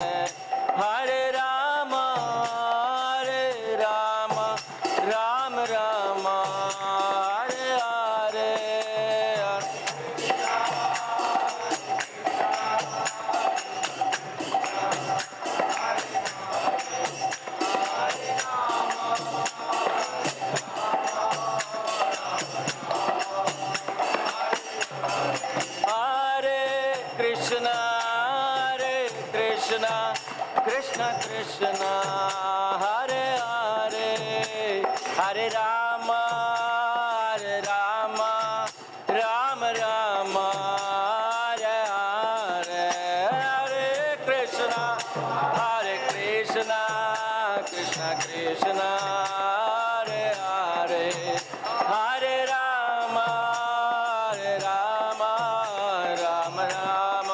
Hare Rama, Rama Rama, Hare Hare. Hare Krishna, Krishna Krishna, Hare Hare, Hare Rama, Rama Rama, Hare Hare, Hare Krishna, Krishna Krishna, Hare Hare, Hare Rama, Rama Rama.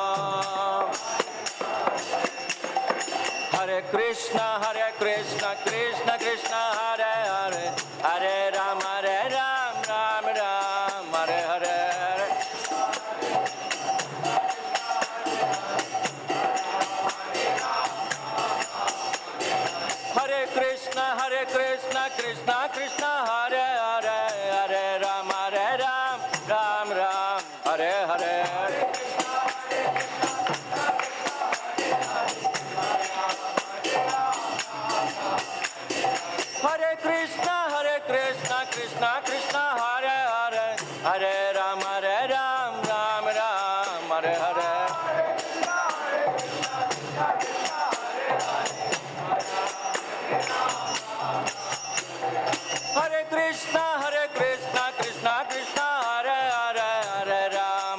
Hare Krishna, Krishna Krishna, Hare Hare, Hare Ram, Ram Ram, Hare Hare. Hare Krishna, Krishna Krishna, Hare Hare, Hare Ram, Ram Ram, Hare Hare. Hare Krishna, Krishna Krishna, Hare Hare, Hare Ram, Ram Ram, Hare Hare. Hare Krishna, Krishna Krishna, Hare Hare,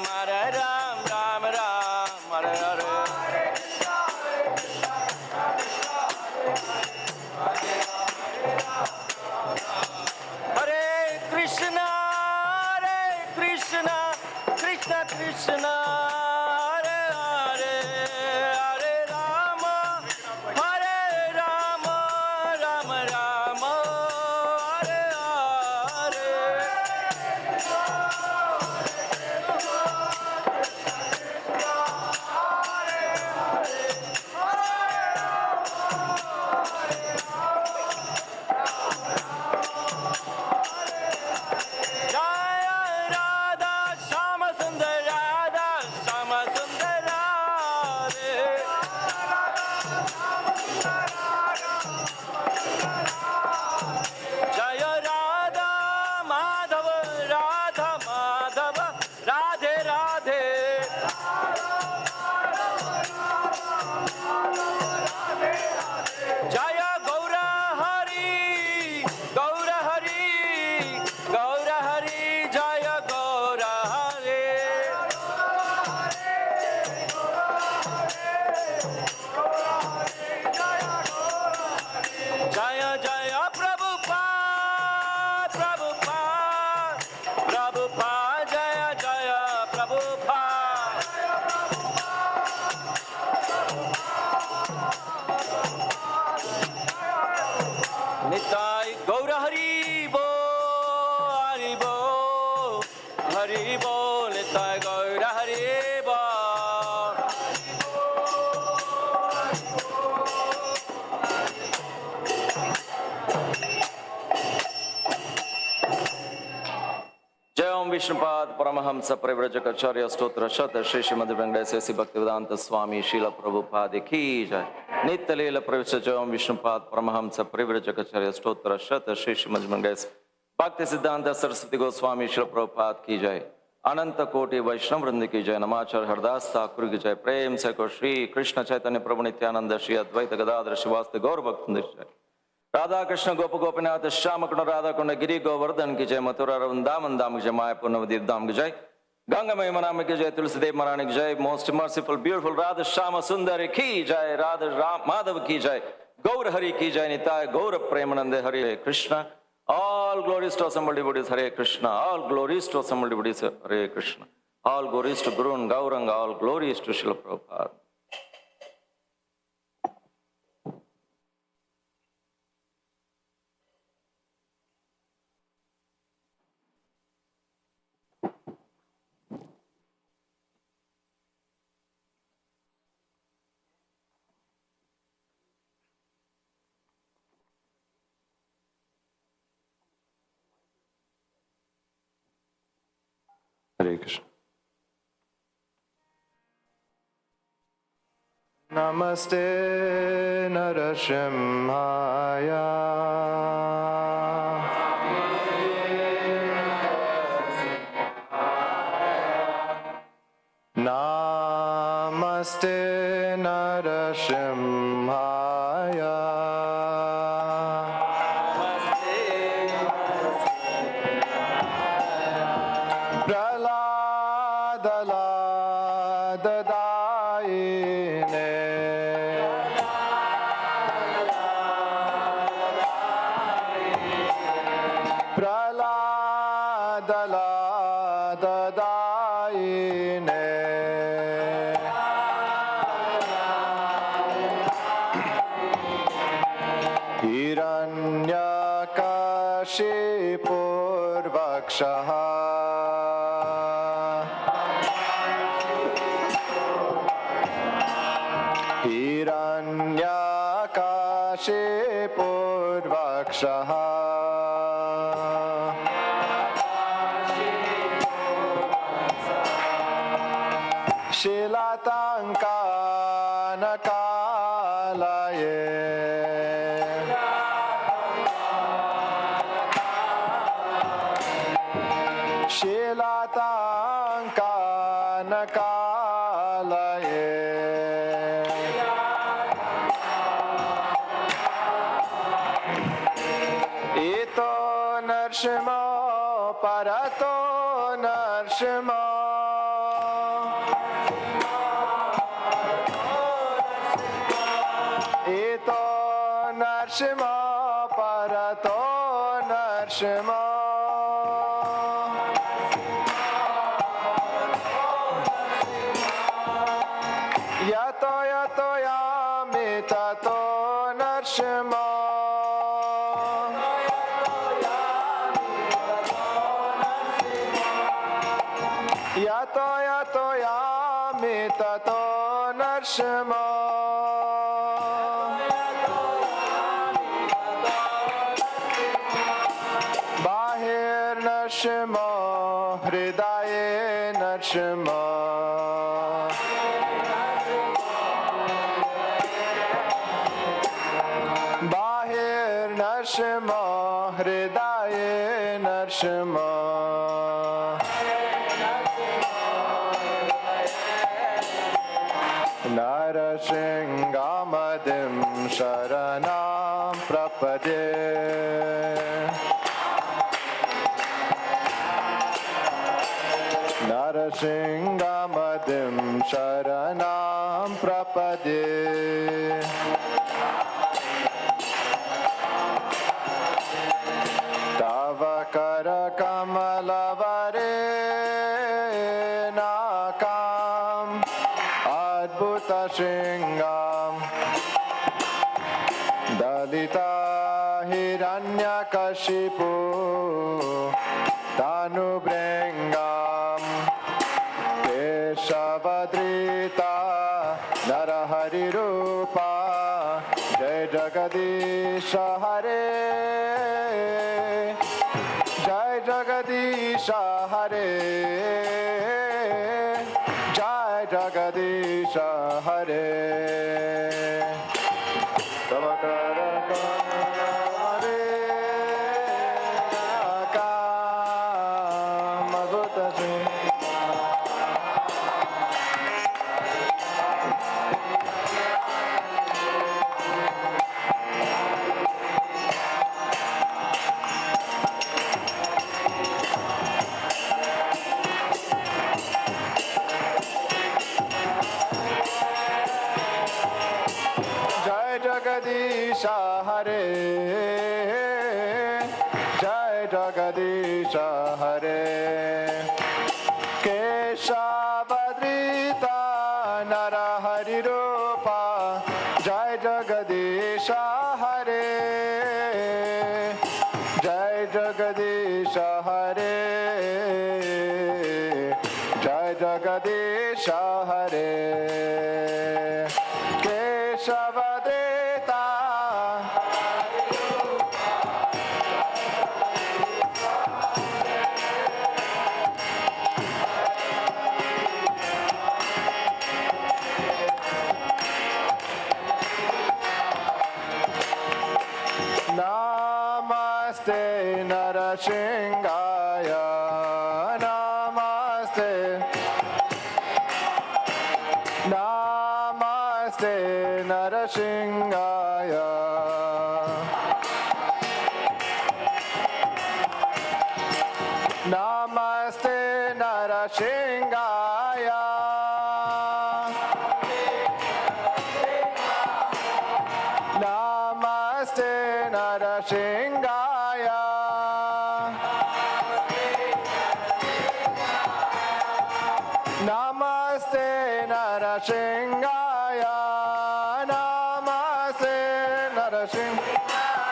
Hare Ram, Ram Ram, Hare Hare. Hare Krishna, Krishna Krishna, Hare Hare, Hare Rama, Rama Rama, Hare Hare. Jaya Radha Syamasundar, Radha Syamasundar, Radhe. Jaya Radha Madhava, Radha Madhava, Radhe Radhe. Jaya Gaura Hari, Gaura Hari, Gaura Hari, Jaya Gaura Hari. Jaya Jaya Prabhupada, Prabhupada, Prabhupada, Jaya Jaya Prabhupada. Nitai Gaura Hari Bo, Hari Bo, Hari Bo, Nitai Gaura Hari Bo. जय ओम विष्णुपाद परमहंस परिव्रजक आचार्य स्तोत्र शत श्री श्रीमद वेंकटेश भक्तिवेदांत स्वामी शील प्रभुपाद की जय। नित्य लीला प्रविष्ट जय ओम विष्णुपाद परमहंस परिव्रजक आचार्य स्तोत्र शत श्री श्रीमद वेंकटेश भक्ति सिद्धांत सरस्वती गोस्वामी शील प्रभुपाद की जय। अनंत कोटि वैष्णव वृंद की जय। नमाचार्य हरदास ठाकुर की जय। प्रेम से को श्री कृष्ण चैतन्य प्रभु नित्यानंद श्री अद्वैत गदाधर शिवास्ते गौर भक्त जय। राधा कृष्ण गोप गोपीनाथ श्याम कुंड राधा कुंड गिरी गोवर्धन की जय। मथुरा वृंदावन धाम की जय। मायापुर नवदीप धाम की जय। गंगा मय मनाम की जय। तुलसीदेव महारानी की जय। Most merciful beautiful Radha Shyam सुंदर की जय। राधा राम माधव की जय। गौर हरि की जय। निताय गौर प्रेमानंद हरे Krishna. All glories to assembled devotees, Hare Krishna. All glories to assembled devotees, Hare Krishna. All glories to Guru and Gauranga. All glories to Srila Prabhupada. Hare Krishna. Namaste Narasimhaya. Namaste Narasimhaya. Praladadayine. Praladadayine. Hiranyakashipurvakshaha. Hiranyakashipurvakshaha. Shilatankanakalaye. Shilatankanakalaye. Ito Narshima Parato Narshima. Ito Narshima Parato Narshima. Yato yato yamitato Narshima. Yato yato yamitato Narshima. Bahir Narshima, Hridaye Narshima. Bahir Narshima, Hridaye Narshima. Narasingamadim Sharanam Prapade. Narasingamadim Sharanam Prapade. Tava Kara Kamalavare Nakam Adbhuta Shingam Dalita Hiranyakashipu Tanu Brengam Keshavadrita Narahari Rupa Jai Jagadisha Hare Jai Jagadisha Hare Jai Jagadisha Hare. Tavakara Kamare Akam Adbhuta Jagadisha Hare Jai Jagadisha Hare Keshavadrita Narahari Rupa Jai Jagadisha Hare Jai Jagadisha Hare Jai Jagadisha Hare Keshavadrita Narasingaya Namaste Namaste Narasingaya Namaste Narasingaya Namaste Narasingaya Namaste Narasingaya Namaste Narasingaya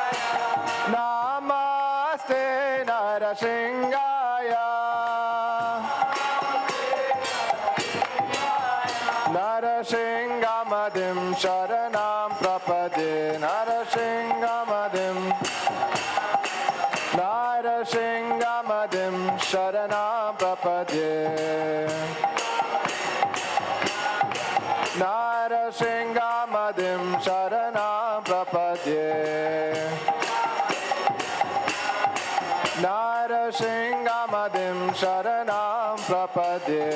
Namaste Narasingaya Narasingamadim Sharanam Prapadye Narasingamadim Narasingamadim Sharanam Prapadye Narasingamadim Sharanam Prapadye Narasingamadim Sharanam Prapadye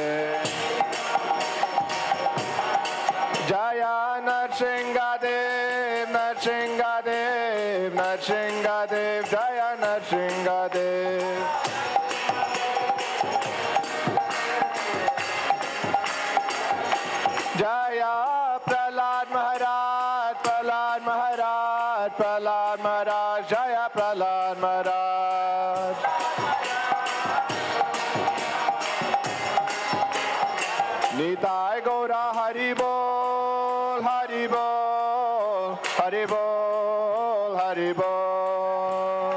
Jaya Narsingadev, Narsingadev, Narsingadev, Jaya Narsingadev. Jaya Prahlad Maharaj, Prahlad Maharaj, Prahlad Maharaj, Jaya Prahlad Maharaj. Nitai Gaura Hari Bol, Hari Bol, Hari Bol, Hari Bol.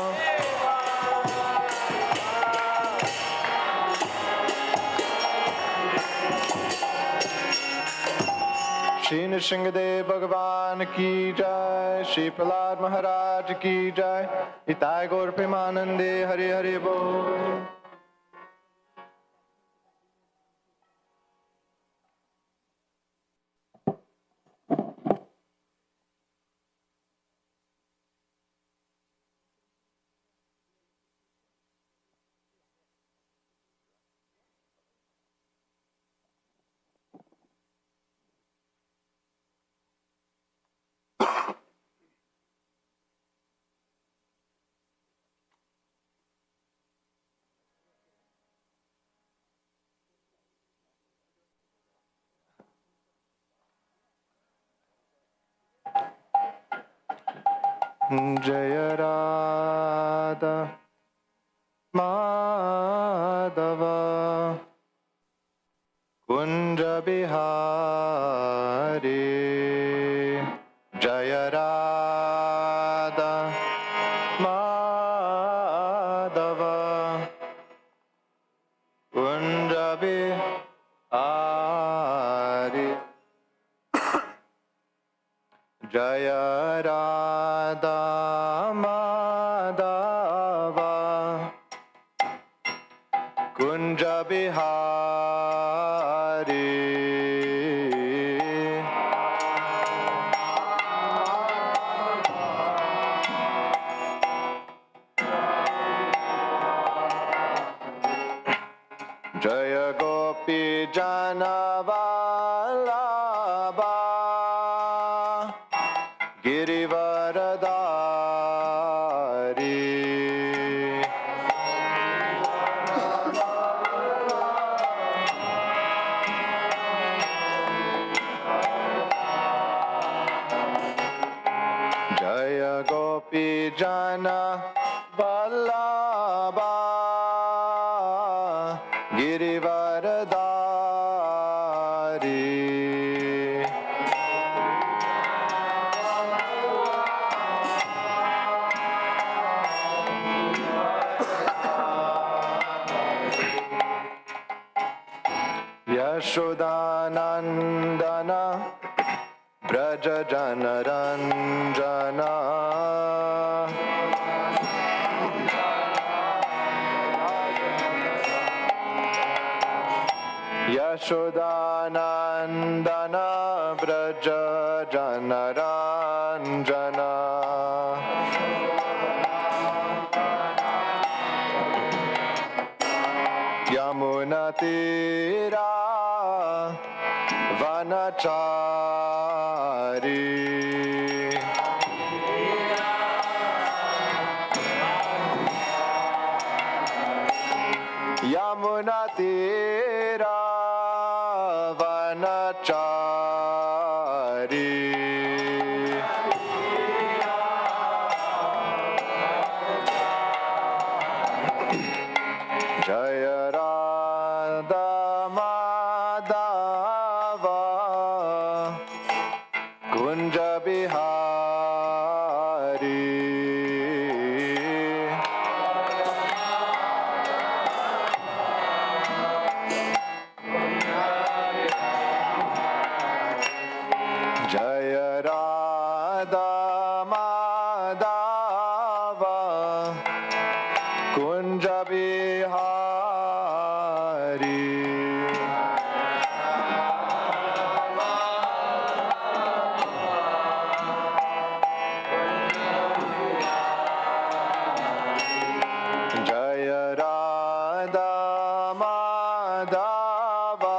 Shri Nrsimhadev Bhagavan ki jai, Shri Prahlad Maharaj ki jai, Nitai Gaur Premanande Hari Hari Bol. Jaya Radha Madhava Kunja Bihari Jaya Radha Madhava Kunja Bihari Jaya Radha Madhava Kunja Bihari Jaya Gopi Janavallabha Girivaradari Jaya Gopi Jana Vallabha Girivaradari Yashodanandana Braja Janaranjana Yashodanandana Braja Janaranjana tera vanachari Yamuna tera vanachari Jaya Radha Madhava Kunja Bihari Jaya Radha Madhava Kunja Bihari Jaya Radha Madhava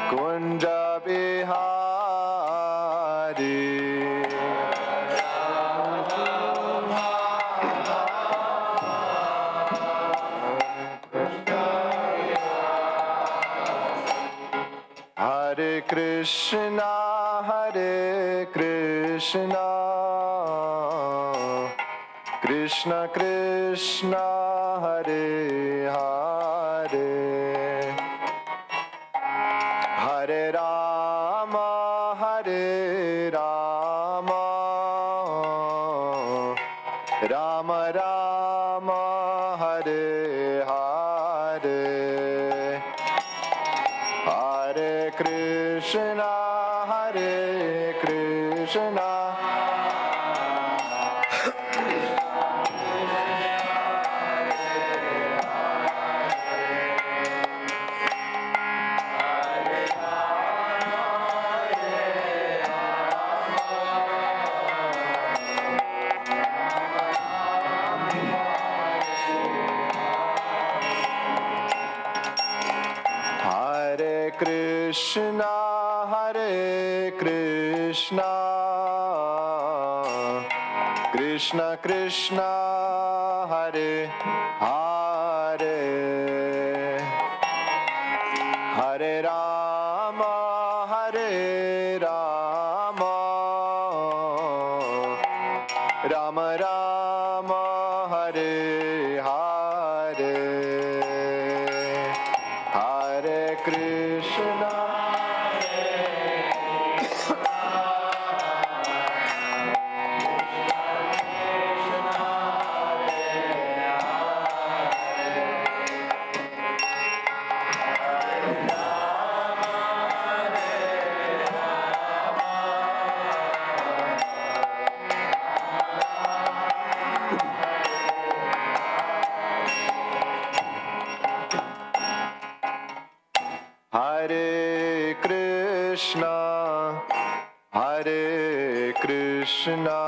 Kunja Bihari Hare Krishna Krishna Krishna Hare Hare Hare Rama Rama Rama Hare Hare Hare Krishna Hare Krishna Krishna Krishna Hare Hare Hare Rama Rama Rama Hare Hare Hare Krishna Hare Krishna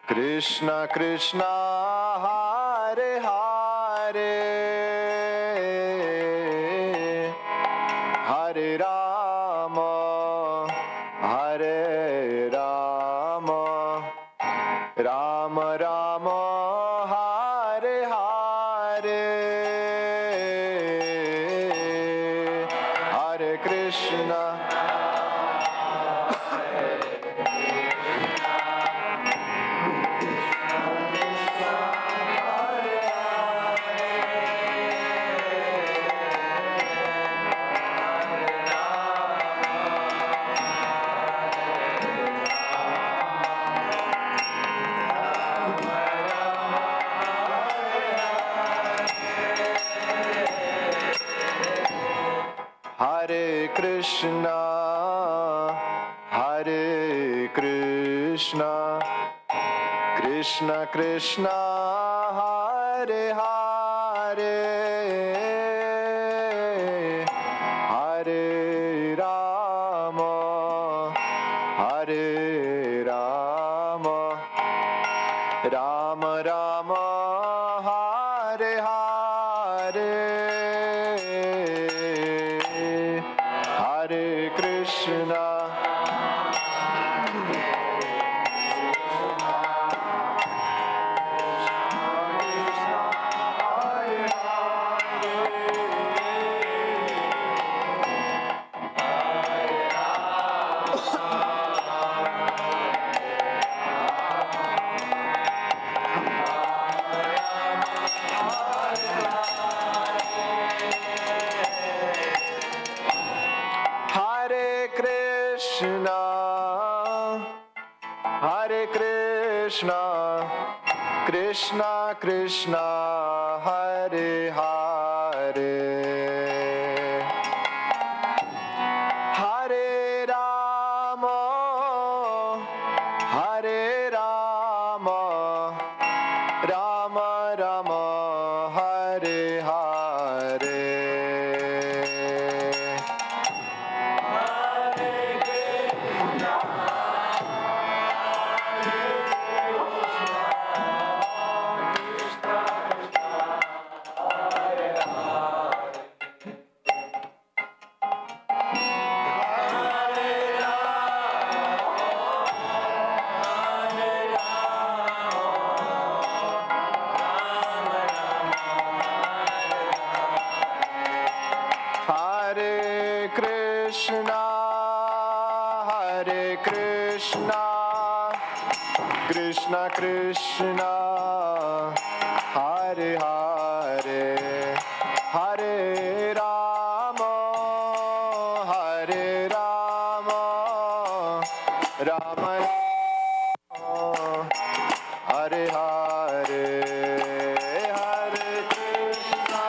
Krishna Krishna Hare Hare Hare Rama Rama Rama Hare Hare Hare Krishna Hare Krishna Krishna Krishna Hare Hare Hare Rama Rama Rama Hare Hare Hare Krishna, Krishna Krishna, Hare Hare, Hare Rama, Hare Rama, Rama Rama, Hare Hare. Hare Krishna, Hare Krishna, Krishna Krishna, Hare Hare, Hare Rama, Hare Rama, Rama Rama, Hare Hare, Hare Krishna.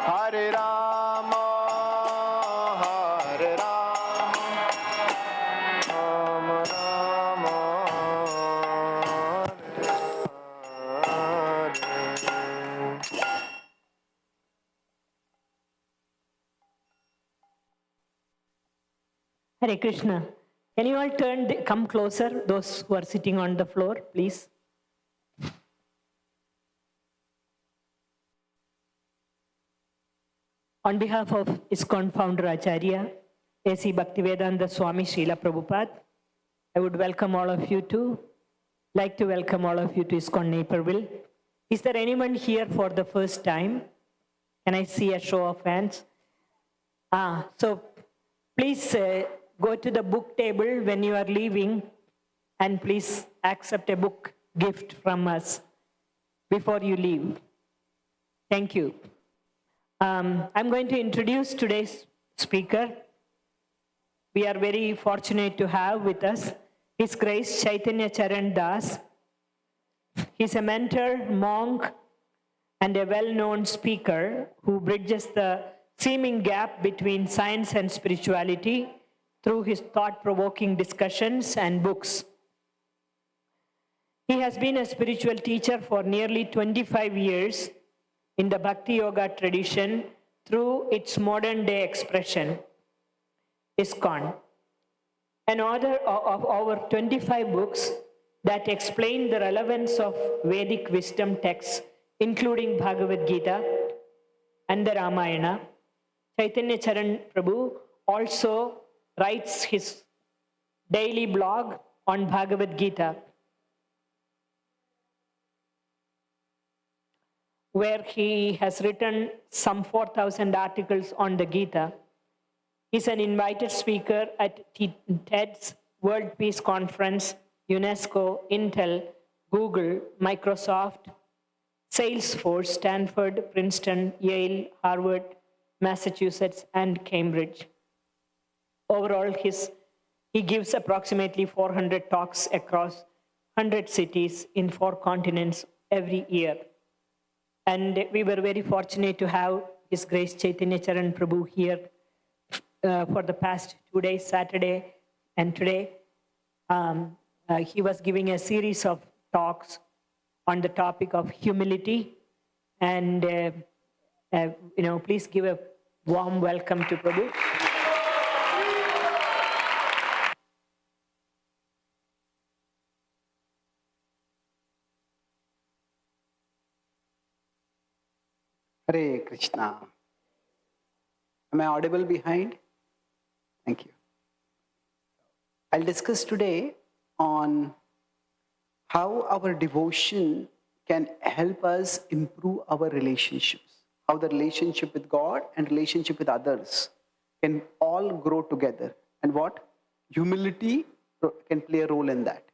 Hare Rama, Hare Rama, Rama Rama, Hare Hare. Hare Krishna. Can you all come closer, those who are sitting on the floor, please? On behalf of ISKCON founder Acharya, A.C. Bhaktivedanta Swami Srila Prabhupada, I would welcome all of you to ISKCON Naperville. Is there anyone here for the first time? Can I see a show of hands? So please go to the book table when you are leaving and please accept a book gift from us before you leave. Thank you. I'm going to introduce today's speaker. We are very fortunate to have with us His Grace Chaitanya Charan Das. He's a mentor, monk, and a well-known speaker who bridges the seeming gap between science and spirituality through his thought-provoking discussions and books. He has been a spiritual teacher for nearly 25 years in the Bhakti Yoga tradition through its modern-day expression, ISKCON. An author of over 25 books that explain the relevance of Vedic wisdom texts, including Bhagavad Gita and the Ramayana, Chaitanya Charan Prabhu also writes his daily blog on Bhagavad Gita, where he has written some 4,000 articles on the Gita. He's an invited speaker at TED's World Peace Conference, UNESCO, Intel, Google, Microsoft, Salesforce, Stanford, Princeton, Yale, Harvard, Massachusetts, and Cambridge. Overall, he gives approximately 400 talks across 100 cities in 4 continents every year. And we were very fortunate to have His Grace Chaitanya Charan Prabhu here for the past 2 days, Saturday and today. He was giving a series of talks on the topic of humility. And, please give a warm welcome to Prabhu. Hare Krishna. Am I audible behind? Thank you. I'll discuss today on how our devotion can help us improve our relationships, how the relationship with God and relationship with others can all grow together, and what humility can play a role in that.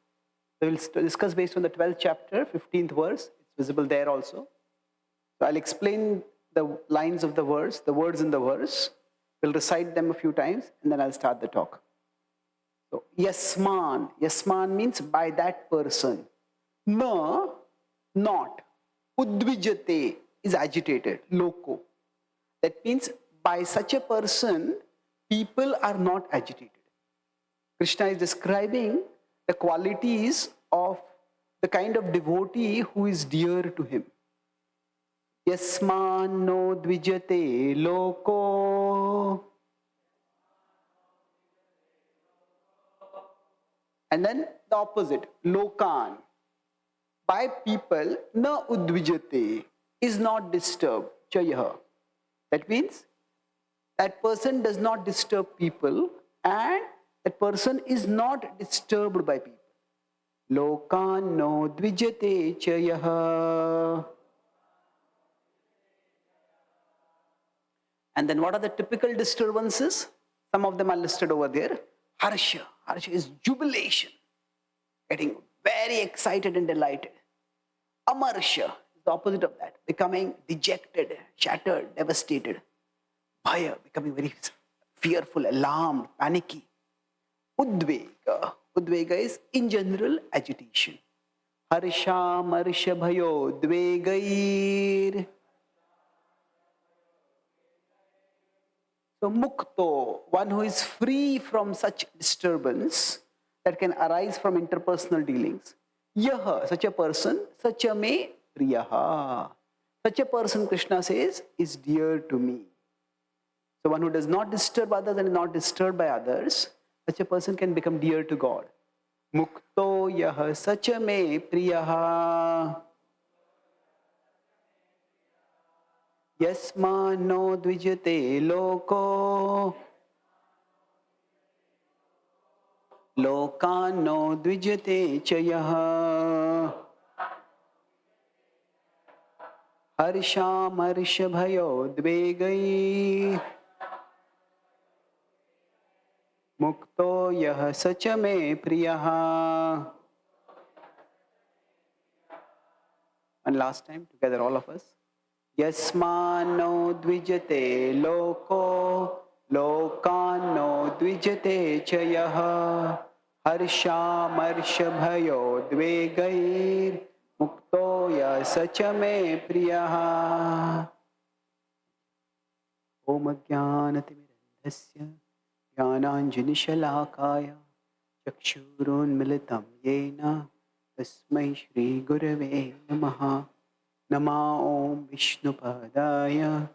So we'll discuss based on the 12th chapter, 15th verse. It's visible there also. So I'll explain the lines of the verse, the words in the verse. We'll recite them a few times and then I'll start the talk. So, yasman. Yasman means by that person. Na, not. Udvijate is agitated, loko. That means by such a person, people are not agitated. Krishna is describing the qualities of the kind of devotee who is dear to him. Yasman no dvijate loko. And then the opposite, lokan. By people, na udvijate, is not disturbed, chayaha. That means that person does not disturb people and that person is not disturbed by people. Lokan no dvijate chayaha. And then what are the typical disturbances? Some of them are listed over there. Harsha. Harsha is jubilation. Getting very excited and delighted. Amarsha is the opposite of that. Becoming dejected, shattered, devastated. Bhaya, becoming very fearful, alarmed, panicky. Udvega. Udvega is in general agitation. Harsha, marsha, bhayo, dvegair. So mukto, one who is free from such disturbance that can arise from interpersonal dealings. Yaha, such a person, sacha me priyaha. Such a person, Krishna says, is dear to me. So one who does not disturb others and is not disturbed by others, such a person can become dear to God. Mukto yaha sacha me priyaha. Yasmano dvijate loko. Lokano dvijate chayaha. Harsha marsha bhayo dvegai. Mukto yaha sacha me priyaha. One last time, together all of us. Yasmano dvijate loko, lokano dvijate chayaha, harsha marsha bhayo dvegair, mukto ya sacha me priyaha. Om ajnanatimirandhasya jnananjani shalakaya chakshurun militam yena tasmai shri gurave namaha. Nama Om Vishnupadaya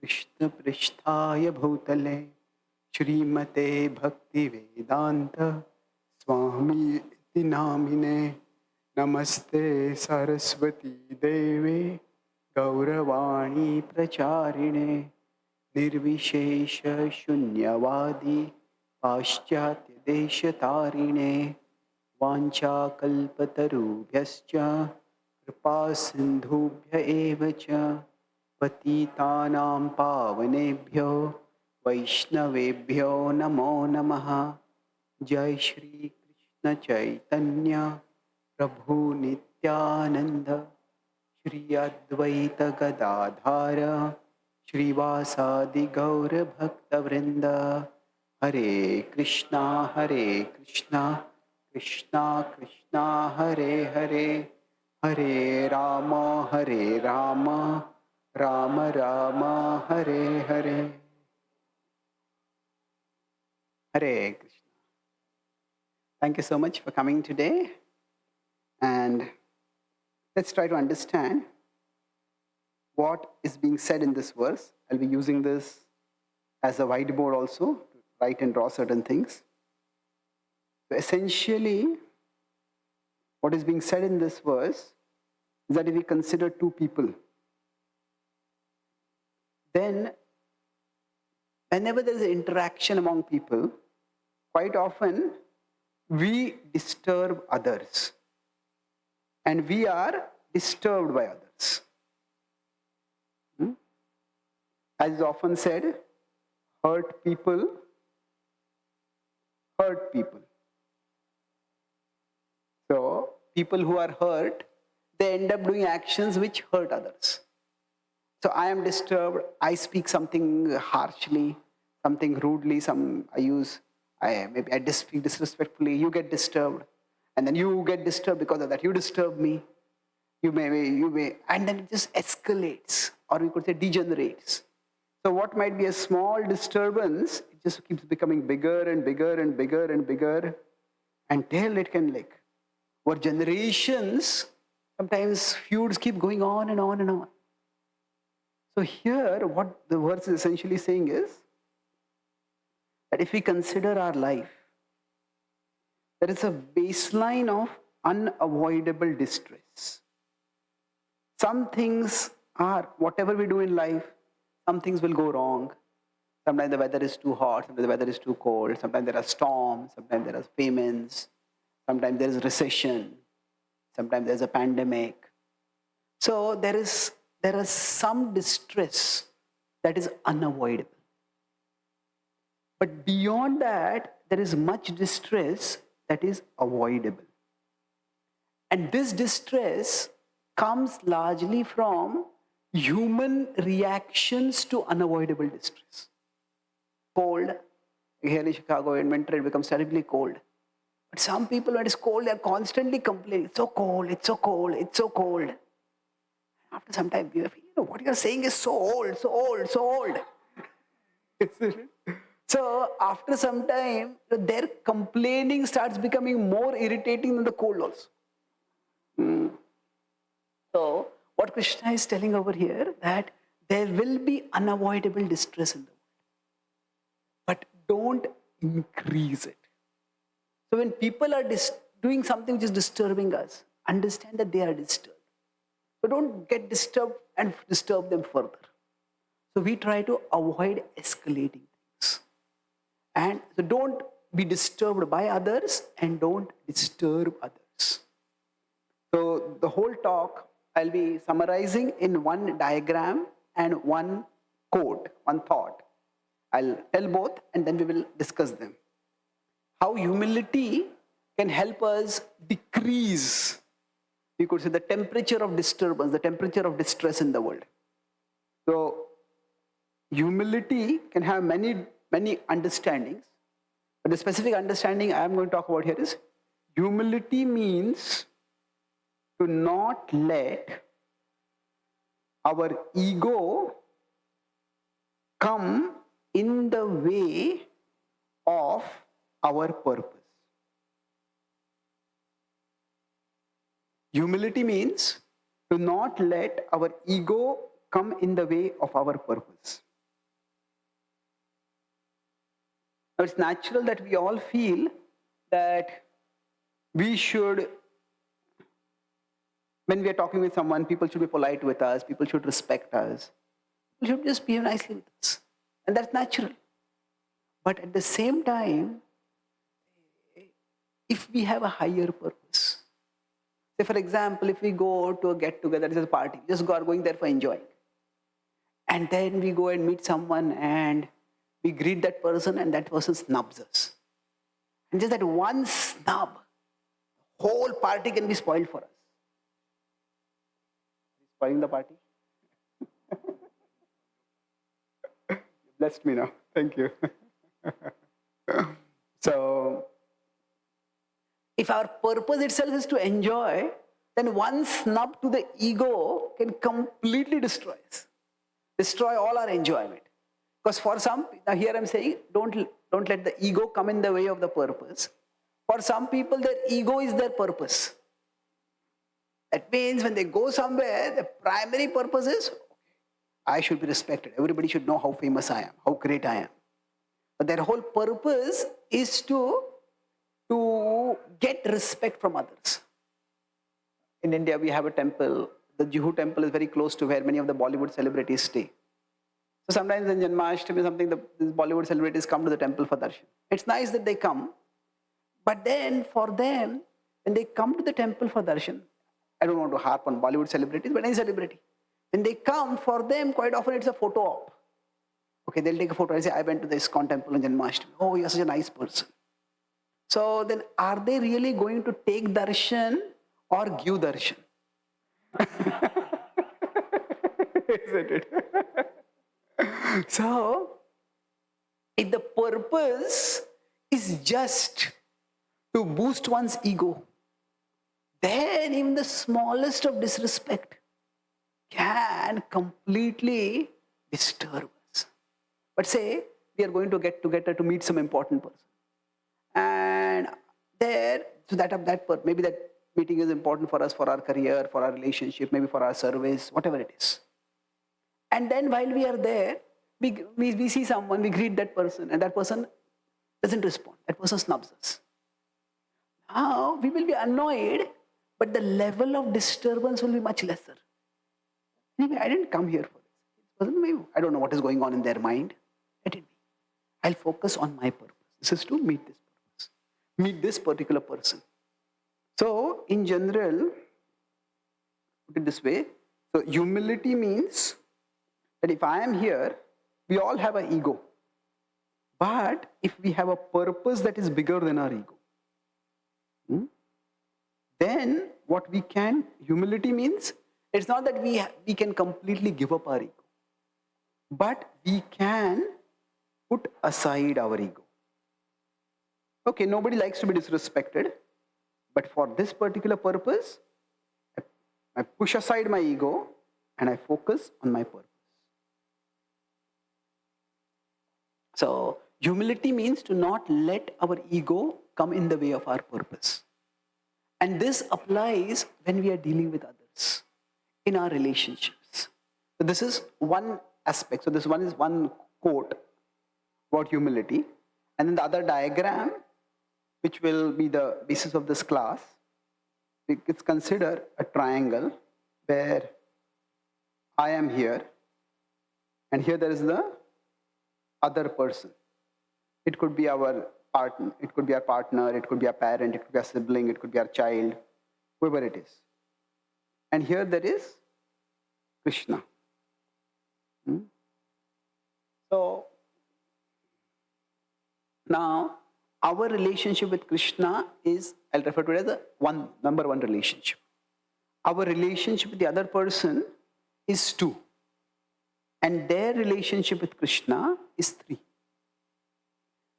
Krishna Pristhaya Bhutale Shrimate Bhakti Vedanta Swami Iti Namine Namaste Saraswati Deve Gauravani Pracharine Nirvishesha Shunyavadi Paschatya Deshatarine Vancha Kalpatarubhyascha Kripa Sindhubhya evacha Patitanam Pavanebhyo Vaishnavebhyo Namo Namaha. Jai Shri Krishna Chaitanya Prabhu Nityananda Shri Advaita Gadadhara Shri Vasadi Gaura Bhakta Vrinda. Hare Krishna Krishna Krishna Hare Hare Hare Rama, Rama Rama, Hare Hare. Hare Krishna. Thank you so much for coming today. And let's try to understand what is being said in this verse. I'll be using this as a whiteboard also to write and draw certain things. So essentially, what is being said in this verse is that if we consider two people, then whenever there is an interaction among people, quite often we disturb others and we are disturbed by others. As is often said, hurt people hurt people. So, people who are hurt, they end up doing actions which hurt others. So I am disturbed, I speak something harshly, something rudely, maybe I speak disrespectfully, you get disturbed, and then you get disturbed because of that, you disturb me, you may, and then it just escalates, or we could say degenerates. So what might be a small disturbance, it just keeps becoming bigger and bigger and bigger and bigger, until it can over generations, sometimes feuds keep going on and on and on. So here, what the verse is essentially saying is that if we consider our life, there is a baseline of unavoidable distress. Some things are, whatever we do in life, some things will go wrong. Sometimes the weather is too hot, sometimes the weather is too cold, sometimes there are storms, sometimes there are famines, sometimes there is recession, sometimes there's a pandemic. So there is some distress that is unavoidable. But beyond that, there is much distress that is avoidable. And this distress comes largely from human reactions to unavoidable distress. Cold. Here in Chicago, in winter, it becomes terribly cold. But some people, when it's cold, they're constantly complaining, it's so cold, it's so cold, it's so cold. After some time, you feel, what you're saying is so old, so old, so old. So after some time, their complaining starts becoming more irritating than the cold also. So what Krishna is telling over here, that there will be unavoidable distress in the world, but don't increase it. So when people are doing something which is disturbing us, understand that they are disturbed. So don't get disturbed and disturb them further. So we try to avoid escalating things. And so don't be disturbed by others and don't disturb others. So the whole talk I'll be summarizing in one diagram and one quote, one thought. I'll tell both and then we will discuss them. How humility can help us decrease, we could say, the temperature of disturbance, the temperature of distress in the world. So humility can have many understandings, but the specific understanding I am going to talk about here is humility means to not let our ego come in the way of our purpose. Humility means to not let our ego come in the way of our purpose. Now it's natural that we all feel that we should, when we are talking with someone, people should be polite with us, people should respect us, people should just behave nicely with us. And that's natural. But at the same time, if we have a higher purpose, say for example, if we go to a get-together, this is a party, just are going there for enjoying. And then we go and meet someone and we greet that person and that person snubs us. And just that one snub, the whole party can be spoiled for us. Spoiling the party? You blessed me now. Thank you. So, if our purpose itself is to enjoy, then one snub to the ego can completely destroy all our enjoyment. Because for some, now here I'm saying, don't let the ego come in the way of the purpose. For some people, their ego is their purpose. That means when they go somewhere, the primary purpose is, I should be respected. Everybody should know how famous I am, how great I am. But their whole purpose is to get respect from others. In India, we have a temple. The Juhu temple is very close to where many of the Bollywood celebrities stay. So sometimes in Janmashtami, these Bollywood celebrities come to the temple for darshan. It's nice that they come. But then for them, when they come to the temple for darshan, I don't want to harp on Bollywood celebrities, but any celebrity. When they come, for them, quite often it's a photo op. Okay, they'll take a photo and say, I went to the ISKCON temple in Janmashtami. Oh, you're such a nice person. So then are they really going to take darshan or give darshan? Isn't it? So, if the purpose is just to boost one's ego, then even the smallest of disrespect can completely disturb us. But say we are going to get together to meet some important person, and there, so maybe that meeting is important for us, for our career, for our relationship, maybe for our service, whatever it is. And then while we are there, we see someone, we greet that person, and that person doesn't respond. That person snubs us. Now we will be annoyed, but the level of disturbance will be much lesser. Anyway, I didn't come here for this. It wasn't me. I don't know what is going on in their mind. Let it be. I'll focus on my purpose. This is to meet this purpose. Meet this particular person. So, in general, put it this way. So, humility means that if I am here, we all have an ego. But if we have a purpose that is bigger than our ego, then what we can, humility means, it's not that we can completely give up our ego, but we can put aside our ego. Okay, nobody likes to be disrespected, but for this particular purpose, I push aside my ego and I focus on my purpose. So, humility means to not let our ego come in the way of our purpose. And this applies when we are dealing with others, in our relationships. So this is one aspect. So this one is one quote about humility. And then the other diagram, which will be the basis of this class, it's considered a triangle where I am here, and here there is the other person. It could be our partner, it could be our partner, it could be our parent, it could be our sibling, it could be our child, whoever it is. And here there is Krishna. So now our relationship with Krishna is, I'll refer to it as the number one relationship. Our relationship with the other person is 2. And their relationship with Krishna is 3.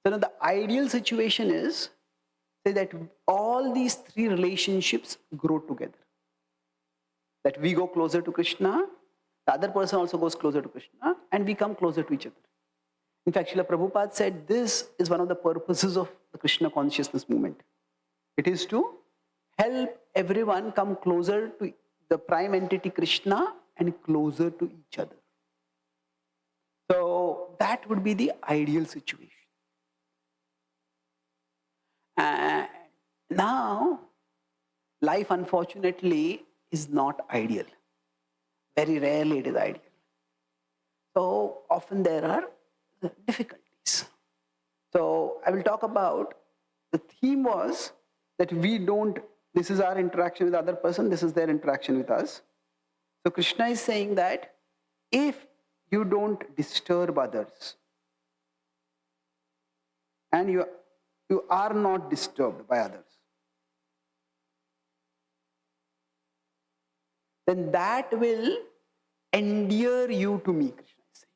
So now the ideal situation is, say that all these 3 relationships grow together. That we go closer to Krishna, the other person also goes closer to Krishna, and we come closer to each other. In fact, Srila Prabhupada said this is one of the purposes of the Krishna consciousness movement. It is to help everyone come closer to the prime entity Krishna and closer to each other. So that would be the ideal situation. And now, life unfortunately is not ideal. Very rarely it is ideal. So often there are difficulties. So I will talk about, the theme was that we don't, this is our interaction with the other person, this is their interaction with us. So Krishna is saying that if you don't disturb others and you are not disturbed by others, then that will endear you to me, Krishna is saying.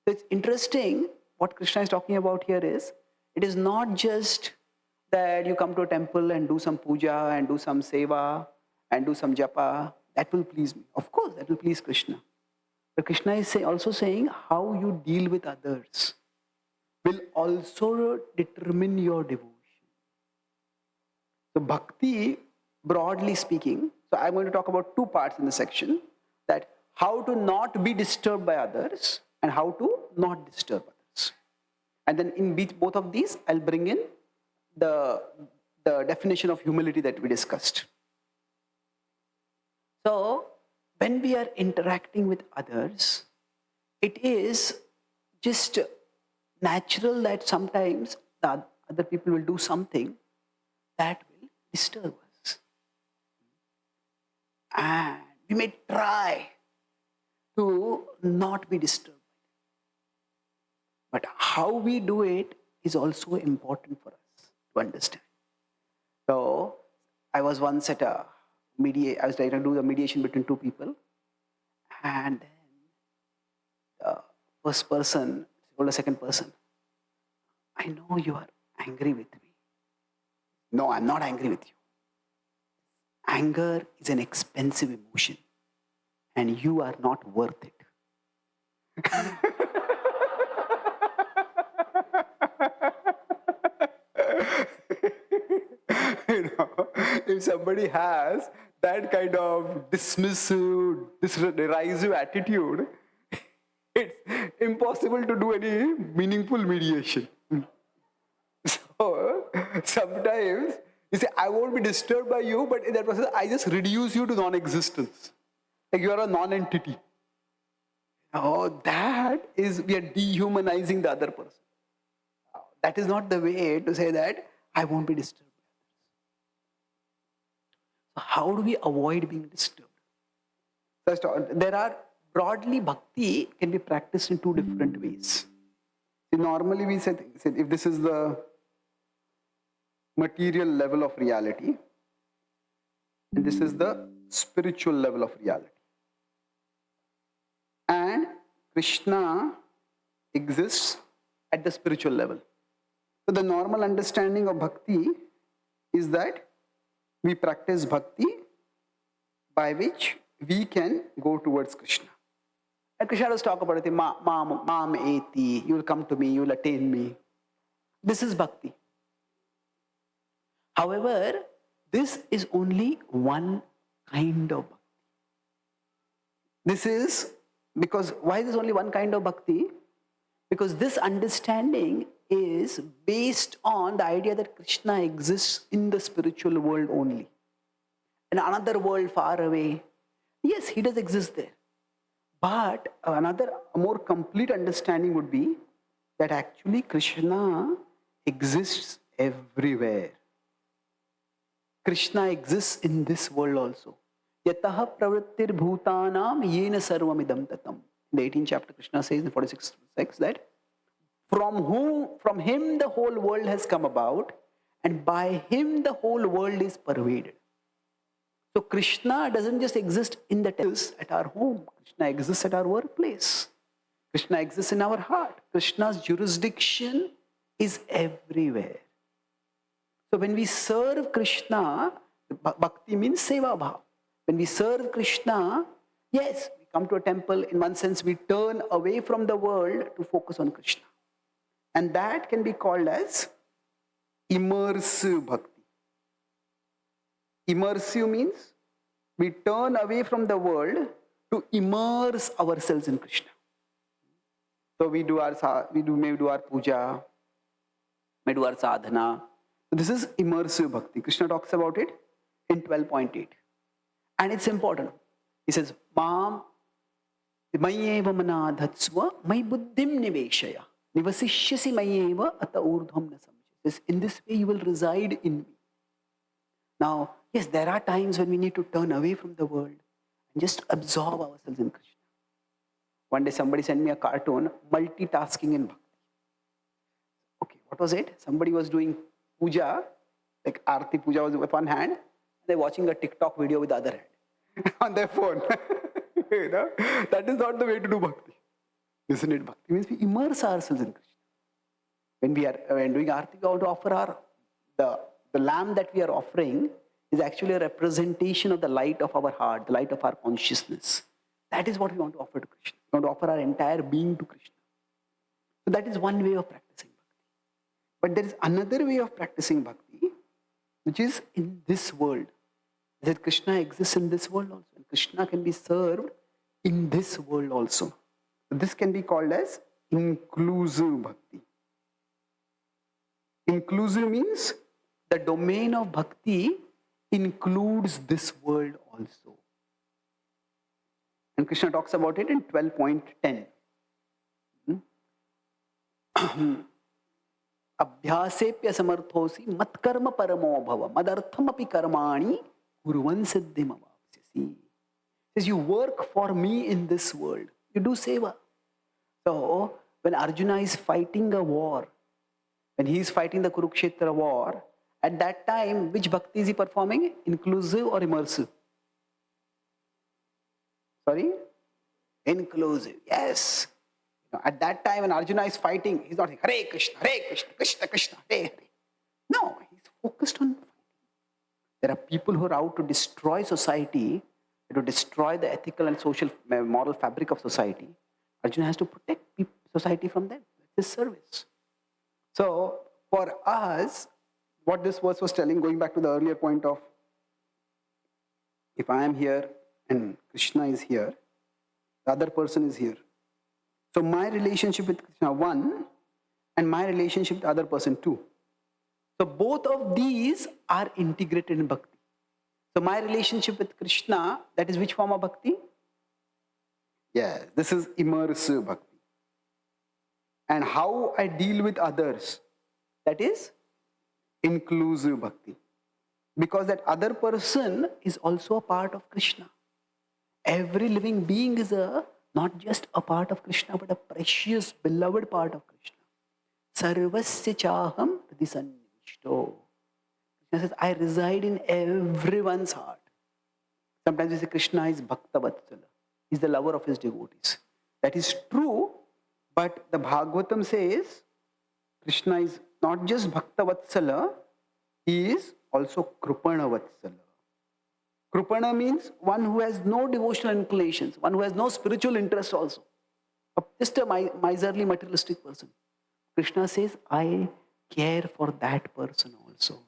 So it's interesting, what Krishna is talking about here is, it is not just that you come to a temple and do some puja and do some seva and do some japa, that will please me. Of course, that will please Krishna. But Krishna is also saying how you deal with others will also determine your devotion. So bhakti, broadly speaking, so I'm going to talk about 2 parts in the section, that how to not be disturbed by others and how to not disturb others. And then in both of these, I'll bring in the definition of humility that we discussed. So when we are interacting with others, it is just natural that sometimes the other people will do something that will disturb us. And we may try to not be disturbed. But how we do it is also important for us to understand. So I was once at I was trying to do the mediation between 2 people, and then first person told a second person, I know you are angry with me. No, I'm not angry with you. Anger is an expensive emotion and you are not worth it. If somebody has that kind of dismissive, derisive attitude, it's impossible to do any meaningful mediation. So sometimes you say, I won't be disturbed by you, but in that process, I just reduce you to non-existence. Like you are a non-entity. Oh, that is, we are dehumanizing the other person. That is not the way to say that I won't be disturbed. So how do we avoid being disturbed? First, there are broadly bhakti can be practiced in two different ways. Normally we said if this is the material level of reality and this is the spiritual level of reality. And Krishna exists at the spiritual level. So the normal understanding of bhakti is that we practice bhakti by which we can go towards Krishna. And Krishna does talk about it, Mam eti, you will come to me, you will attain me. This is bhakti. However, this is only one kind of bhakti. This is, because why is only one kind of bhakti? Because this understanding is based on the idea that Krishna exists in the spiritual world only. In another world far away, yes, he does exist there. But another, a more complete understanding would be that actually Krishna exists everywhere. Krishna exists in this world also. Yataha pravrittir bhutanam yena sarvamidam tatam. In the 18th chapter, Krishna says in 46th text that from him the whole world has come about, and by him the whole world is pervaded. So Krishna doesn't just exist in the temples at our home. Krishna exists at our workplace. Krishna exists in our heart. Krishna's jurisdiction is everywhere. So when we serve Krishna, bhakti means seva bhav. When we serve Krishna, yes, we come to a temple, in one sense we turn away from the world to focus on Krishna. And that can be called as immersive bhakti. Immersive means we turn away from the world to immerse ourselves in Krishna. So we may do our puja, may do our sadhana. So this is immersive bhakti. Krishna talks about it in 12.8. And it's important. He says, Mam mayeva manadhatsva may buddhim niveshaya nivasishyasi mayeva ata urdhvam na samjaya. In this way you will reside in me. Now, yes, there are times when we need to turn away from the world and just absorb ourselves in Krishna. One day somebody sent me a cartoon, multitasking in bhakti. Okay, what was it? Somebody was doing puja, like Aarti puja was with one hand, and they're watching a TikTok video with the other hand on their phone. You know? That is not the way to do bhakti. Isn't it? Bhakti means we immerse ourselves in Krishna. When doing Aarti, we want to offer the lamp that we are offering is actually a representation of the light of our heart, the light of our consciousness. That is what we want to offer to Krishna. We want to offer our entire being to Krishna. So that is one way of practicing bhakti. But there is another way of practicing bhakti, which is in this world. That Krishna exists in this world also. And Krishna can be served in this world also. So this can be called as inclusive bhakti. Inclusive means the domain of bhakti includes this world also. And Krishna talks about it in 12.10. Abhyasepya samarthosi matkarma paramo bhava madarthamapi karmani kurvan siddhim avapsyasi. Says you work for me in this world. You do seva. So when Arjuna is fighting a war, when he is fighting the Kurukshetra war, at that time, which bhakti is he performing? Inclusive or immersive? Sorry? Inclusive, yes. At that time when Arjuna is fighting, he's not saying, Hare Krishna, Krishna Krishna, Hare Hare. No, he's focused on fighting. There are people who are out to destroy society, to destroy the ethical and social, moral fabric of society. Arjuna has to protect society from them. That's his service. So for us, what this verse was telling, going back to the earlier point of, if I am here and Krishna is here, the other person is here. So my relationship with Krishna, one, and my relationship with the other person, two. So both of these are integrated in bhakti. So my relationship with Krishna, that is which form of bhakti? Yes, this is immersive bhakti. And how I deal with others, that is inclusive bhakti. Because that other person is also a part of Krishna. Every living being is not just a part of Krishna, but a precious, beloved part of Krishna. Sarvasya chaham pradisannishto. Krishna says, I reside in everyone's heart. Sometimes we say Krishna is Bhakta Vatsala. He's the lover of his devotees. That is true, but the Bhagavatam says Krishna is not just Bhakta Vatsala, he is also Krupana Vatsala. Krupana means one who has no devotional inclinations, one who has no spiritual interest also. Just a miserly materialistic person. Krishna says, I care for that person also.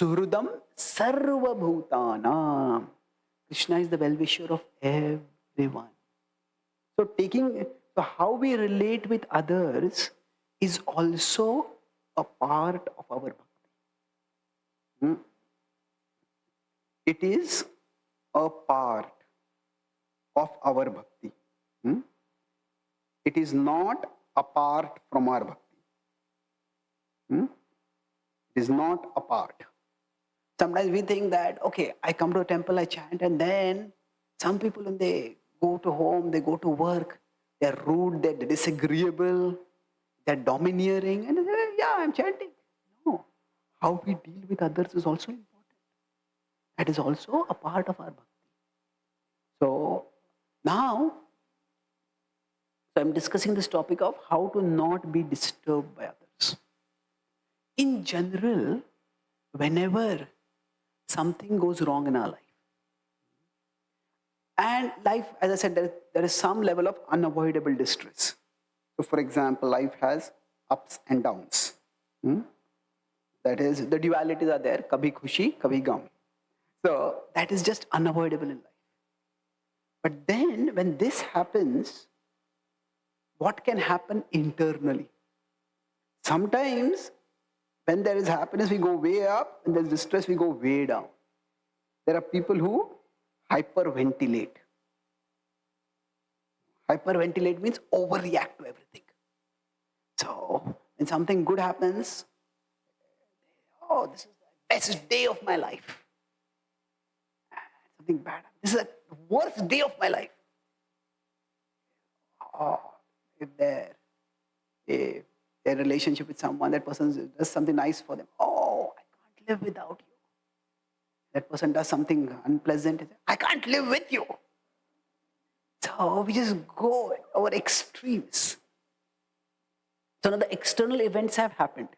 Suhrudam sarva bhutanam. Krishna is the well-wisher of everyone. So how we relate with others is also a part of our bhakti. It is a part of our bhakti. It is not apart from our bhakti. It is not apart. Sometimes we think that, okay, I come to a temple, I chant, and then some people, when they go to home, they go to work, they're rude, they're disagreeable, they're domineering, and they say, yeah, I'm chanting. No. How we deal with others is also important. That is also a part of our bhakti. So now, I'm discussing this topic of how to not be disturbed by others. In general, whenever something goes wrong in our life, and life, as I said, there is some level of unavoidable distress. So for example, life has ups and downs. That is, the dualities are there, kabhi khushi, kabhi gam. So that is just unavoidable in life. But then when this happens, what can happen internally? Sometimes when there is happiness, we go way up, and there's distress, we go way down. There are people who hyperventilate. Hyperventilate means overreact to everything. So when something good happens, oh, this is the best day of my life. Something bad happens, this is the worst day of my life. Oh, if their relationship with someone, that person does something nice for them. Oh, I can't live without you. That person does something unpleasant. I can't live with you. So we just go over extremes. So now the external events have happened.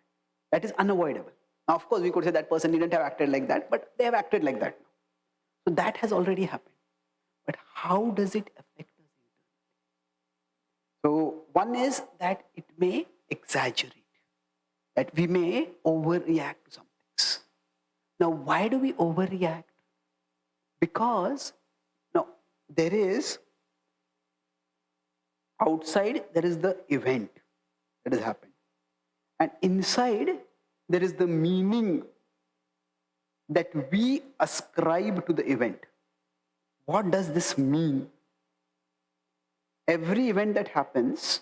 That is unavoidable. Now, of course, we could say that person didn't have acted like that, but they have acted like that. So that has already happened. But how does it affect us? So one is that it may exaggerate, that we may overreact to some things. Now, why do we overreact? Because now there is outside, there is the event that has happened, and inside there is the meaning that we ascribe to the event. What does this mean? Every event that happens,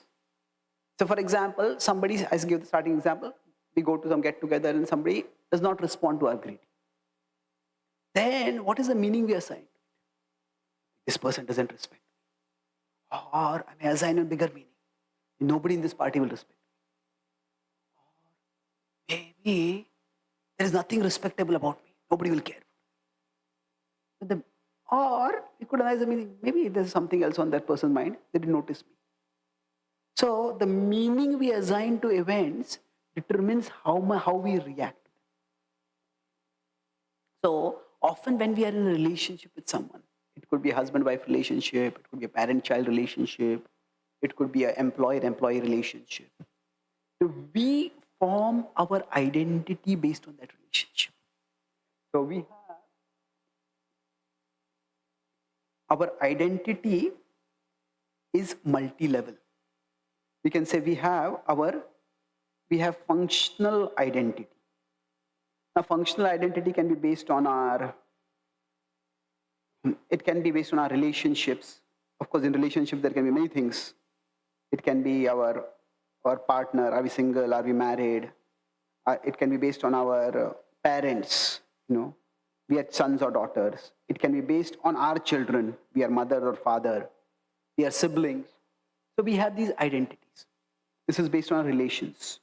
so for example, somebody, I give the starting example, we go to some get together and somebody does not respond to our greeting. Then what is the meaning we assign? This person doesn't respect me. Or I may assign a bigger meaning. Nobody in this party will respect me. Or maybe there is nothing respectable about me. Nobody will care. Or we could analyze the meaning. Maybe there's something else on that person's mind. They didn't notice me. So the meaning we assign to events determines how we react. So often when we are in a relationship with someone, it could be a husband-wife relationship, it could be a parent-child relationship, it could be an employer-employee relationship. So we form our identity based on that relationship. So we have our identity is multi-level. We can say we have functional identity. Now, functional identity can be based on our relationships. Of course, in relationships there can be many things. It can be our partner. Are we single? Are we married? It can be based on our parents. We are sons or daughters. It can be based on our children. We are mother or father. We are siblings. So we have these identities. This is based on our relations.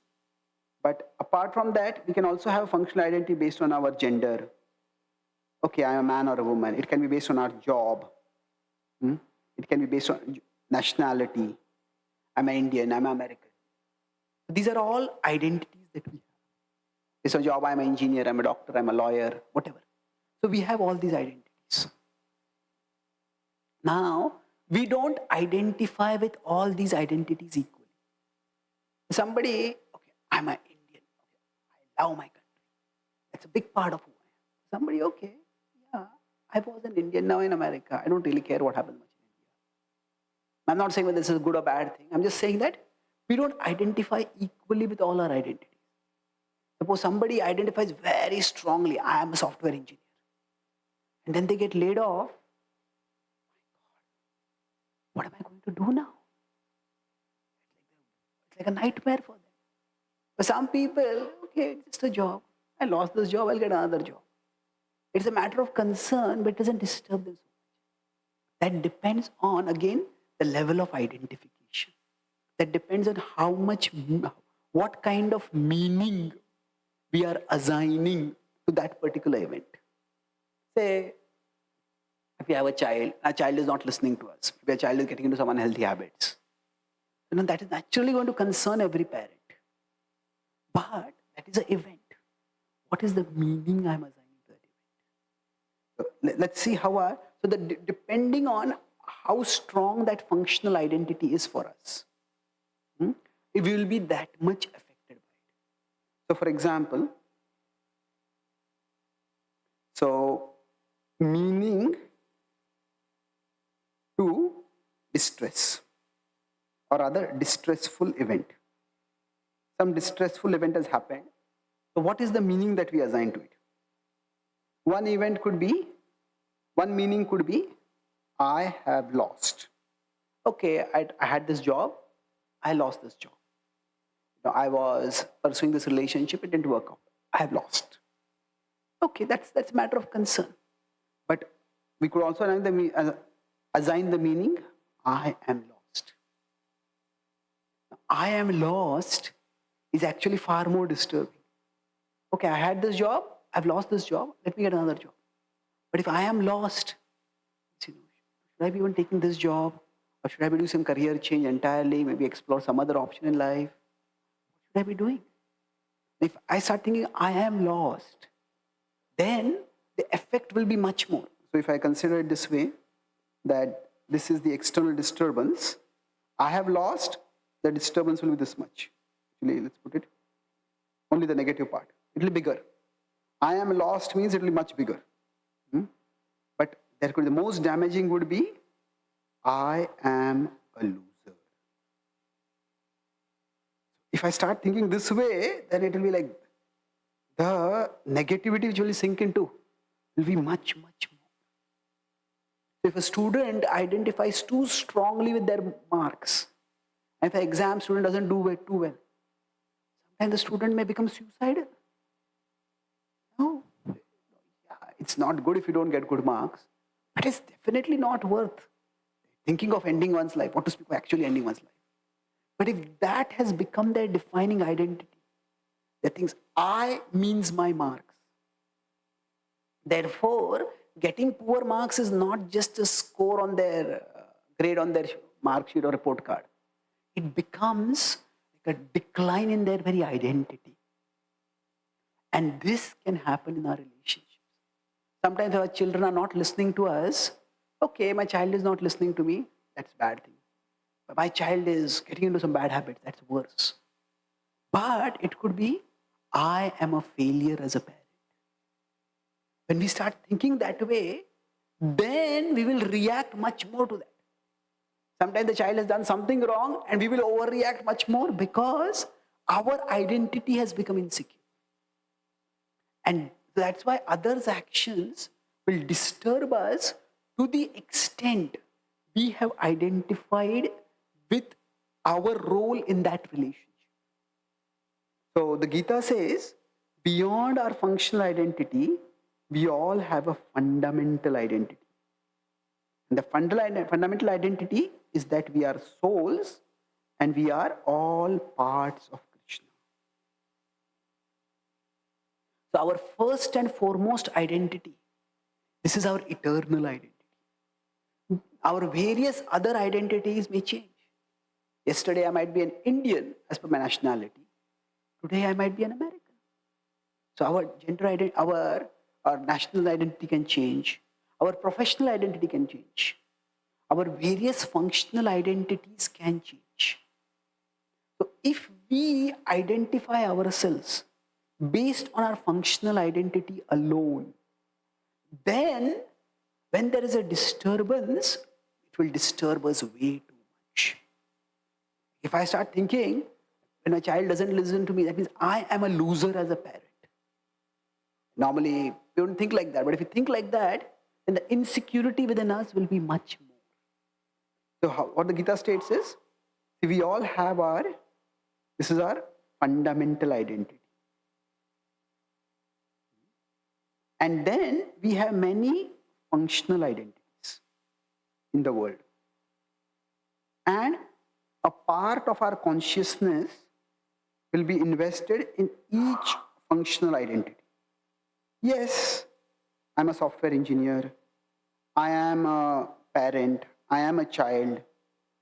But apart from that, we can also have functional identity based on our gender. Okay, I am a man or a woman. It can be based on our job. It can be based on nationality. I'm an Indian, I'm an American. These are all identities that we have. Based on job, I'm an engineer, I'm a doctor, I'm a lawyer, whatever. So we have all these identities. Now, we don't identify with all these identities equally. Somebody, okay, I'm an Indian. Okay, I love my country. That's a big part of who I am. Somebody, okay, yeah, I was an Indian, now in America. I don't really care what happens much in India. I'm not saying that this is a good or bad thing. I'm just saying that we don't identify equally with all our identities. Suppose somebody identifies very strongly, I am a software engineer. And then they get laid off. What am I going to do now? It's like a nightmare for them. For some people, okay, it's just a job. I lost this job, I'll get another job. It's a matter of concern, but it doesn't disturb them so much. That depends on, again, the level of identification. That depends on what kind of meaning we are assigning to that particular event. Say, if we have a child, our child is not listening to us. If our child is getting into some unhealthy habits, that is naturally going to concern every parent. But that is an event. What is the meaning I'm assigning to that event? So let's see depending on how strong that functional identity is for us, we will be that much affected by it. So for example, meaning to distress, or rather distressful event. Some distressful event has happened. So what is the meaning that we assign to it? One meaning could be, I have lost. Okay, I had this job, I lost this job. I was pursuing this relationship, it didn't work out. I have lost. Okay, that's a matter of concern. But we could also assign the meaning, I am lost. I am lost is actually far more disturbing. Okay, I had this job, I've lost this job, let me get another job. But if I am lost, should I be even taking this job? Or should I be doing some career change entirely, maybe explore some other option in life? What should I be doing? If I start thinking I am lost, then the effect will be much more. So if I consider it this way, that this is the external disturbance, I have lost, the disturbance will be this much. Actually, let's put it, only the negative part. It will be bigger. I am lost means it will be much bigger. But the most damaging would be, I am a loser. If I start thinking this way, then it will be like, the negativity which will sink into will be much, much more. If a student identifies too strongly with their marks, and if an exam student doesn't do too well, sometimes the student may become suicidal. No, it's not good if you don't get good marks, but it's definitely not worth thinking of ending one's life, what to speak of actually ending one's life. But if that has become their defining identity, that thinks I means my marks. Therefore, getting poor marks is not just a score on their grade on their mark sheet or report card. it becomes like a decline in their very identity. And this can happen in our relationships. Sometimes our children are not listening to us. Okay, my child is not listening to me. That's a bad thing. But my child is getting into some bad habits. That's worse. But it could be, I am a failure as a parent. When we start thinking that way, then we will react much more to that. Sometimes the child has done something wrong and we will overreact much more because our identity has become insecure. And that's why others' actions will disturb us to the extent we have identified with our role in that relationship. So the Gita says, beyond our functional identity, we all have a fundamental identity. And the fundamental identity is that we are souls and we are all parts of Krishna. So our first and foremost identity, this is our eternal identity. Our various other identities may change. Yesterday I might be an Indian as per my nationality. Today I might be an American. So our gender identity, our national identity can change. Our professional identity can change. Our various functional identities can change. So if we identify ourselves based on our functional identity alone, then when there is a disturbance, it will disturb us way too much. If I start thinking, when a child doesn't listen to me, that means I am a loser as a parent. Normally, we don't think like that. But if you think like that, then the insecurity within us will be much more. So what the Gita states is, we all have this is our fundamental identity. And then we have many functional identities in the world. And a part of our consciousness will be invested in each functional identity. Yes, I'm a software engineer. I am a parent. I am a child.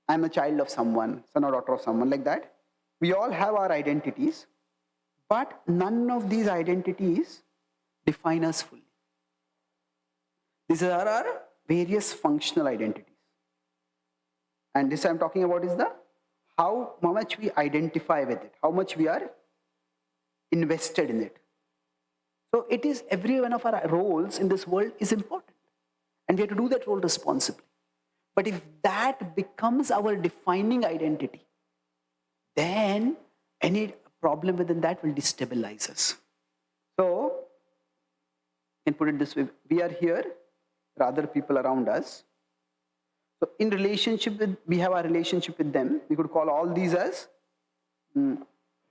I'm a child of someone, son or daughter of someone, like that. We all have our identities, but none of these identities define us fully. These are our various functional identities. And this I'm talking about is how much we identify with it, how much we are invested in it. So it is every one of our roles in this world is important. And we have to do that role responsibly. But if that becomes our defining identity, then any problem within that will destabilize us. So, you can put it this way, we are here, there are other people around us. So in relationship with, we have our relationship with them. We could call all these as, we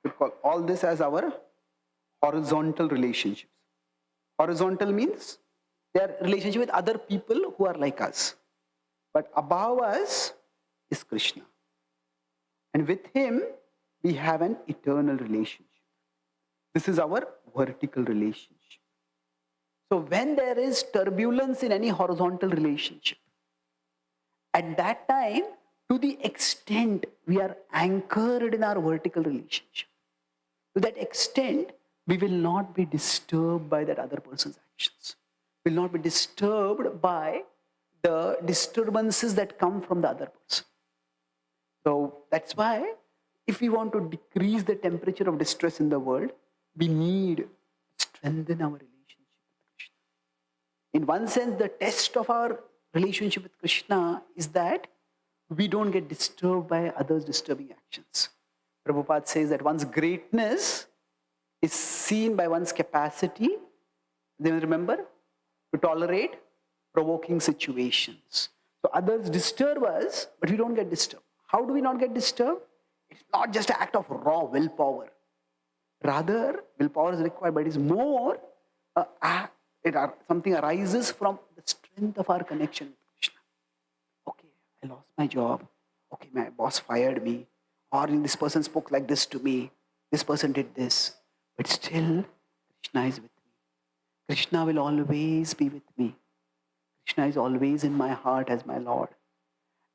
could call all this as our horizontal relationships. Horizontal means they are relationship with other people who are like us. But above us is Krishna. And with him, we have an eternal relationship. This is our vertical relationship. So when there is turbulence in any horizontal relationship, at that time, to the extent we are anchored in our vertical relationship, to that extent, we will not be disturbed by that other person's actions. We will not be disturbed by the disturbances that come from the other person. So that's why if we want to decrease the temperature of distress in the world, we need to strengthen our relationship with Krishna. In one sense, the test of our relationship with Krishna is that we don't get disturbed by others' disturbing actions. Prabhupada says that one's greatness is seen by one's capacity, then remember, to tolerate provoking situations. So others disturb us, but we don't get disturbed. How do we not get disturbed? It's not just an act of raw willpower. Rather, willpower is required, but it is more, something arises from the strength of our connection with Krishna. Okay, I lost my job. Okay, my boss fired me. Or this person spoke like this to me. This person did this. But still, Krishna is with me. Krishna will always be with me. Krishna is always in my heart as my Lord.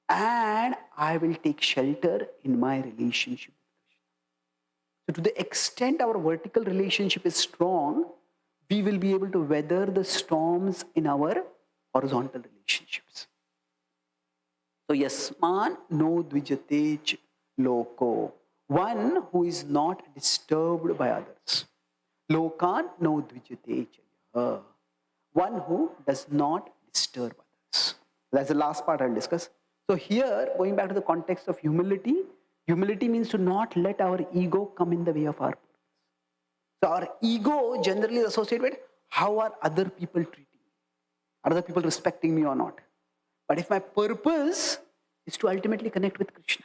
and I will take shelter in my relationship with Krishna. So to the extent our vertical relationship is strong, we will be able to weather the storms in our horizontal relationships. So yasman no dvijate loko, one who is not disturbed by others. Lokan no dvijate chaya, one who does not disturb others. That's the last part I'll discuss. So here, going back to the context of humility, humility means to not let our ego come in the way of our purpose. So our ego generally is associated with how are other people treating me? Are other people respecting me or not? But if my purpose is to ultimately connect with Krishna,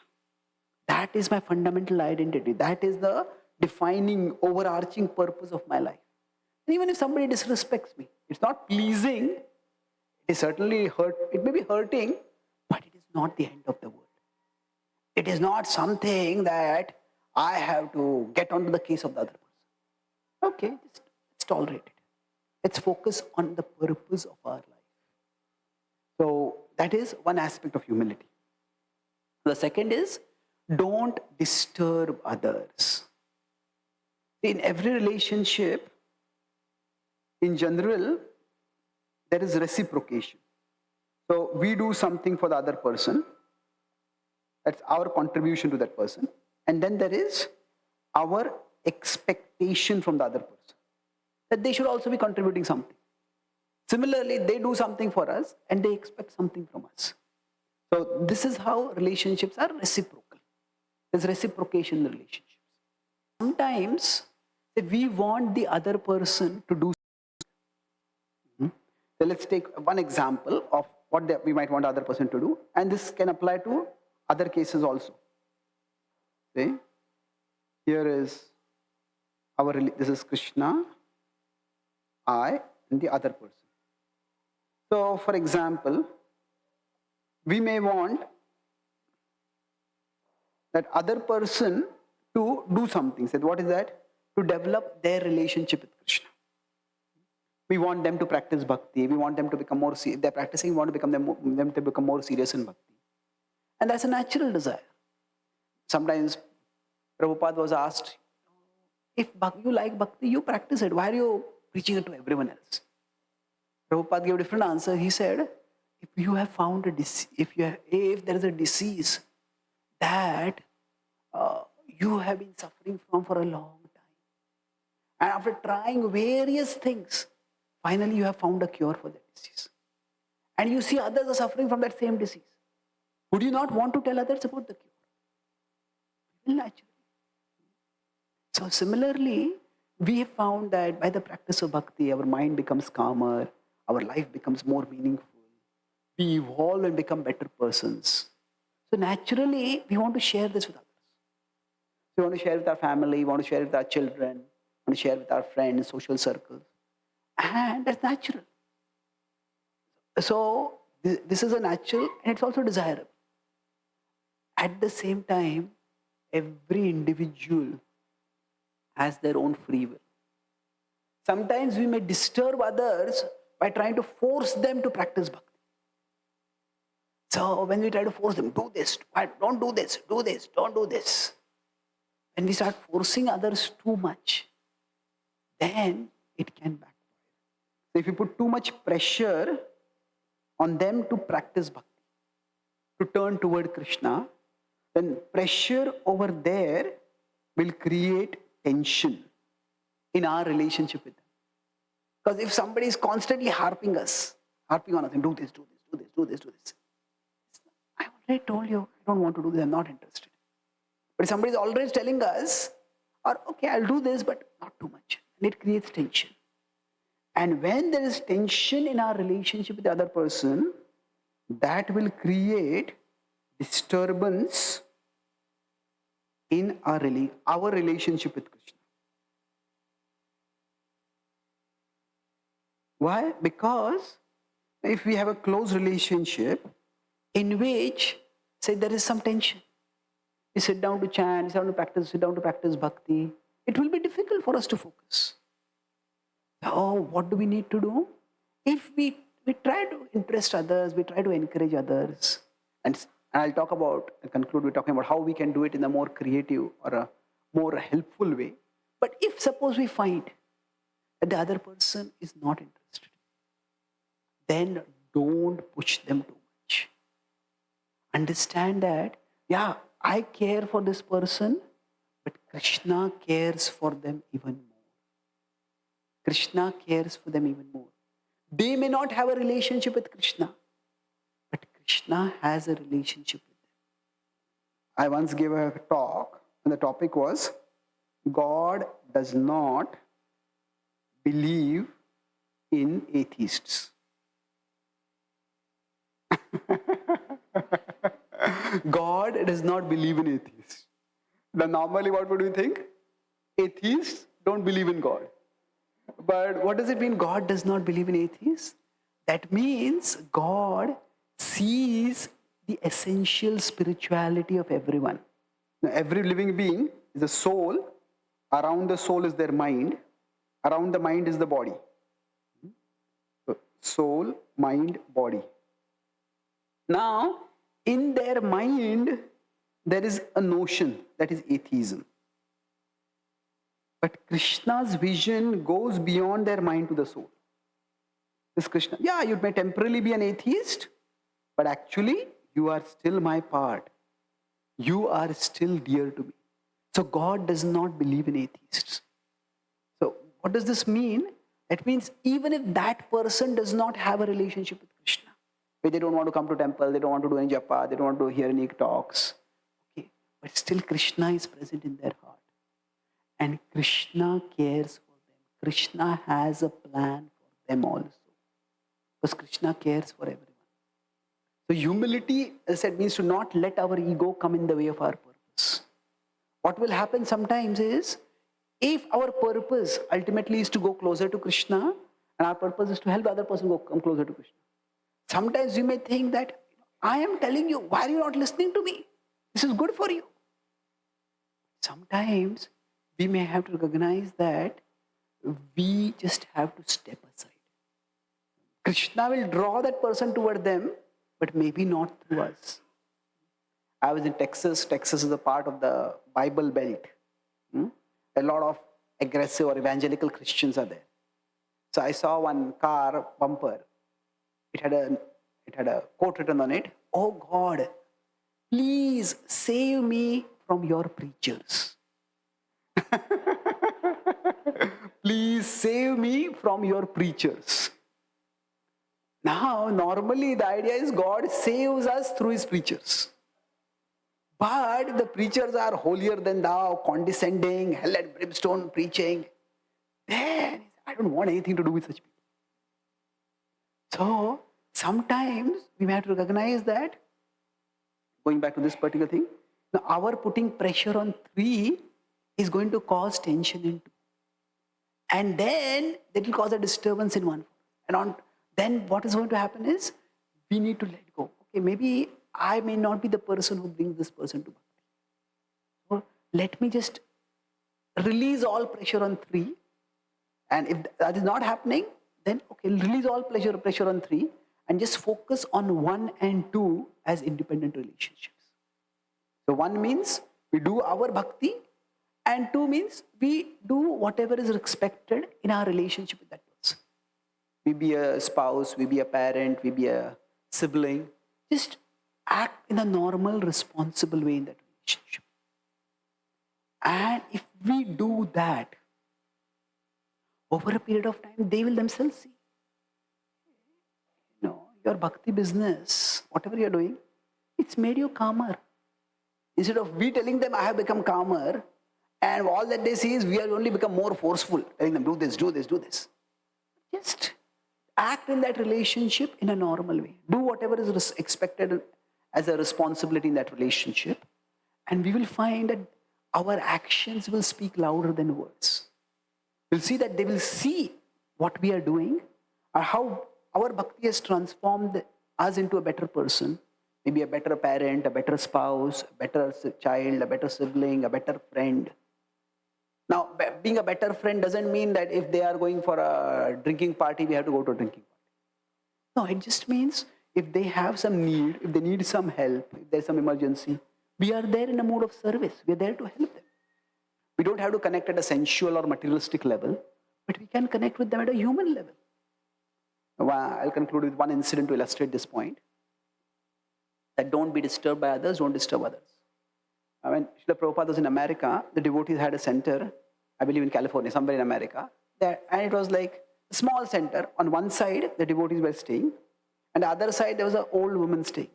that is my fundamental identity. That is the defining, overarching purpose of my life. And even if somebody disrespects me, it's not pleasing, it is certainly hurt, it may be hurting, but it is not the end of the world. It is not something that I have to get onto the case of the other person. Okay, let's tolerate it. Let's focus on the purpose of our life. So that is one aspect of humility. The second is, don't disturb others. In every relationship, in general, there is reciprocation. So we do something for the other person. That's our contribution to that person. And then there is our expectation from the other person, that they should also be contributing something. Similarly, they do something for us and they expect something from us. So this is how relationships are reciprocal. There's reciprocation in the relationships. Sometimes we want the other person to do something. So let's take one example of what we might want the other person to do, and this can apply to other cases also. See? Here is this is Krishna, I, and the other person. So for example, we may want that other person to do something. So what is that? To develop their relationship with Krishna. We want them to practice bhakti. We want them to become more, they're practicing, we want to become them to become more serious in bhakti. And that's a natural desire. Sometimes Prabhupada was asked, if you like bhakti, you practice it. Why are you preaching it to everyone else? Prabhupada gave a different answer. He said, if you have found a disease, if there is a disease that you have been suffering from for a long time, and after trying various things, finally you have found a cure for that disease, and you see others are suffering from that same disease, would you not want to tell others about the cure? Naturally. So similarly, we have found that by the practice of bhakti, our mind becomes calmer, our life becomes more meaningful, we evolve and become better persons. So naturally, we want to share this with others. We want to share with our family, we want to share with our children, we want to share with our friends, social circles. And that's natural. So this is a natural, and it's also desirable. At the same time, every individual has their own free will. Sometimes we may disturb others by trying to force them to practice bhakti. So when we try to force them, do this, don't do this, don't do this. When we start forcing others too much, then it can backfire. So if you put too much pressure on them to practice bhakti, to turn toward Krishna, then pressure over there will create tension in our relationship with them. Because if somebody is constantly harping on us, and do this. I already told you, I don't want to do this, I'm not interested. But if somebody is always telling us, or okay, I'll do this, but not too much. And it creates tension. And when there is tension in our relationship with the other person, that will create disturbance in our relationship with Krishna. Why? Because if we have a close relationship in which, say, there is some tension, we sit down to chant, sit down to practice bhakti, it will be difficult for us to focus. Oh, what do we need to do? If we try to interest others, we try to encourage others, and And I'll conclude with talking about how we can do it in a more creative or a more helpful way. But if suppose we find that the other person is not interested, then don't push them too much. Understand that, yeah, I care for this person, but Krishna cares for them even more. Krishna cares for them even more. They may not have a relationship with Krishna, but Krishna has a relationship with them. I once gave a talk, and the topic was, God does not believe in atheists. God does not believe in atheists. Now, normally, what would we think? Atheists don't believe in God. But what does it mean, God does not believe in atheists? That means God sees the essential spirituality of everyone. Now, every living being is a soul. Around the soul is their mind. Around the mind is the body. So, soul, mind, body. Now, in their mind, there is a notion that is atheism. But Krishna's vision goes beyond their mind to the soul. This Krishna, yeah, you may temporarily be an atheist, but actually you are still my part. You are still dear to me. So God does not believe in atheists. So what does this mean? It means even if that person does not have a relationship with Krishna, where they don't want to come to temple, they don't want to do any japa, they don't want to hear any talks, okay, but still Krishna is present in their heart. And Krishna cares for them. Krishna has a plan for them also. Because Krishna cares for everyone. So humility, as I said, means to not let our ego come in the way of our purpose. What will happen sometimes is, if our purpose ultimately is to go closer to Krishna, and our purpose is to help the other person come closer to Krishna, sometimes you may think that, I am telling you, why are you not listening to me? This is good for you. Sometimes we may have to recognize that we just have to step aside. Krishna will draw that person toward them, but maybe not through us. I was in Texas. Texas is a part of the Bible Belt. A lot of aggressive or evangelical Christians are there. So I saw one car bumper. It had a quote written on it, "Oh God, please save me from your preachers." Please save me from your preachers. Now, normally the idea is God saves us through his preachers. But the preachers are holier than thou, condescending, hell and brimstone preaching. Then I don't want anything to do with such people. So sometimes we may have to recognize that, going back to this particular thing, now our putting pressure on 3 is going to cause tension in 2. And then it will cause a disturbance in 1. And then what is going to happen is, we need to let go. Okay, maybe I may not be the person who brings this person to bhakti. So let me just release all pressure on 3. And if that is not happening, then okay, release all pressure on 3 and just focus on 1 and 2 as independent relationships. So 1 means we do our bhakti, and 2 means we do whatever is expected in our relationship with that person. We be a spouse, we be a parent, we be a sibling. Just act in a normal, responsible way in that relationship. And if we do that, over a period of time, they will themselves see. Your bhakti business, whatever you're doing, it's made you calmer. Instead of we telling them, I have become calmer, and all that they see is we have only become more forceful, telling them, do this, do this, do this. Just act in that relationship in a normal way. Do whatever is expected as a responsibility in that relationship, and we will find that our actions will speak louder than words. We'll see that they will see what we are doing, or how our bhakti has transformed us into a better person, maybe a better parent, a better spouse, a better child, a better sibling, a better friend. Now, being a better friend doesn't mean that if they are going for a drinking party, we have to go to a drinking party. No, it just means if they have some need, if they need some help, if there's some emergency, we are there in a mode of service. We are there to help them. We don't have to connect at a sensual or materialistic level, but we can connect with them at a human level. I'll conclude with one incident to illustrate this point. That don't be disturbed by others, don't disturb others. When Srila Prabhupada was in America, the devotees had a center, I believe in California, somewhere in America, and it was like a small center. On one side, the devotees were staying, and the other side, there was an old woman staying.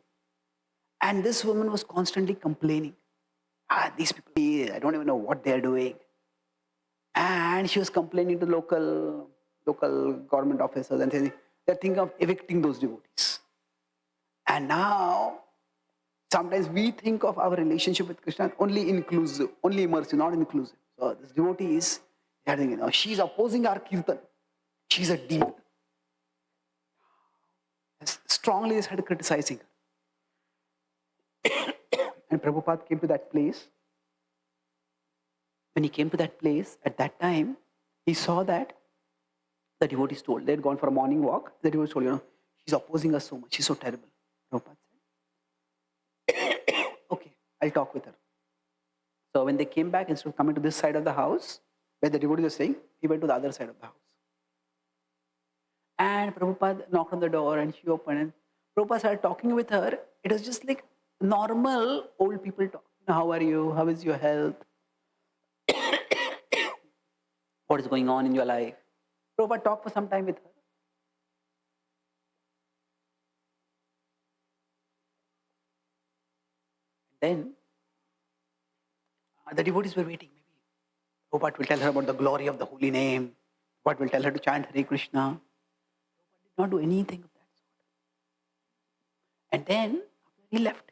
And this woman was constantly complaining. These people, I don't even know what they're doing. And she was complaining to local government officers and saying, they're thinking of evicting those devotees. And now, sometimes we think of our relationship with Krishna only inclusive, only immersive, not inclusive. So this devotee is, they're thinking, she's opposing our kirtan. She's a demon. Strongly they started criticizing her. And Prabhupada came to that place. When he came to that place, at that time, he saw that the devotees told, they had gone for a morning walk. The devotees told, she's opposing us so much. She's so terrible. Prabhupada said, okay, I'll talk with her. So when they came back, instead of coming to this side of the house, where the devotees were staying, he went to the other side of the house. And Prabhupada knocked on the door and she opened, and Prabhupada started talking with her. It was just like normal old people talk. How are you? How is your health? What is going on in your life? Prabhupada talked for some time with her. Then the devotees were waiting. Maybe Prabhupada will tell her about the glory of the holy name. Prabhupada will tell her to chant Hare Krishna. Prabhupada did not do anything of that sort. And then he left.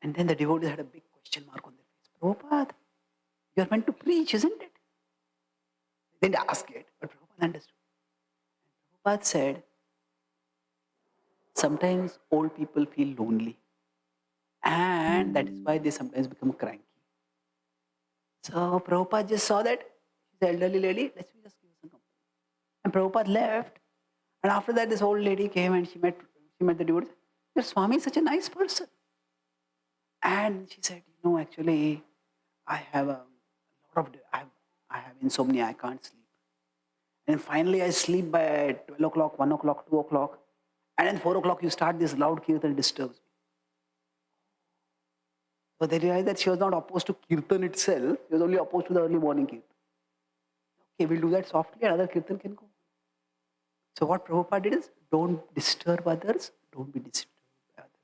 And then the devotees had a big question mark on their face. Prabhupada, you are meant to preach, isn't it? They didn't ask it, but Prabhupada understood. And Prabhupada said, sometimes old people feel lonely. And that is why they sometimes become cranky. So Prabhupada just saw that she's an elderly lady, let's just give her some company. And Prabhupada left. And after that, this old lady came and she met the devotees. Your Swami is such a nice person. And she said, actually, I have I have insomnia, I can't sleep. And finally I sleep by 12 o'clock, 1 o'clock, 2 o'clock. And then 4 o'clock you start this loud kirtan, it disturbs me. So they realized that she was not opposed to kirtan itself, she was only opposed to the early morning kirtan. Okay, we'll do that softly and other kirtan can go. So what Prabhupada did is, don't disturb others, don't be disturbed by others.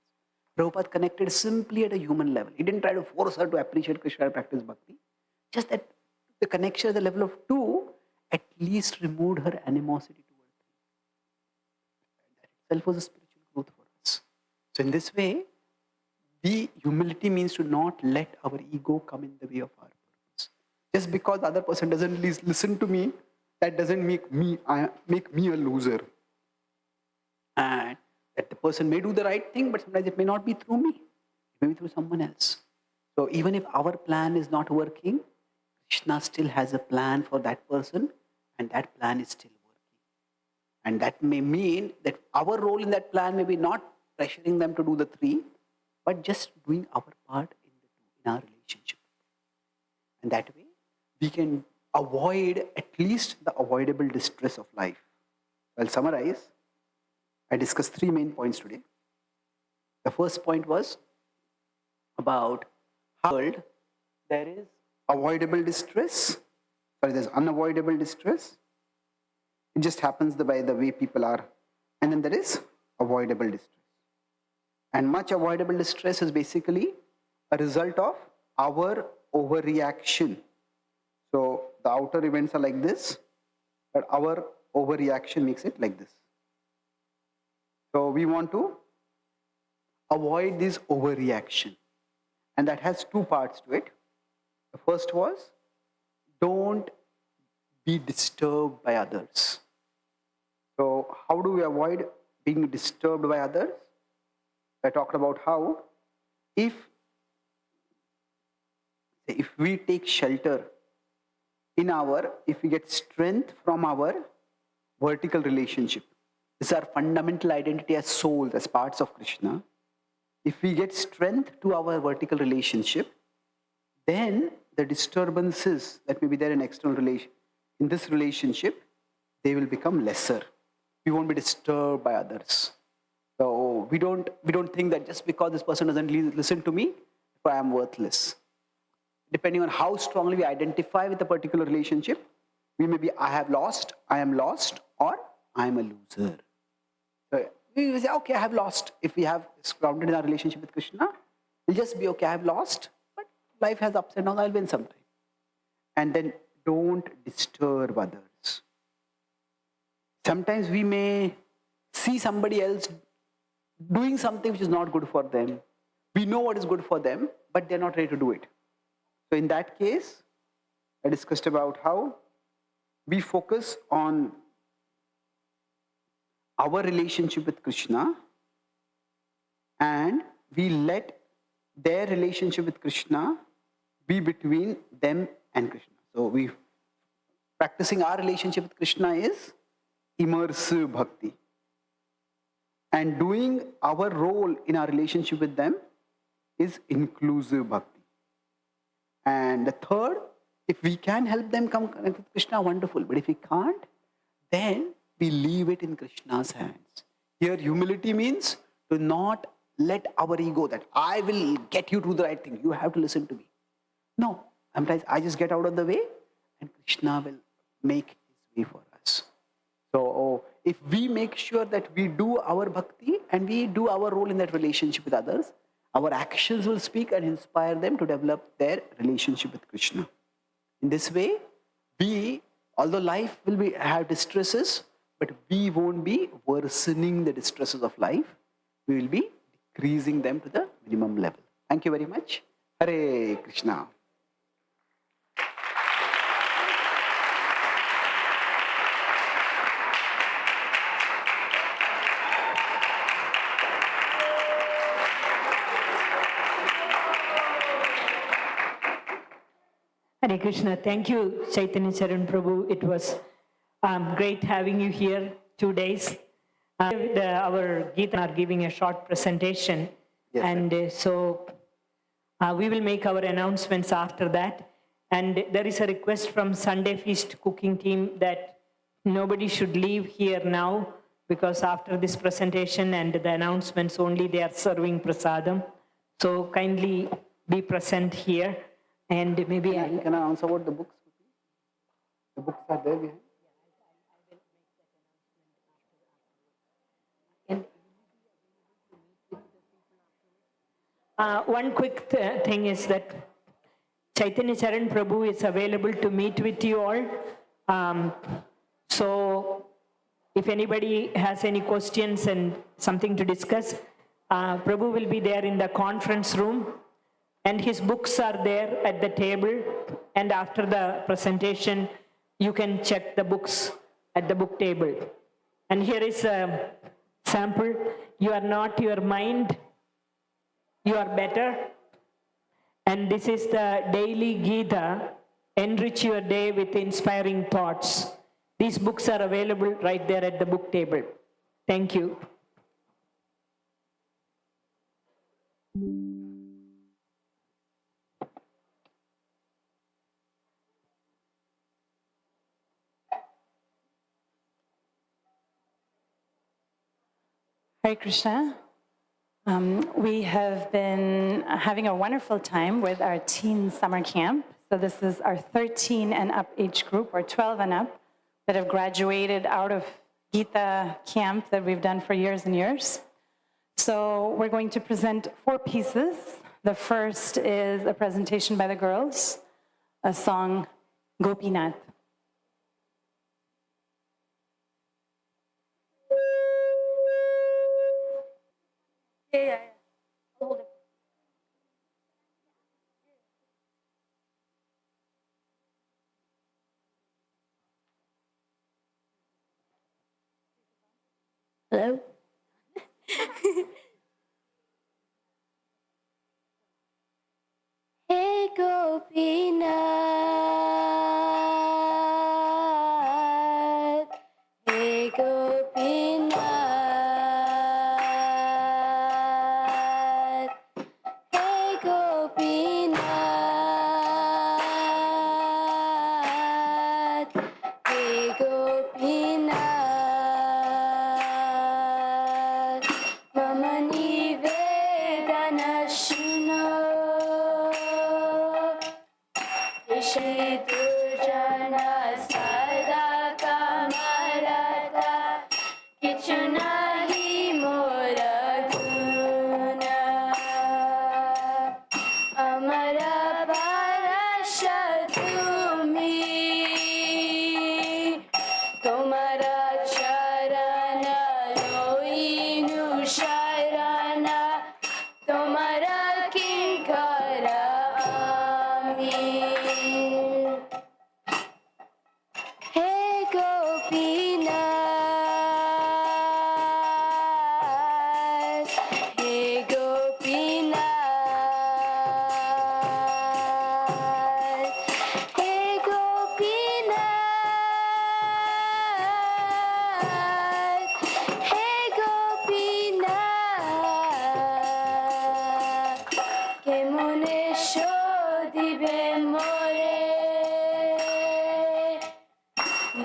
Prabhupada connected simply at a human level. He didn't try to force her to appreciate Krishna and practice bhakti. Just that the connection at the level of 2 at least removed her animosity towards him. That itself was a spiritual growth for us. So in this way, humility means to not let our ego come in the way of our purpose. Just because the other person doesn't listen to me, that doesn't make me a loser. And that the person may do the right thing, but sometimes it may not be through me. It may be through someone else. So even if our plan is not working, Krishna still has a plan for that person, and that plan is still working. And that may mean that our role in that plan may be not pressuring them to do the 3, but just doing our part in our relationship. And that way, we can avoid at least the avoidable distress of life. I'll summarize. I discussed 3 main points today. The first point was about how there is avoidable distress. There's unavoidable distress. It just happens by the way people are. And then there is avoidable distress. And much avoidable distress is basically a result of our overreaction. So the outer events are like this, but our overreaction makes it like this. So we want to avoid this overreaction. And that has 2 parts to it. The first was, don't be disturbed by others. So how do we avoid being disturbed by others? I talked about how if we take shelter if we get strength from our vertical relationship, This is our fundamental identity as souls, as parts of Krishna. If we get strength to our vertical relationship, then the disturbances that may be there in external relation, in this relationship, they will become lesser. We won't be disturbed by others. So we don't think that just because this person doesn't listen to me, I am worthless. Depending on how strongly we identify with a particular relationship, we may be I am lost, or I am a loser. So we will say, okay, I have lost. If we have grounded in our relationship with Krishna, we'll just be okay, I have lost, but life has ups and downs, I'll win sometime. And then don't disturb others. Sometimes we may see somebody else doing something which is not good for them. We know what is good for them, but they're not ready to do it. So in that case, I discussed about how we focus on our relationship with Krishna and we let their relationship with Krishna be between them and Krishna. So practicing our relationship with Krishna is immersive bhakti. And doing our role in our relationship with them is inclusive bhakti. And the third, if we can help them come connect with Krishna, wonderful. But if we can't, then we leave it in Krishna's hands. Here, humility means to not let our ego that I will get you to do the right thing. You have to listen to me. No, sometimes I just get out of the way and Krishna will make his way for us. So if we make sure that we do our bhakti and we do our role in that relationship with others, our actions will speak and inspire them to develop their relationship with Krishna. In this way, although life will have distresses, but we won't be worsening the distresses of life. We will be decreasing them to the minimum level. Thank you very much. Hare Krishna. Hare Krishna. Thank you, Chaitanya Charan Prabhu. It was great having you here 2 days. Our Gita are giving a short presentation. Yes, and so we will make our announcements after that. And there is a request from Sunday Feast cooking team that nobody should leave here now, because after this presentation and the announcements only they are serving prasadam. So kindly be present here. And maybe Can I answer about the books? The books are there behind. One quick thing is that Chaitanya Charan Prabhu is available to meet with you all. So if anybody has any questions and something to discuss, Prabhu will be there in the conference room. And his books are there at the table. And after the presentation, you can check the books at the book table. And here is a sample. You are not your mind, you are better. And this is the daily Gita. Enrich your day with inspiring thoughts. These books are available right there at the book table. Thank you. Hare Krishna. We have been having a wonderful time with our teen summer camp. So this is our 13 and up age group, or 12 and up, that have graduated out of Gita camp that we've done for years and years. So we're going to present 4 pieces. The first is a presentation by the girls, a song, Gopinath. Yeah. Hold it. Hello? Hey Gopinath, hey Gopinath. दुर्जना सदा कामरता किछु नाही मोर गुण अमर परश तुम्ही तुम्हारा चरण रोइनु शरण तुम्हारा किंकर आमी हे गोपीनाथ हे गोपीनाथ हे गोपीनाथ हे गोपीनाथ के मने शोधिबे मोरे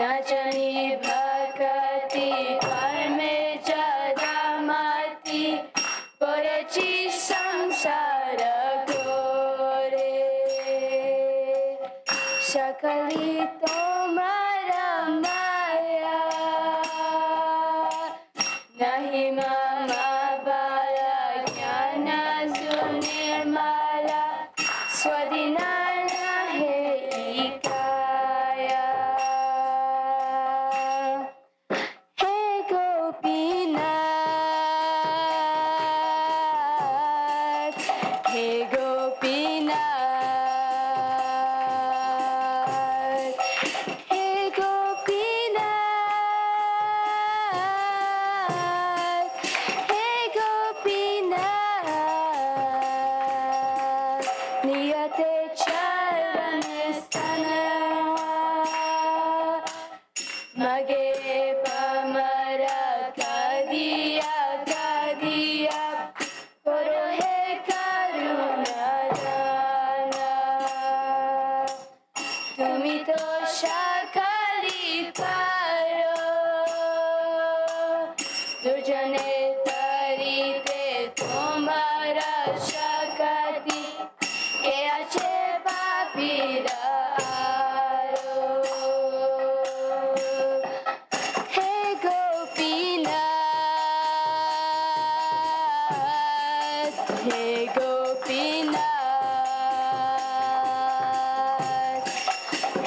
न जानी भक्ति कर्मे जगमति पड़ेछि संसार घोरे सकली तुम्हारा माया नहीं मामा बाला ज्ञान सुनिर्मला स्वदिना हे इकाया हे गोपीनाथ हे गोपीनाथ हे गोपीनाथ हे गोपीनाथ नियते चरण स्तन मगे पमरा कदिया कदिया करो हे करुणा दाना তুমি তো সকলি পারো দুজনে তরিতে তোমার শক্তি কে আছে পাপীরা আরো হে গোপীনাথ হে গোপীনাথ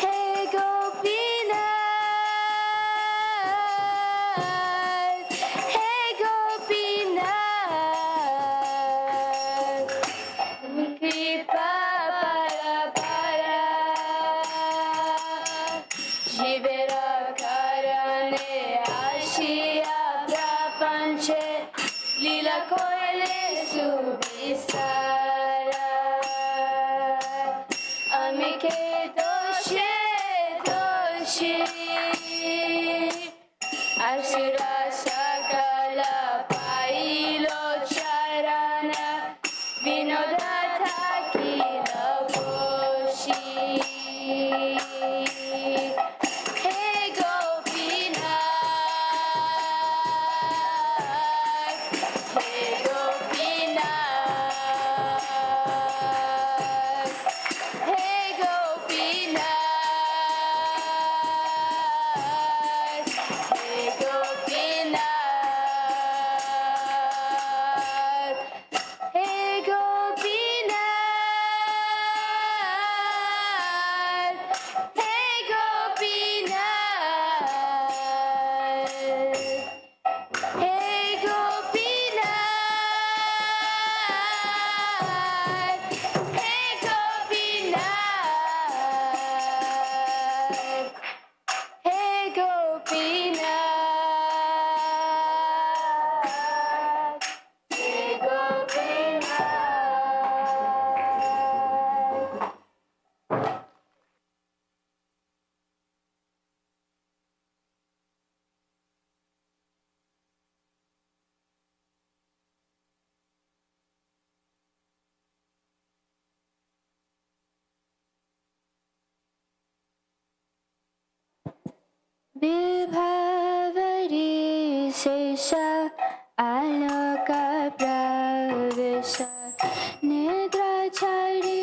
हे गोपीनाथ हे गोपीनाथ कृपा परपरा जीवेर करणे आशिया प्रपंचे लीला कोइले सुविसारा আমি কে দোষে দোষী আসুরা সকল পাইল চরণ বিনোদ থাকিল বসি হে গোপীনাথ হে গোপীনাথ हे गोपीनाथ हे गोपीनाथ हे गोपीनाथ हे गोपीनाथ हे गोपीनाथ हे गोपीनाथ हे गोपीनाथ हे गोपीनाथ विभावरी शेष आलोक प्रवेश निद्रा छाड़ी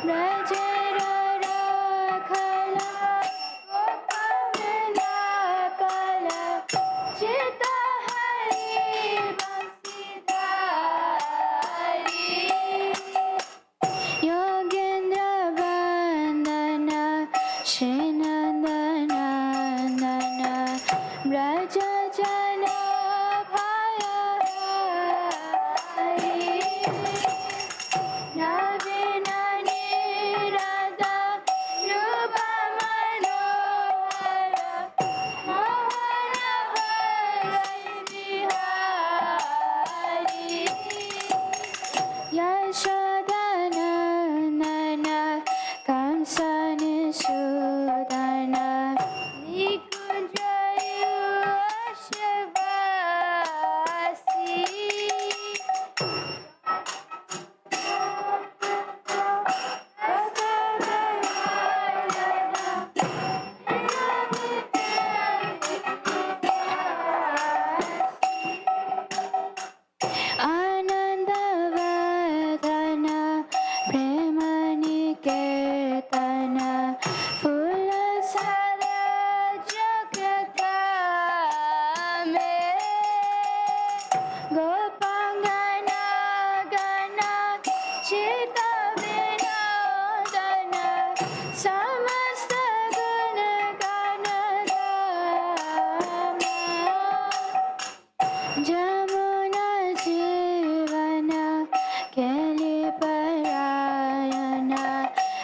Rajara Rakhala Gopavila Pala Chita Hari Vasidhari Yogendra Vandana Shinandana Nana Braja Jana Bhaya Hari Navina Nirada Rupa Manohara Mohana Bhagai Bihari Yashodhana Nana Kamsani Sudana Nikunjayu Ashvasi Anandavadana Premaniketana Fulasara Jagratame Gopangana Gana Chita Vinodana Samasta Guna Gana Rama Jamuna Jivana Keli Parayana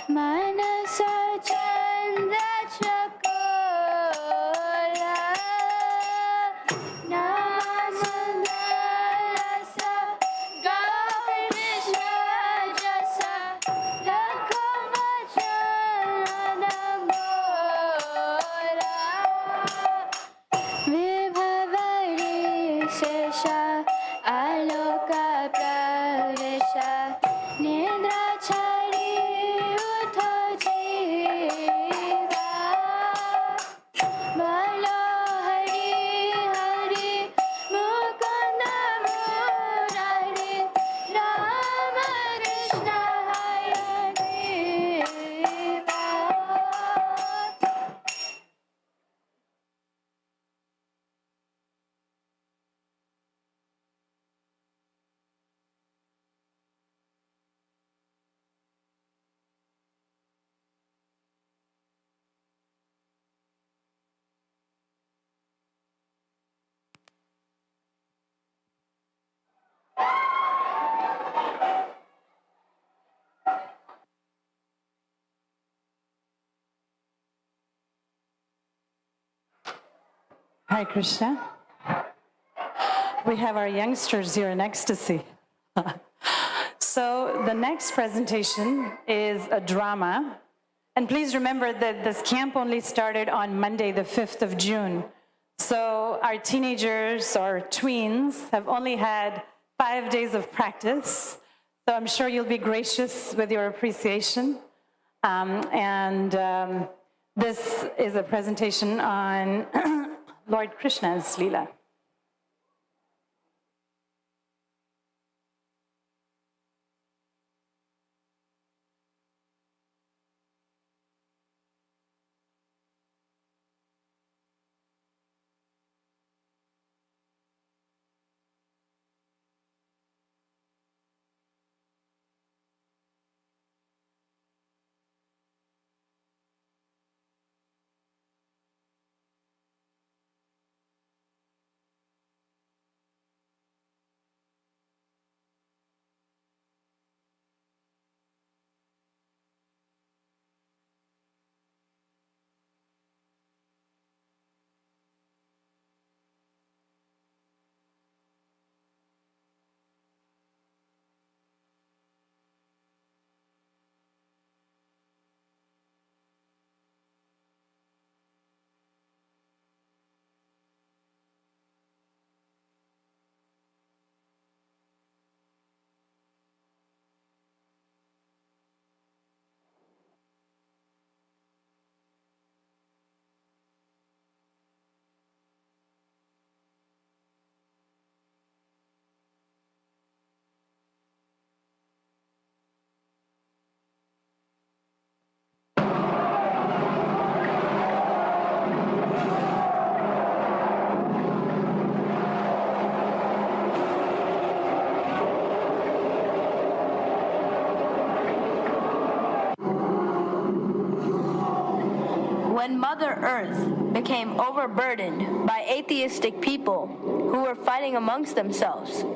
Manasa Chandra Chakola Namasundara Gauri Vishwajasa Lakhomacharana Gora Vibhavari Sesha Aloka Pravesha Nidra Chari Utho Jiva Balo Hari Hari Mukunda Murari Rama Krishna Hayadeva Hare Krishna. We have our youngsters here in ecstasy. So the next presentation is a drama. And please remember that this camp only started on Monday, the 5th of June. So our teenagers or tweens have only had 5 days of practice. So I'm sure you'll be gracious with your appreciation. This is a presentation on Lord Krishna's Leela. When Mother Earth became overburdened by atheistic people who were fighting amongst themselves,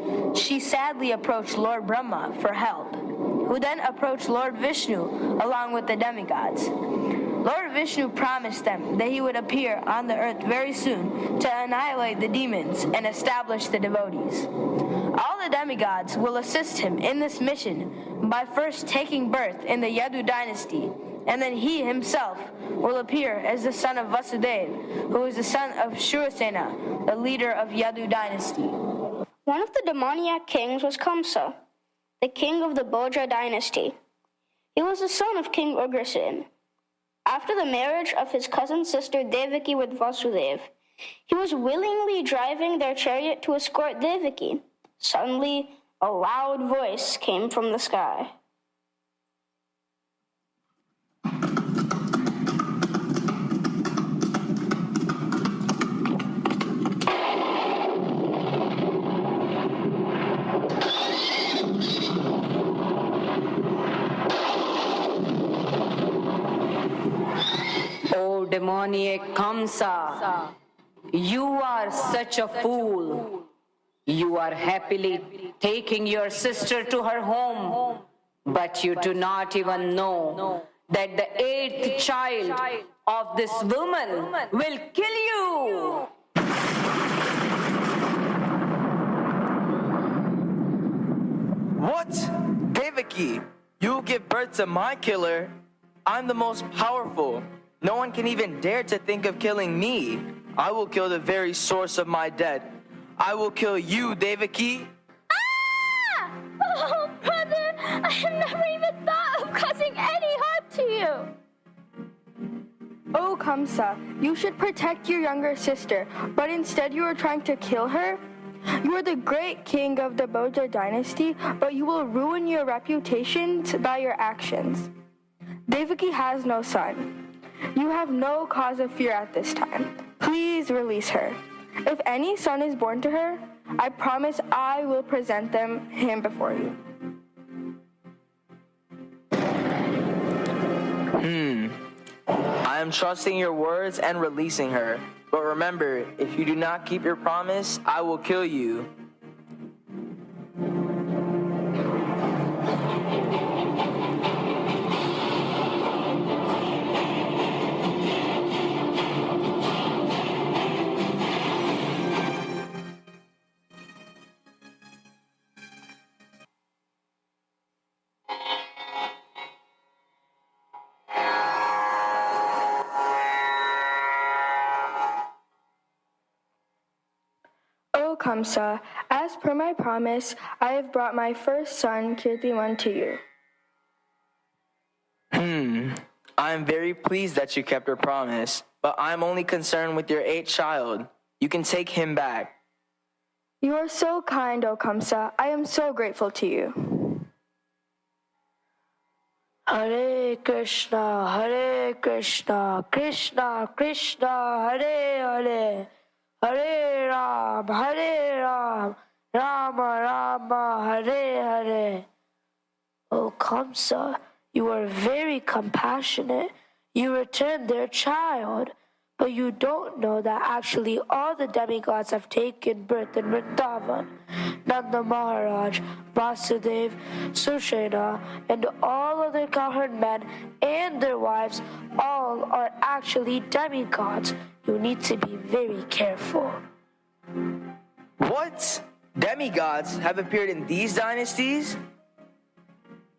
she sadly approached Lord Brahma for help, who then approached Lord Vishnu along with the demigods. Lord Vishnu promised them that he would appear on the earth very soon to annihilate the demons and establish the devotees. All the demigods will assist him in this mission by first taking birth in the Yadu dynasty, and then he himself will appear as the son of Vasudeva, who is the son of Shurasena, the leader of Yadu dynasty. One of the demoniac kings was Kamsa, the king of the Bhoja dynasty. He was the son of King Ugrasen. After the marriage of his cousin sister Devaki with Vasudeva, he was willingly driving their chariot to escort Devaki. Suddenly, a loud voice came from the sky. O demoniac Kamsa, you are such a fool. You are happily taking your sister to her home, but you do not even know that the 8th child of this woman will kill you. What? Devaki, you will give birth to my killer? I'm the most powerful. No one can even dare to think of killing me. I will kill the very source of my death. I will kill you, Devaki. Ah! Oh, brother, I have never even thought of causing any harm to you. Oh, Kamsa, you should protect your younger sister, but instead you are trying to kill her? You are the great king of the Bhoja dynasty, but you will ruin your reputation by your actions. Devaki has no son. You have no cause of fear at this time. Please release her. If any son is born to her, I promise I will present him before you. I am trusting your words and releasing her. But remember, if you do not keep your promise, I will kill you. O Kamsa, as per my promise, I have brought my first son, Kirtiman, to you. I am very pleased that you kept your promise, but I am only concerned with your 8th child. You can take him back. You are so kind, O Kamsa. I am so grateful to you. Hare Krishna, Krishna Krishna, Hare Hare, Hare Ram, Rama Rama, Hare Hare. Oh Kamsa, you are very compassionate. You returned their child, but you don't know that actually all the demigods have taken birth in Vrindavan. Nanda Maharaj, Vasudev, Sushena, and all other cowherd men and their wives, all are actually demigods. You need to be very careful. What? Demigods have appeared in these dynasties?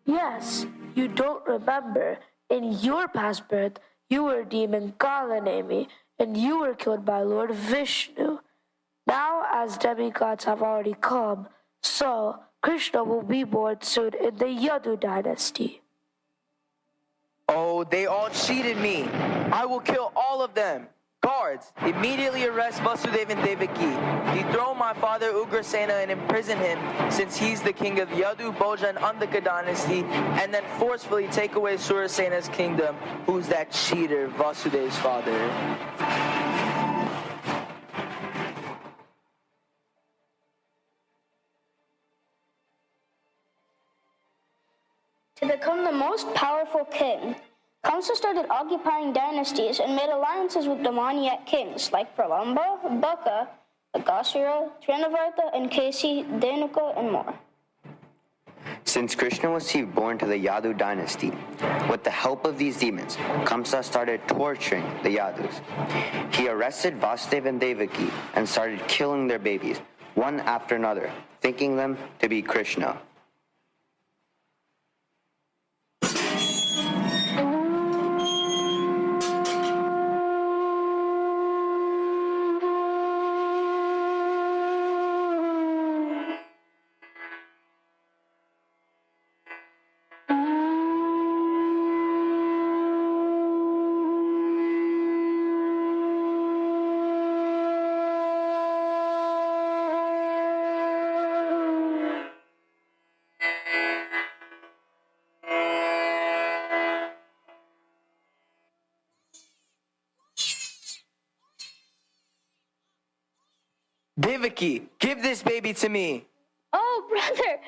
Yes, you don't remember. In your past birth, you were demon Kalanemi, and you were killed by Lord Vishnu. Now, as demigods have already come, so Krishna will be born soon in the Yadu dynasty. Oh, they all cheated me. I will kill all of them. Guards, immediately arrest Vasudeva and Devaki. Dethrone my father Ugrasena and imprison him, since he's the king of Yadu, Bhoja, and Andhaka dynasty, and then forcefully take away Surasena's kingdom, who's that cheater, Vasudeva's father. To become the most powerful king, Kamsa started occupying dynasties and made alliances with demoniac kings like Pralamba, Baka, Agasura, Trinavarta, and Kesi, Denuka, and more. Since Krishna was born to the Yadu dynasty, with the help of these demons, Kamsa started torturing the Yadus. He arrested Vasudeva and Devaki and started killing their babies, one after another, thinking them to be Krishna. Devaki, give this baby to me. Oh, brother,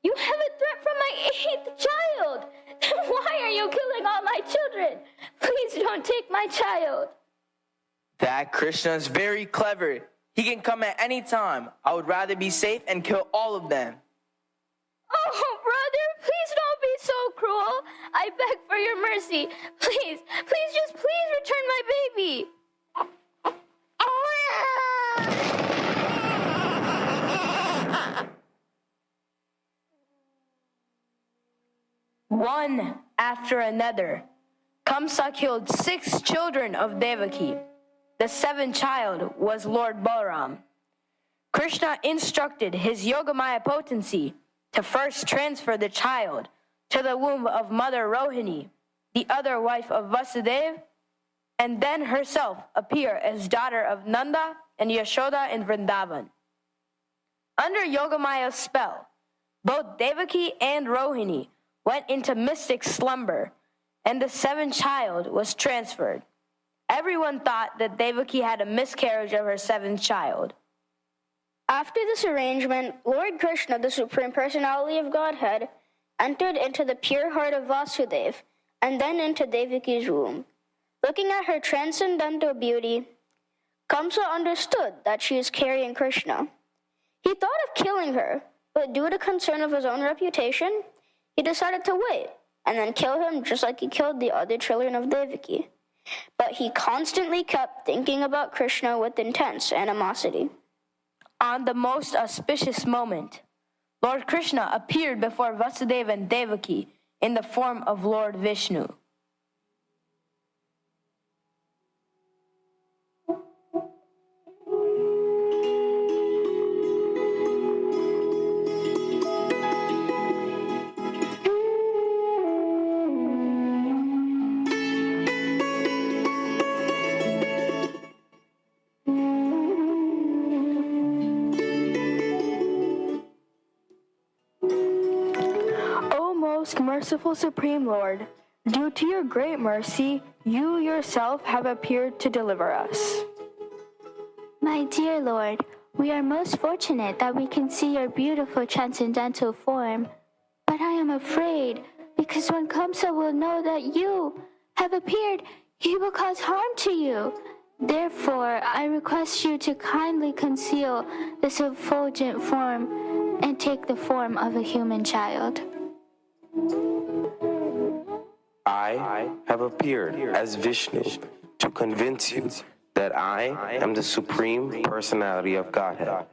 you have a threat from my 8th child. Then why are you killing all my children? Please don't take my child. That Krishna is very clever. He can come at any time. I would rather be safe and kill all of them. Oh, brother, please don't be so cruel. I beg for your mercy. Please, just please return my baby. One after another, Kamsa killed 6 children of Devaki. The 7th child was Lord Balaram. Krishna instructed his Yogamaya potency to first transfer the child to the womb of Mother Rohini, the other wife of Vasudeva, and then herself appear as daughter of Nanda and Yashoda in Vrindavan. Under Yogamaya's spell, both Devaki and Rohini went into mystic slumber, and the 7th child was transferred. Everyone thought that Devaki had a miscarriage of her 7th child. After this arrangement, Lord Krishna, the Supreme Personality of Godhead, entered into the pure heart of Vasudeva and then into Devaki's womb. Looking at her transcendental beauty, Kamsa understood that she is carrying Krishna. He thought of killing her, but due to concern of his own reputation, he decided to wait and then kill him just like he killed the other children of Devaki. But he constantly kept thinking about Krishna with intense animosity. On the most auspicious moment, Lord Krishna appeared before Vasudeva and Devaki in the form of Lord Vishnu. Merciful Supreme Lord, due to your great mercy, you yourself have appeared to deliver us. My dear Lord, we are most fortunate that we can see your beautiful transcendental form. But I am afraid, because when Kamsa will know that you have appeared, he will cause harm to you. Therefore, I request you to kindly conceal this effulgent form and take the form of a human child. I have appeared as Vishnu to convince you that I am the Supreme Personality of Godhead.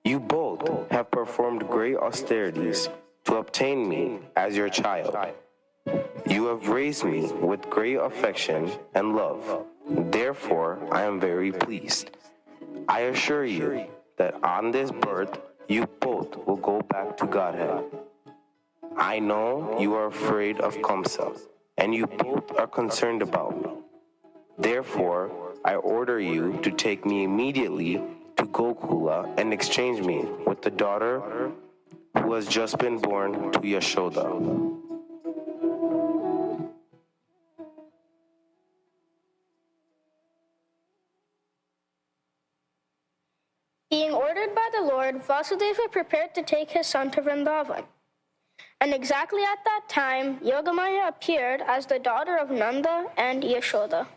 You both have performed great austerities to obtain me as your child. You have raised me with great affection and love. Therefore, I am very pleased. I assure you that on this birth, you both will go back to Godhead. I know you are afraid of Kamsa, and you both are concerned about me. Therefore, I order you to take me immediately to Gokula and exchange me with the daughter who has just been born to Yashoda. Being ordered by the Lord, Vasudeva prepared to take his son to Vrindavan. And exactly at that time, Yogamaya appeared as the daughter of Nanda and Yashoda.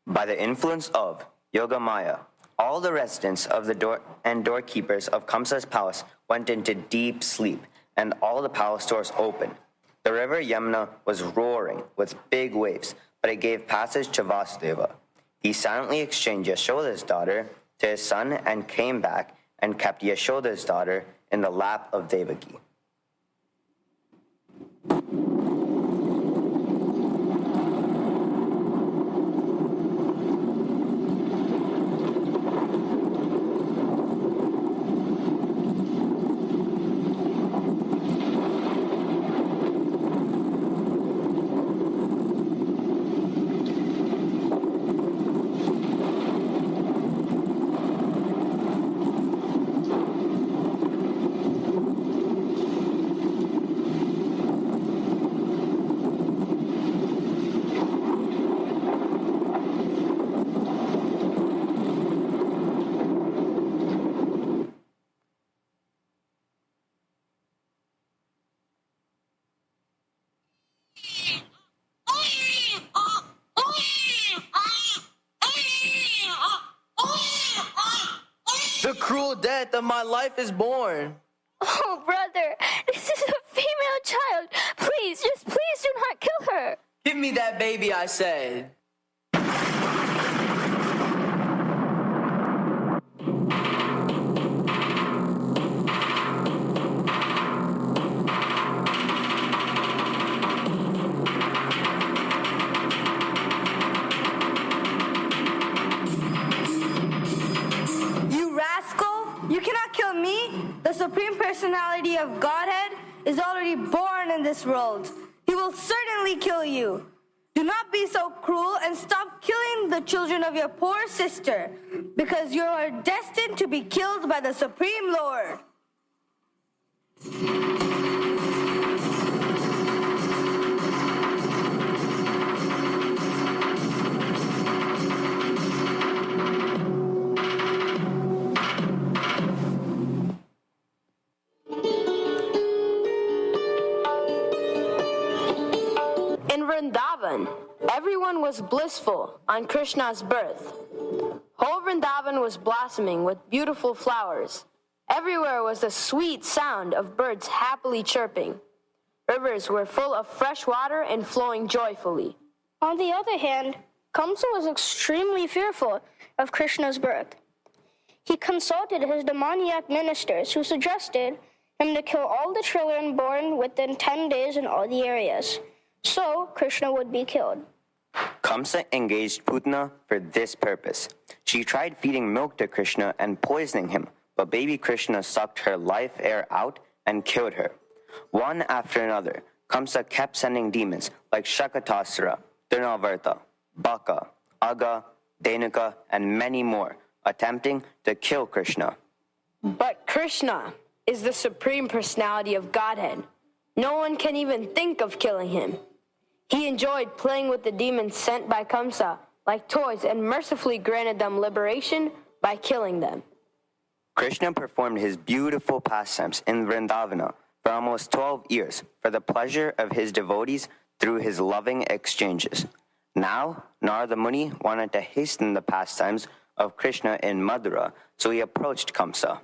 By the influence of Yogamaya, all the residents of the doorkeepers of Kamsa's palace went into deep sleep, and all the palace doors opened. The river Yamuna was roaring with big waves, but it gave passage to Vasudeva. He silently exchanged Yashoda's daughter to his son and came back and kept Yashoda's daughter in the lap of Devaki. The cruel death of my life is born. Oh, brother, this is a female child. Please, just please do not kill her. Give me that baby, I said. You cannot kill me. The Supreme Personality of Godhead is already born in this world. He will certainly kill you. Do not be so cruel and stop killing the children of your poor sister, because you are destined to be killed by the Supreme Lord. In Vrindavan, everyone was blissful on Krishna's birth. Whole Vrindavan was blossoming with beautiful flowers. Everywhere was the sweet sound of birds happily chirping. Rivers were full of fresh water and flowing joyfully. On the other hand, Kamsa was extremely fearful of Krishna's birth. He consulted his demoniac ministers, who suggested him to kill all the children born within 10 days in all the areas, so Krishna would be killed. Kamsa engaged Putana for this purpose. She tried feeding milk to Krishna and poisoning him, but baby Krishna sucked her life air out and killed her. One after another, Kamsa kept sending demons like Shakatasura, Trinavarta, Baka, Aga, Denuka, and many more, attempting to kill Krishna. But Krishna is the Supreme Personality of Godhead. No one can even think of killing him. He enjoyed playing with the demons sent by Kamsa like toys and mercifully granted them liberation by killing them. Krishna performed his beautiful pastimes in Vrindavana for almost 12 years for the pleasure of his devotees through his loving exchanges. Now, Narada Muni wanted to hasten the pastimes of Krishna in Madhura, so he approached Kamsa.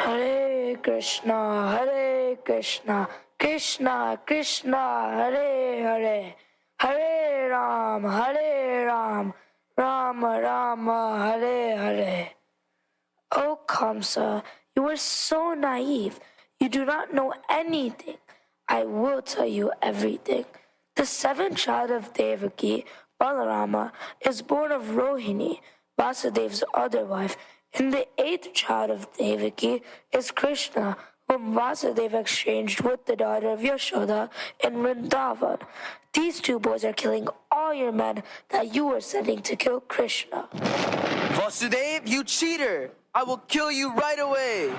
Hare Krishna, Hare Krishna, Krishna Krishna, Hare Hare, Hare Ram, Rama Rama, Hare Hare. Oh Kamsa, you are so naive. You do not know anything. I will tell you everything. The seventh child of Devaki, Balarama, is born of Rohini, Vasudev's other wife, and the eighth child of Devaki is Krishna, whom Vasudeva exchanged with the daughter of Yashoda in Vrindavan. These two boys are killing all your men that you were sending to kill Krishna. Vasudev, you cheater! I will kill you right away!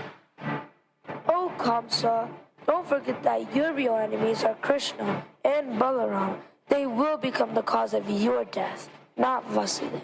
Oh Kamsa, don't forget that your real enemies are Krishna and Balaram. they will become the cause of your death, not Vasudeva.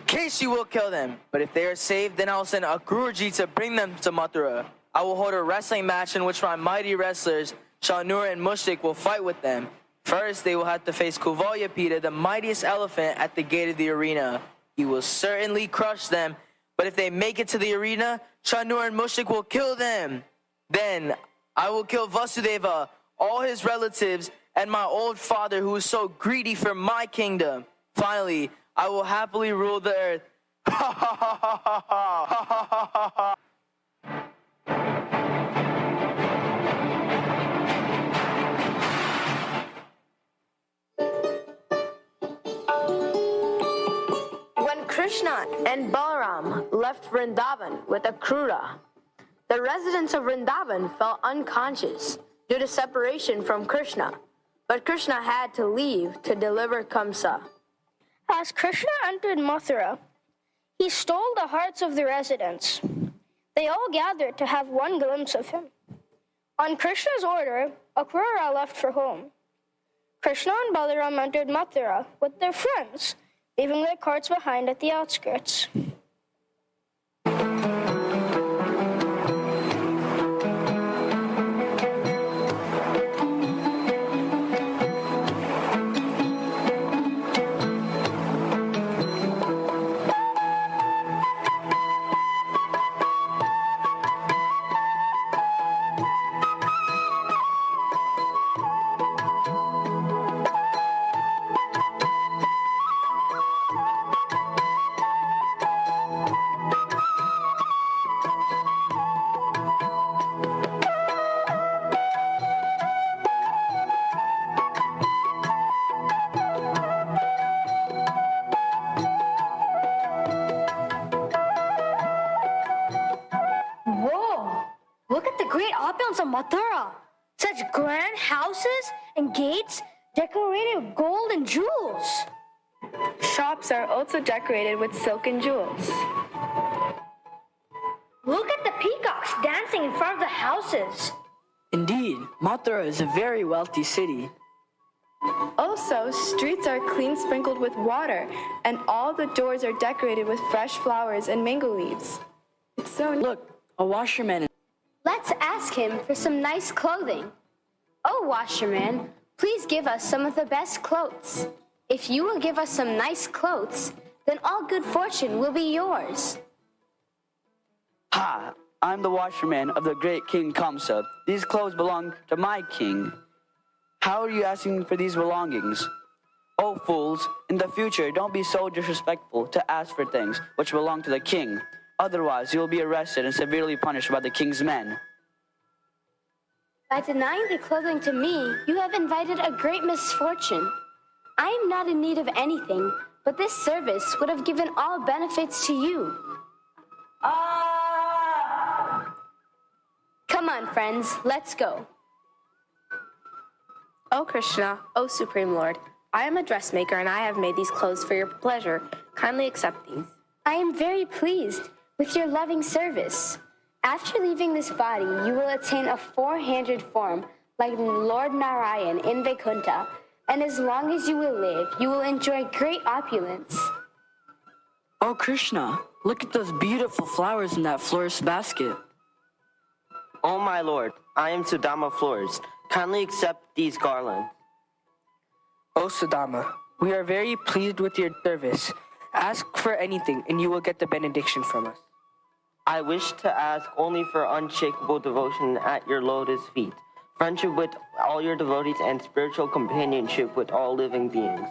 Keshi will kill them, but if they are saved, then I will send a Guruji to bring them to Mathura. I will hold a wrestling match in which my mighty wrestlers, Shanur and Mushrik, will fight with them. First, they will have to face Kuvalyapita, the mightiest elephant, at the gate of the arena. He will certainly crush them, but if they make it to the arena, Shanur and Mushrik will kill them. Then, I will kill Vasudeva, all his relatives, and my old father who is so greedy for my kingdom. Finally, I will happily rule the earth. Ha ha ha ha ha ha ha ha ha ha. When Krishna and Balaram left Vrindavan with Akrura, the residents of Vrindavan fell unconscious due to separation from Krishna, but Krishna had to leave to deliver Kamsa. As Krishna entered Mathura, he stole the hearts of the residents. They all gathered to have one glimpse of him. On Krishna's order, Akrura left for home. Krishna and Balaram entered Mathura with their friends, leaving their carts behind at the outskirts. of Mathura. Such grand houses and gates decorated with gold and jewels. Shops are also decorated with silk and jewels. Look at the peacocks dancing in front of the houses. Indeed, Mathura is a very wealthy city. Also, streets are clean sprinkled with water, and all the doors are decorated with fresh flowers and mango leaves. It's so Look, a washerman. Let's ask him for some nice clothing. Oh, washerman, please give us some of the best clothes. If you will give us some nice clothes, then all good fortune will be yours. Ha! I'm the washerman of the great King Kamsa. These clothes belong to my king. How are you asking for these belongings? Oh, fools, in the future, don't be so disrespectful to ask for things which belong to the king. Otherwise, you will be arrested and severely punished by the king's men. By denying the clothing to me, you have invited a great misfortune. I am not in need of anything, but this service would have given all benefits to you. Come on, friends, let's go. O Krishna, O Supreme Lord, I am a dressmaker and I have made these clothes for your pleasure. Kindly accept these. I am very pleased with your loving service. After leaving this body, you will attain a four-handed form like Lord Narayan in Vaikuntha, and as long as you will live, you will enjoy great opulence. Oh, Krishna, look at those beautiful flowers in that florist's basket. Oh, my lord, I am Sudama Florist. Kindly accept these garlands. O Sudama, we are very pleased with your service. Ask for anything and you will get the benediction from us. I wish to ask only for unshakable devotion at your lotus feet, friendship with all your devotees, and spiritual companionship with all living beings.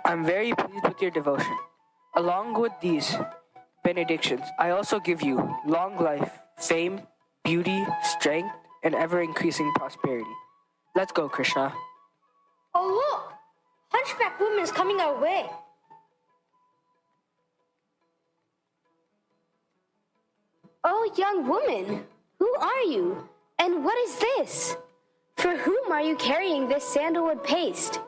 I'm very pleased with your devotion. Along with these benedictions, I also give you long life, fame, beauty, strength, and ever-increasing prosperity. Let's go, Krishna. Oh, look! Hunchback woman is coming our way. Oh, young woman, who are you? And what is this? For whom are you carrying this sandalwood paste?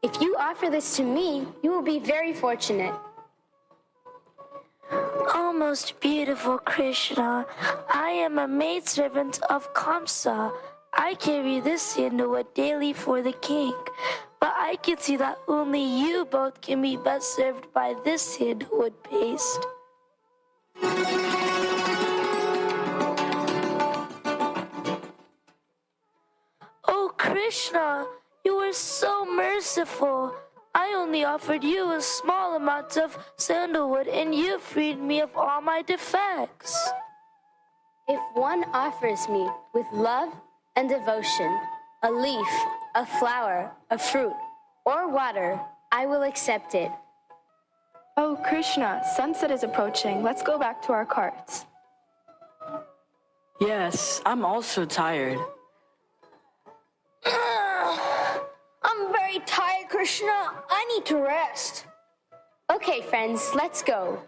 If you offer this to me, you will be very fortunate. Oh, most beautiful Krishna, I am a maidservant of Kamsa. I carry this sandalwood daily for the king, but I can see that only you both can be best served by this sandalwood paste. Oh, Krishna, you were so merciful. I only offered you a small amount of sandalwood, and you freed me of all my defects. If one offers me with love and devotion a leaf, a flower, a fruit, or water, I will accept it. Oh, Krishna, sunset is approaching. Let's go back to our carts. Yes, I'm also tired. I'm very tired, Krishna. I need to rest. Okay, friends, let's go.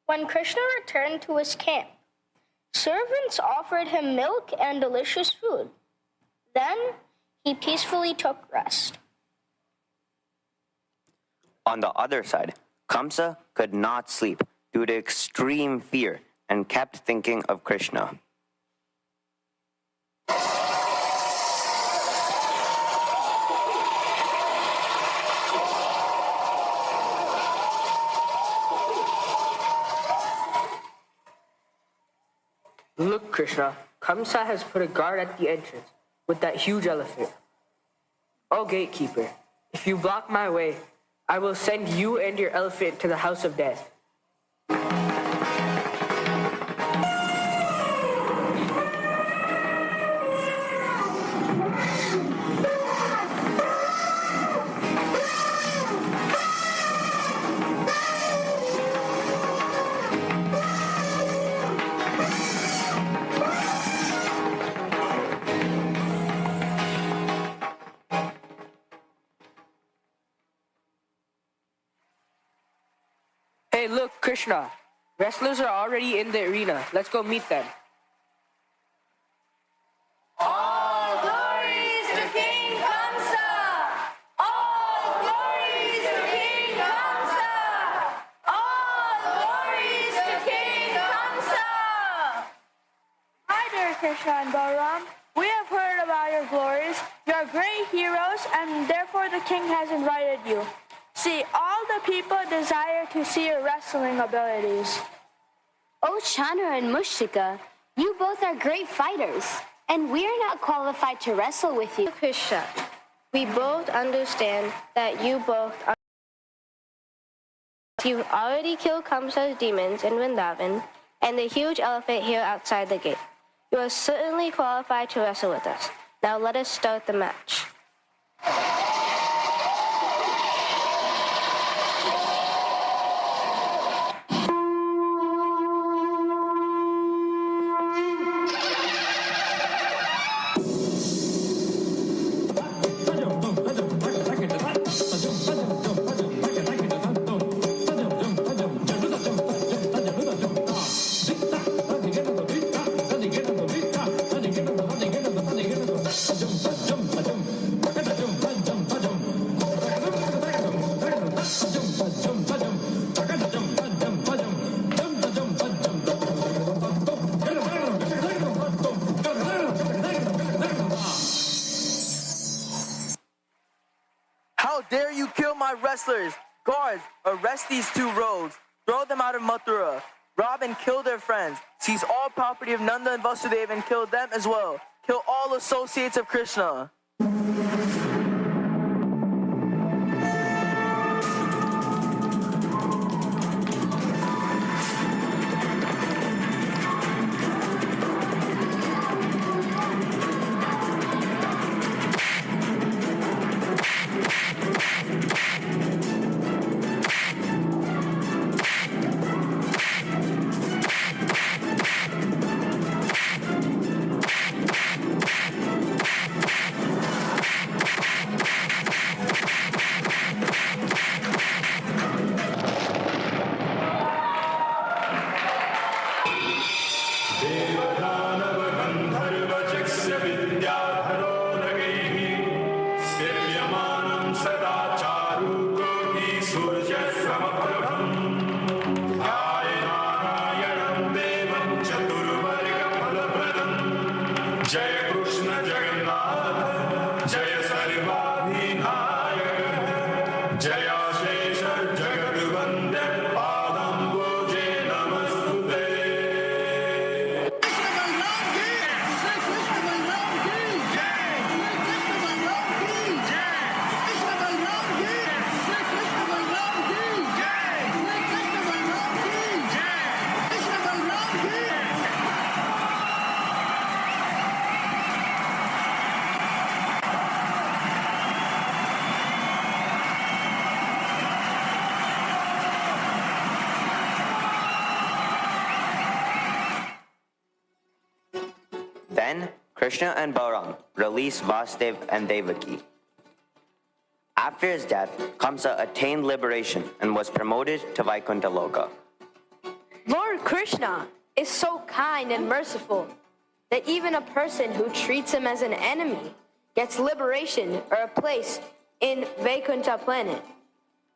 When Krishna returned to his camp, servants offered him milk and delicious food. Then he peacefully took rest. On the other side, Kamsa could not sleep due to extreme fear and kept thinking of Krishna. Look, Krishna, Kamsa has put a guard at the entrance with that huge elephant. Oh, gatekeeper, if you block my way, I will send you and your elephant to the house of death. Hey, look, Krishna. Wrestlers are already in the arena. Let's go meet them. All glories to King Kamsa! All glories to King Kamsa! All glories to King Kamsa! Hi there, Krishna and Balaram. We have heard about your glories. You are great heroes, and therefore the king has invited you. See, all the people desire to see your wrestling abilities. Oh, Chandra and Mushtika, you both are great fighters, and we are not qualified to wrestle with you. Krishna, we both understand that you've already killed Kamsa's demons in Vrindavan and the huge elephant here outside the gate. You are certainly qualified to wrestle with us. Now let us start the match. How dare you kill my wrestlers? Guards, arrest these two rogues. Throw them out of Mathura. Rob and kill their friends. Seize all property of Nanda and Vasudeva and kill them as well. Kill all associates of Krishna. देवदानव Gandharva चक्ष्य विद्याधरो नगैः सेव्यमानो Then Krishna and Balaram released Vasudeva and Devaki. After his death, Kamsa attained liberation and was promoted to Vaikuntha Loka. Lord Krishna is so kind and merciful that even a person who treats him as an enemy gets liberation or a place in Vaikuntha planet,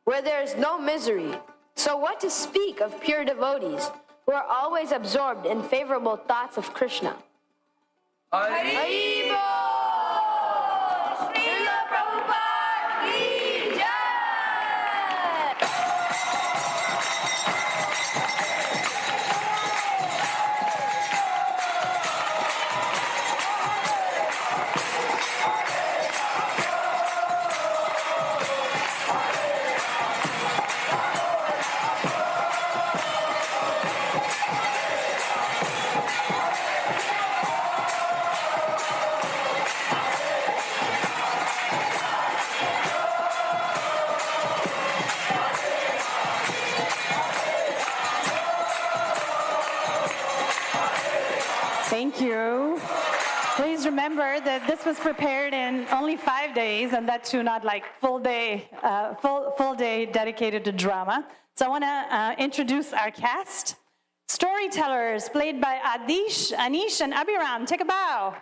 where there is no misery. So what to speak of pure devotees who are always absorbed in favorable thoughts of Krishna? Hari Bol! Srila Prabhupada ki jai! Thank you. Please remember that this was prepared in only 5 days, and that too not like full day dedicated to drama. So I want to introduce our cast. Storytellers played by Adish, Anish, and Abhiram. Take a bow.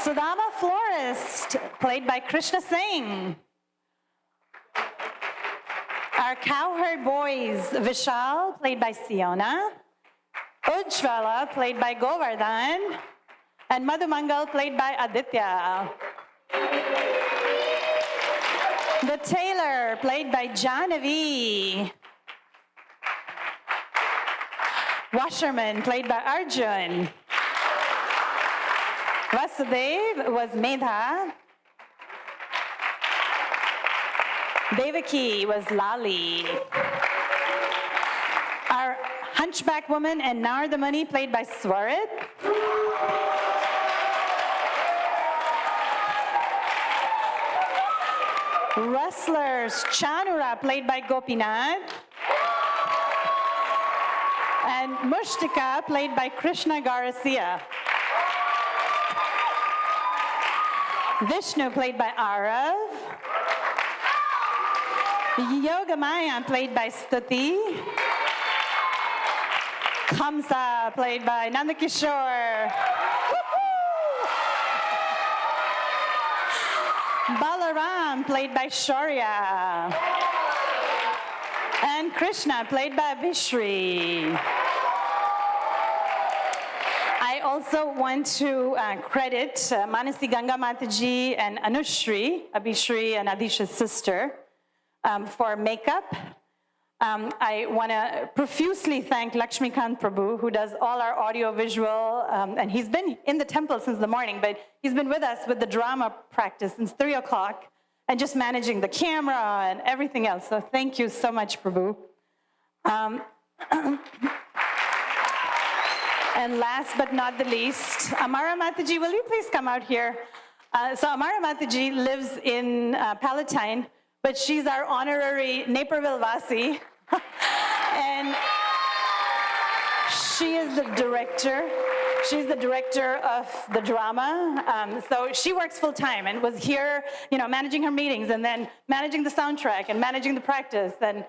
Sudama Florist played by Krishna Singh. Our cowherd boys, Vishal played by Siona. Ujjwala, played by Govardhan, and Madhumangal, played by Aditya. The tailor, played by Jahnavi. Washerman, played by Arjun. Vasudev was Medha. Devaki was Lali. Our Hunchback Woman and Nardamani, played by Swarit. Wrestlers, Chanura, played by Gopinath. And Mushtika, played by Krishna Garcia. Vishnu, played by Arav. Yogamaya, played by Stuti. Kamsa, played by Nandakishore. Balaram, played by Shaurya. And Krishna, played by Abhishri. I also want to credit Manasi Ganga Mataji and Anushri, Abhishri and Adisha's sister, for makeup. I want to profusely thank Lakshmikant Prabhu, who does all our audio visual, and he's been in the temple since the morning, but he's been with us with the drama practice since 3 o'clock, and just managing the camera and everything else. So thank you so much, Prabhu. And last but not the least, Amara Mataji, will you please come out here? So Amara Mataji lives in Palatine, but she's our honorary Naperville Vasi. And she is the director. She's the director of the drama. So she works full time and was here, managing her meetings and then managing the soundtrack and managing the practice and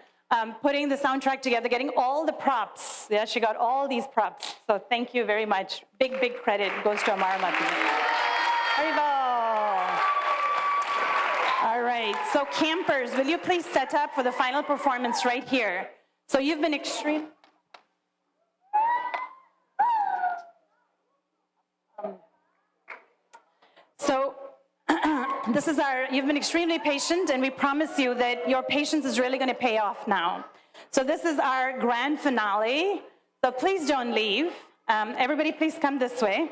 putting the soundtrack together, getting all the props. Yeah, she got all these props. So thank you very much. Big, big credit goes to Amara Mataji. Haribol. All right, so campers, will you please set up for the final performance right here? So you've been extreme. So you've been extremely patient, and we promise you that your patience is really going to pay off now. So this is our grand finale. So please don't leave. Everybody please come this way.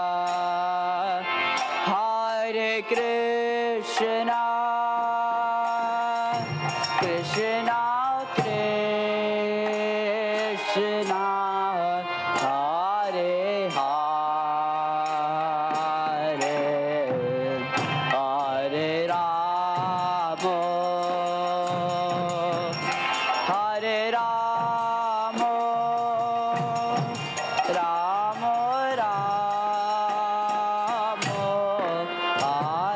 Krishna, Krishna Krishna, Hare Hare, Hare Rama, Hare Rama, Rama Rama,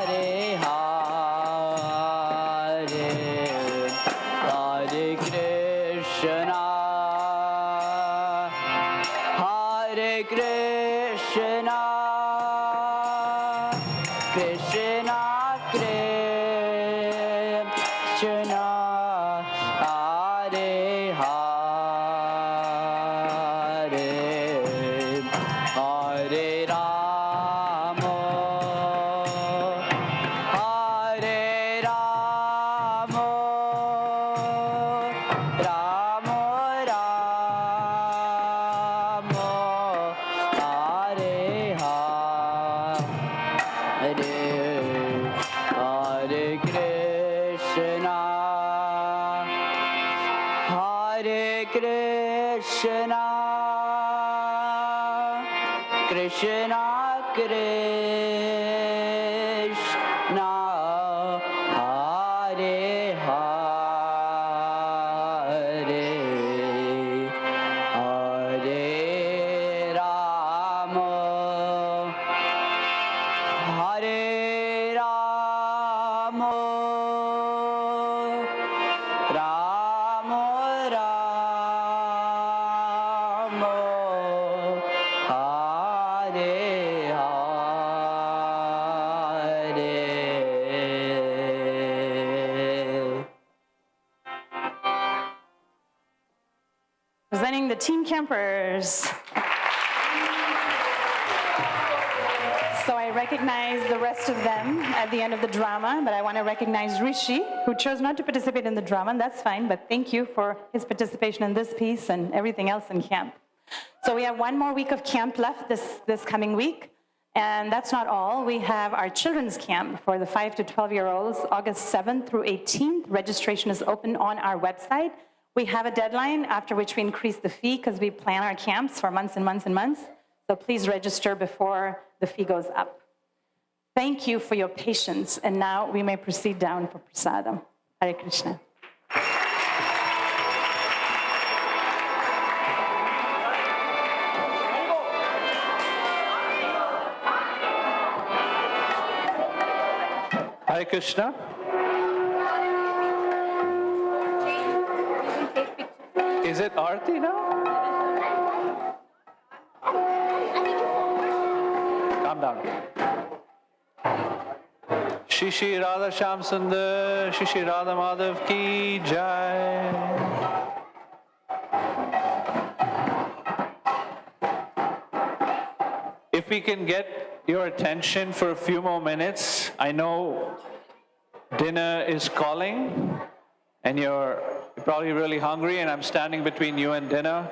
Hare Hare, Hare Krishna, Hare Krishna, Krishna Krishna, Hare Hare, Hare Rama, Hare Rama, Rama Rama, Hare Hare, Hare Krishna, Hare Krishna, Krishna Krishna, Hare Hare, Hare Rama, Hare Rama, Rama Rama, Hare Hare. Presenting the teen campers. So I recognize the rest of them at the end of the drama, but I want to recognize Rishi, who chose not to participate in the drama, and that's fine, but thank you for his participation in this piece and everything else in camp. So we have one more week of camp left this coming week, and that's not all. We have our children's camp for the 5 to 12-year-olds, August 7th through 18th. Registration is open on our website. We have a deadline after which we increase the fee because we plan our camps for months and months and months. So please register before the fee goes up. Thank you for your patience. And now we may proceed down for prasadam. Hare Krishna. Hare Krishna. Is it Aarti now? Calm down. Shri Shri Radha Syamasundar, Shri Shri Radha Madhav ki jai. If we can get your attention for a few more minutes, I know dinner is calling and you're probably really hungry and I'm standing between you and dinner.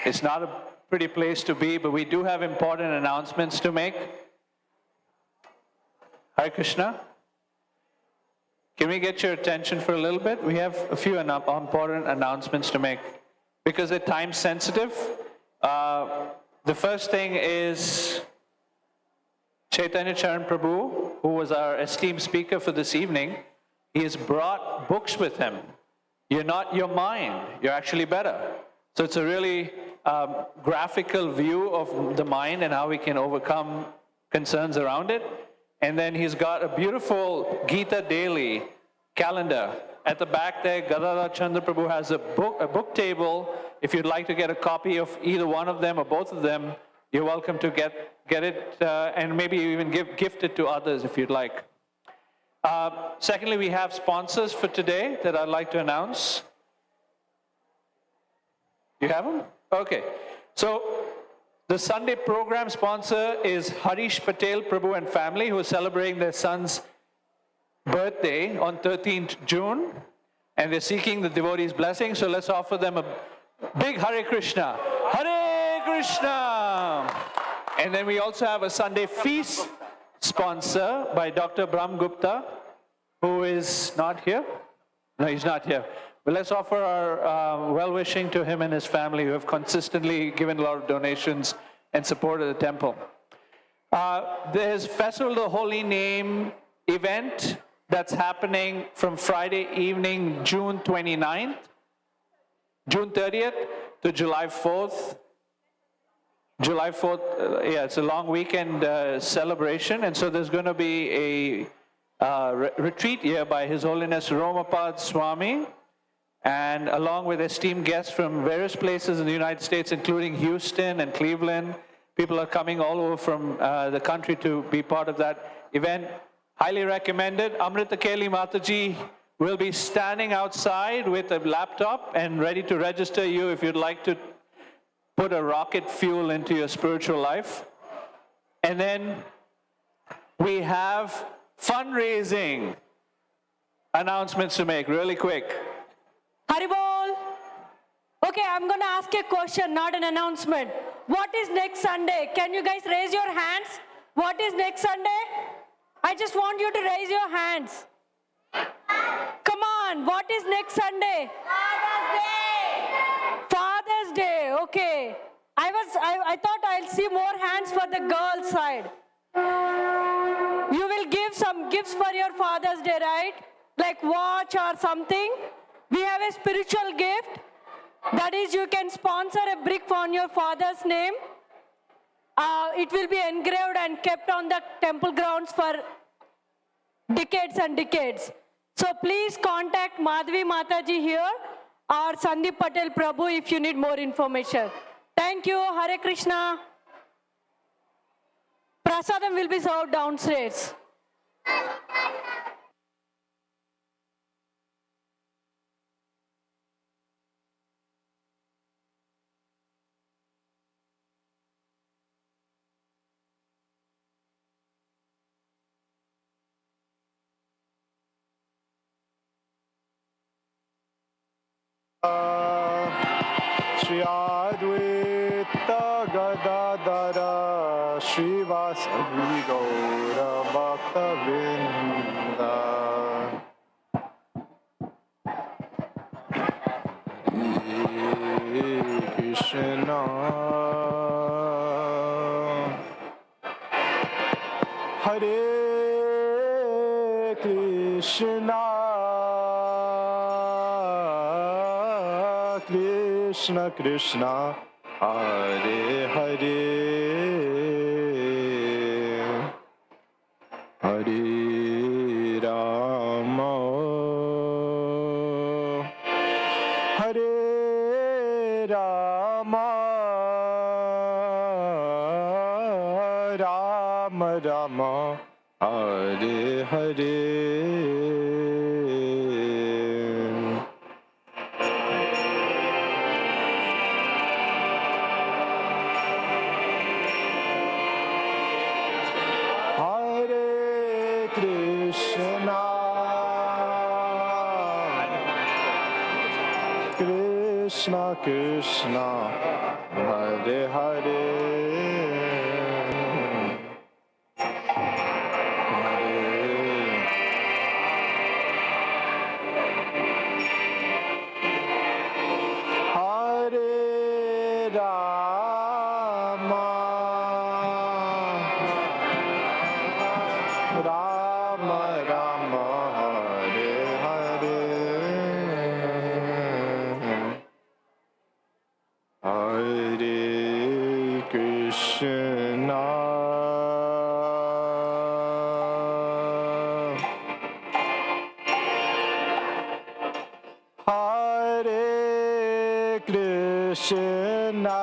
It's not a pretty place to be, but we do have important announcements to make. Hare Krishna. Can we get your attention for a little bit? We have a few important announcements to make because they're time sensitive. The first thing is Chaitanya Charan Prabhu, who was our esteemed speaker for this evening. He has brought books with him. You're not your mind, you're actually better. So it's a really graphical view of the mind and how we can overcome concerns around it. And then he's got a beautiful Gita Daily calendar. At the back there, Gadadhar Chandra Prabhu has a book table. If you'd like to get a copy of either one of them or both of them, you're welcome to get it and maybe even gift it to others if you'd like. Secondly, we have sponsors for today that I'd like to announce. You have them? Okay. So the Sunday program sponsor is Harish Patel Prabhu and family, who are celebrating their son's birthday on 13th June. And they're seeking the devotees' blessing. So let's offer them a big Hare Krishna. Hare Krishna! And then we also have a Sunday feast sponsor by Dr. Brahm Gupta, who is not here. No, he's not here. But let's offer our well-wishing to him and his family who have consistently given a lot of donations and supported the temple. There's Festival of the Holy Name event that's happening from Friday evening, June 29th, June 30th to July 4th. July 4th, it's a long weekend celebration, and so there's going to be a retreat here by His Holiness Romapad Swami, and along with esteemed guests from various places in the United States, including Houston and Cleveland. People are coming all over from the country to be part of that event. Highly recommended. Amrita Keli Mataji will be standing outside with a laptop and ready to register you if you'd like to put a rocket fuel into your spiritual life. And then we have fundraising announcements to make really quick. Haribol. Okay, I'm going to ask a question, not an announcement. What is next Sunday? Can you guys raise your hands? What is next Sunday? I just want you to raise your hands. Come on, what is next Sunday? Father's Day. Father's Day, okay. I thought I'll see more hands for the girls' side. You will give some gifts for your Father's Day, right? Like watch or something. We have a spiritual gift. That is, you can sponsor a brick on your father's name. It will be engraved and kept on the temple grounds for decades and decades. So please contact Madhvi Mataji here or Sandeep Patel Prabhu if you need more information. Thank you. Hare Krishna. Prasadam will be served downstairs. Shri Advaita Gadadara Srivasavi Gaura Bhakta Vrinda. Hare Krishna Hare Krishna Krishna Krishna Hare Hare Hare Rama Hare Rama Rama Rama Hare Hare Krishna Krishna Hare Hare Hare Rama Rama Rama Hare Hare Hare Krishna Hare Krishna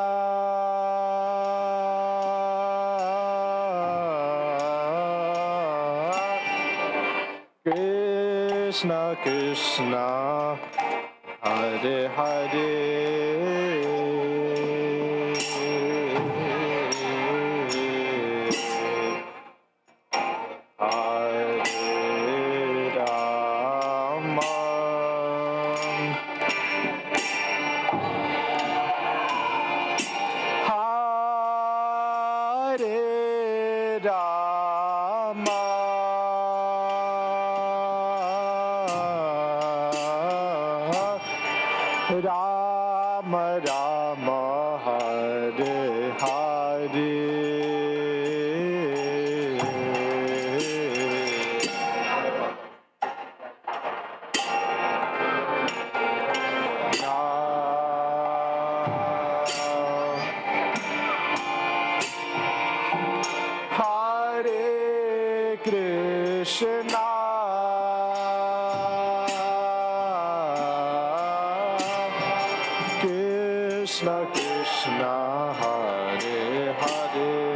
Krishna Krishna Hare Hare Hare Rama Rama Hare Hare Hare Krishna Krishna Krishna Hare Hare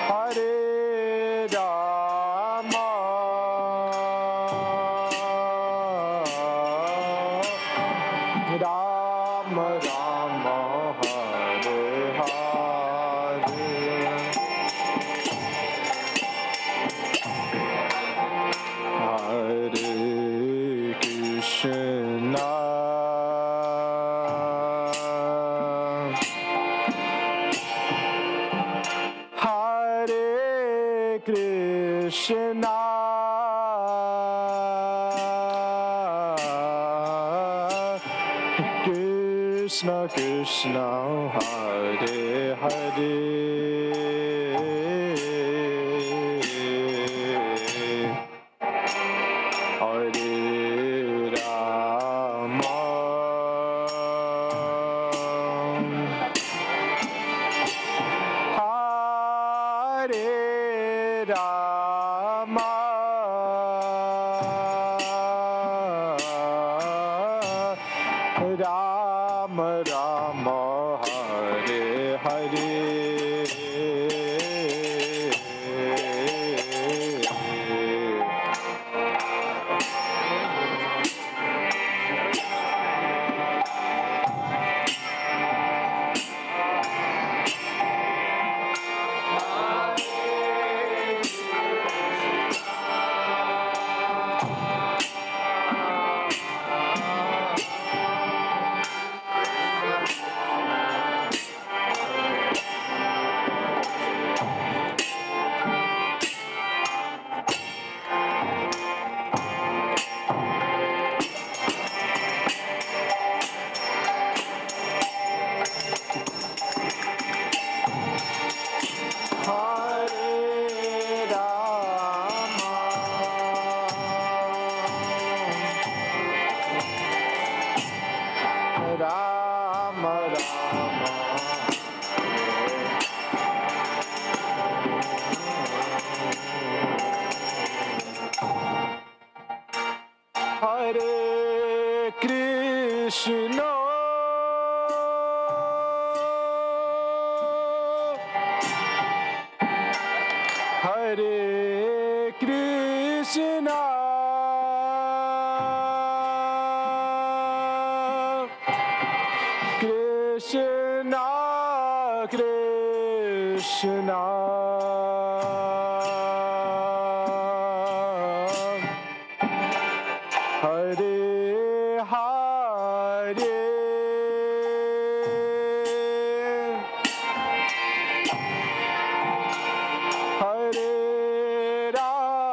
Hare Rama Rama Rama Hare Hare Hare Krishna Hare Krishna Krishna Krishna Hare Hare Hare Rama Hare Rama Rama Rama Hare Hare Hare Rama Rama Hare Krishna Hare Krishna Krishna Krishna Hare Hare Hare Rama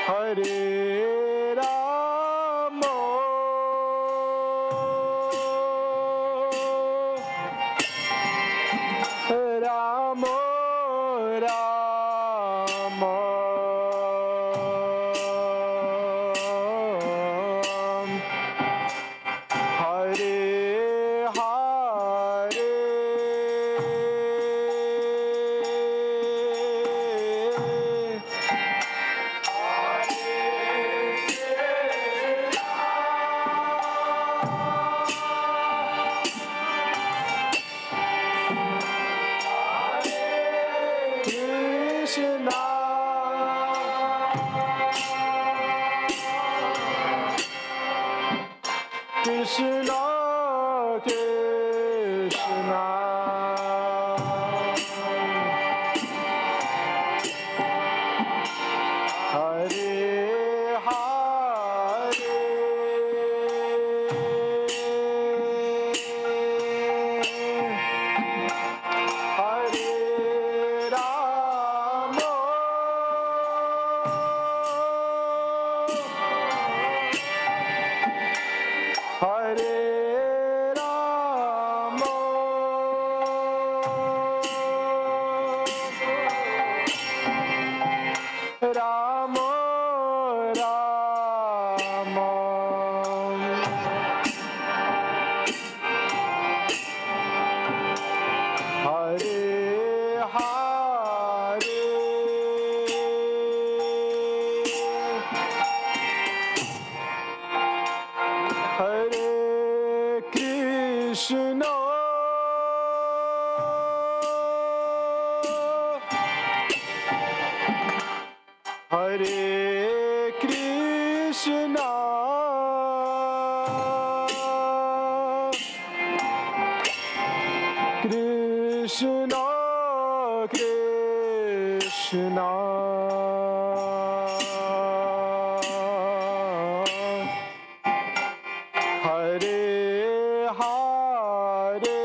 Hare Rama Rama Rama Hare Hare Krishna Krishna Hare Krishna, Krishna Krishna, Hare Hare,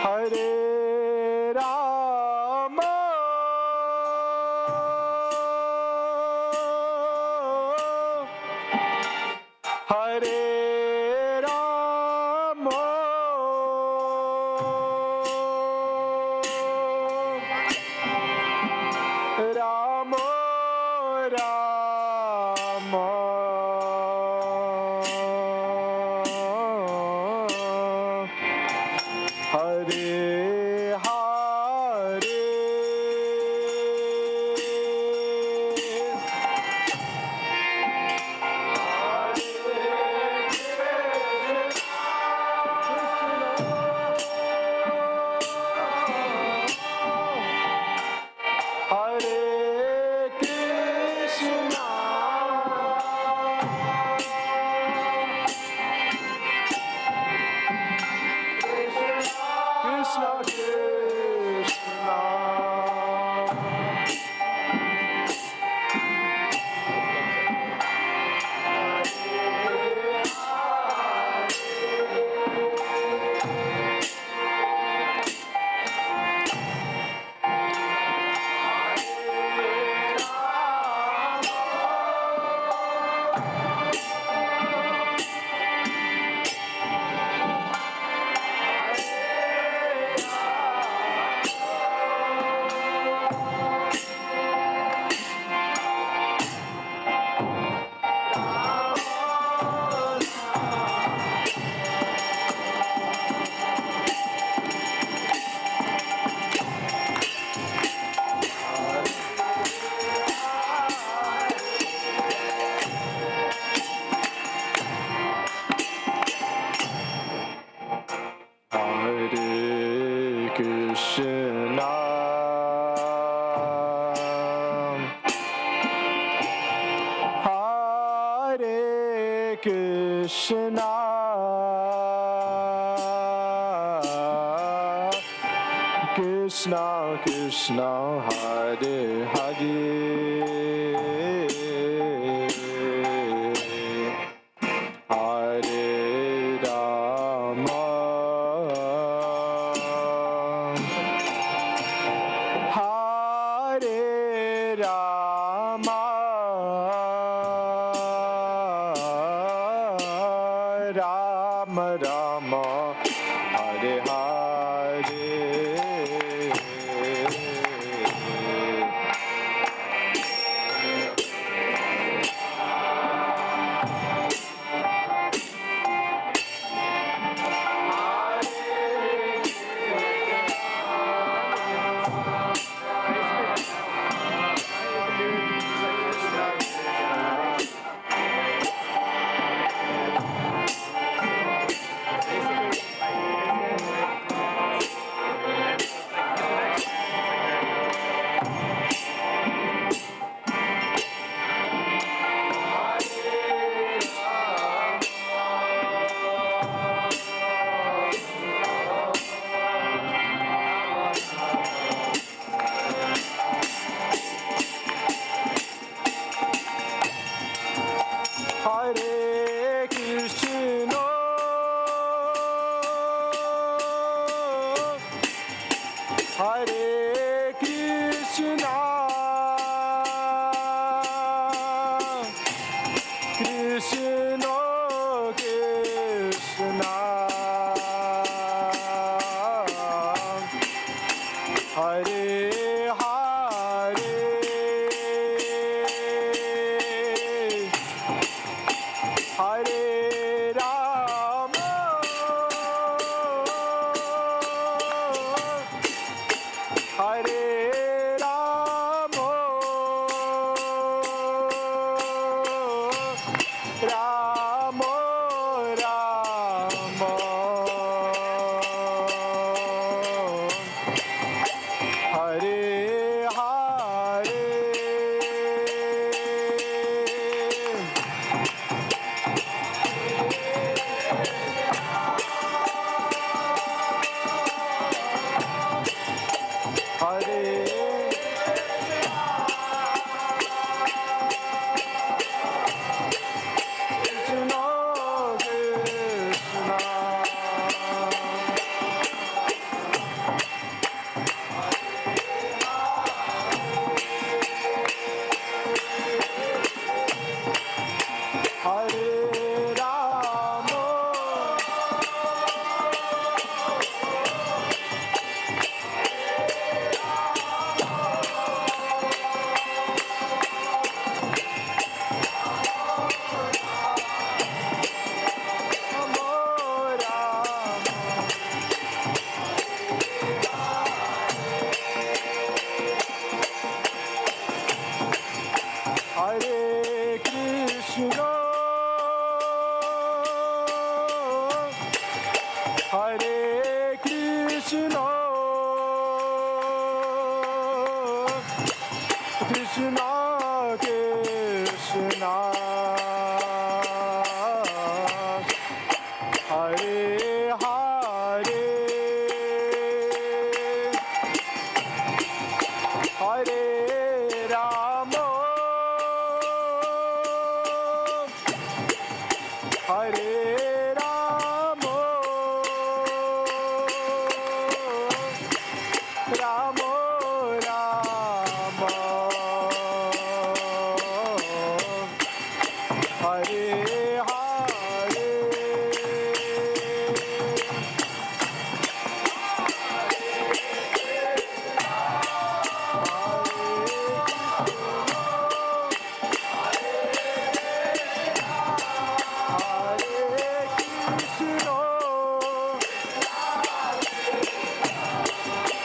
Hare Rama, Hare Rama, Rama Rama, Hare Hare. Hare Krishna, Krishna Hare Krishna, Hare Krishna, Krishna Krishna, Hare Hare, Hare Rama, Hare Rama, Rama Rama, Hare Hare. Hare Krishna, Hare Krishna, Krishna Krishna, Hare Hare, Hare Rama, Hare Rama, Rama Rama, Hare Krishna, Krishna Krishna, Hare Hare, Hare Rama, Hare Rama, Rama Rama, Hare Hare,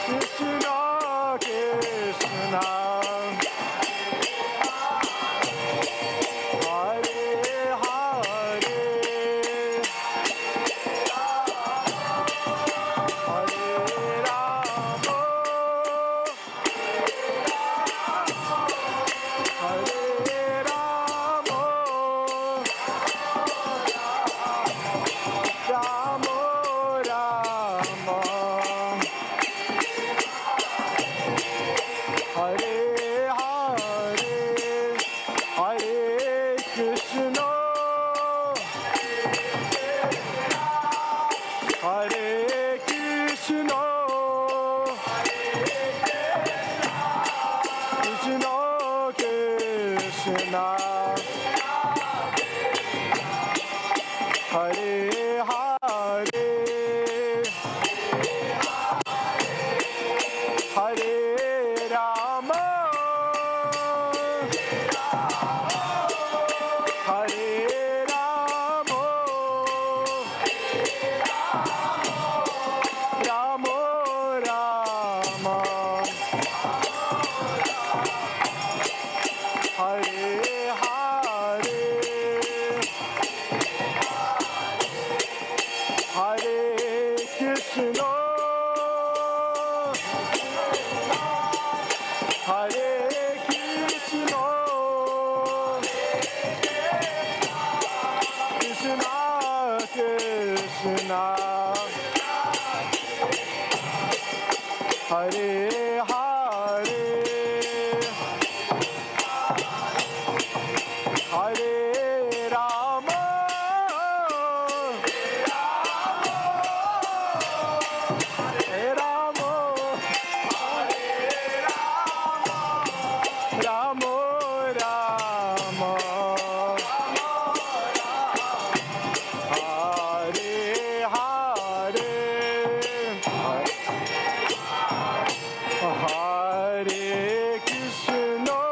Krishna Krishna, Hare Hare, Hare Rama, Hare Rama, Rama Rama, Hare Hare, Hare Krishna, Hare Krishna, Krishna Krishna, Hare Hare, Hare Rama, Hare Rama, Rama Rama, Hare Hare, Hare Krishna, Hare Krishna, Krishna Krishna, Hare Hare, Hare Rama, Hare Rama, Rama Rama, Hare Hare, Hare Krishna,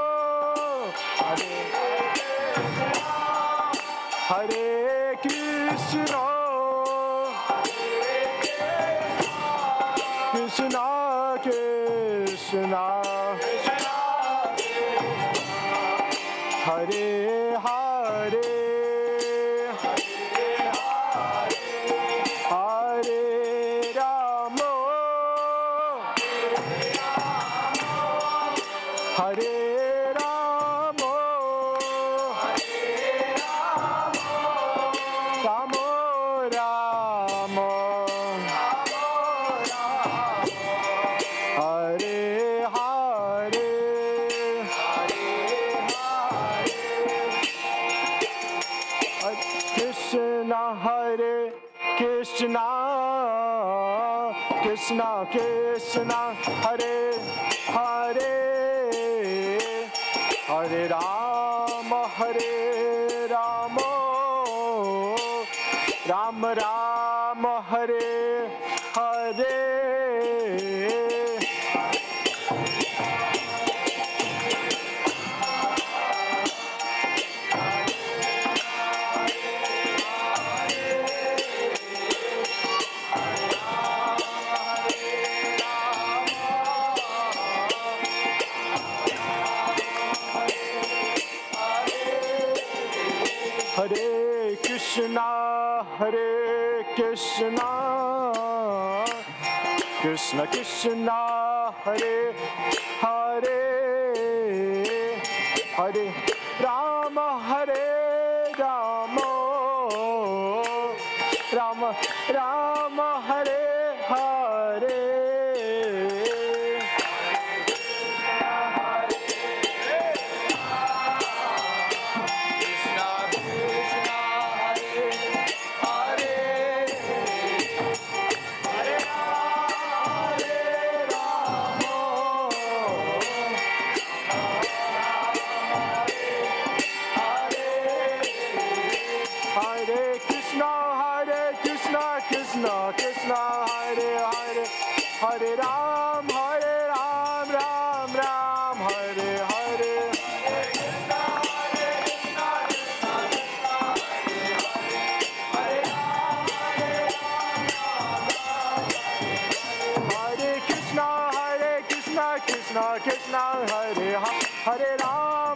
Hare Krishna, Krishna Krishna, Hare Hare, Hare Rama, Hare Rama, Rama Rama, Hare Hare, Krishna Hare Krishna, Krishna Krishna, Hare Hare, Hare Rama, Hare Rama, Rama Rama, Hare Hare. Hare Krishna, Hare Krishna, Krishna Krishna Hare Hare Hare Rama Hare Rama Rama Rama Hare Hare Krishna Krishna Hare Hare Hare Ram Ram Ram Hare Hare Hare Krishna Krishna Krishna Hare Hare Ram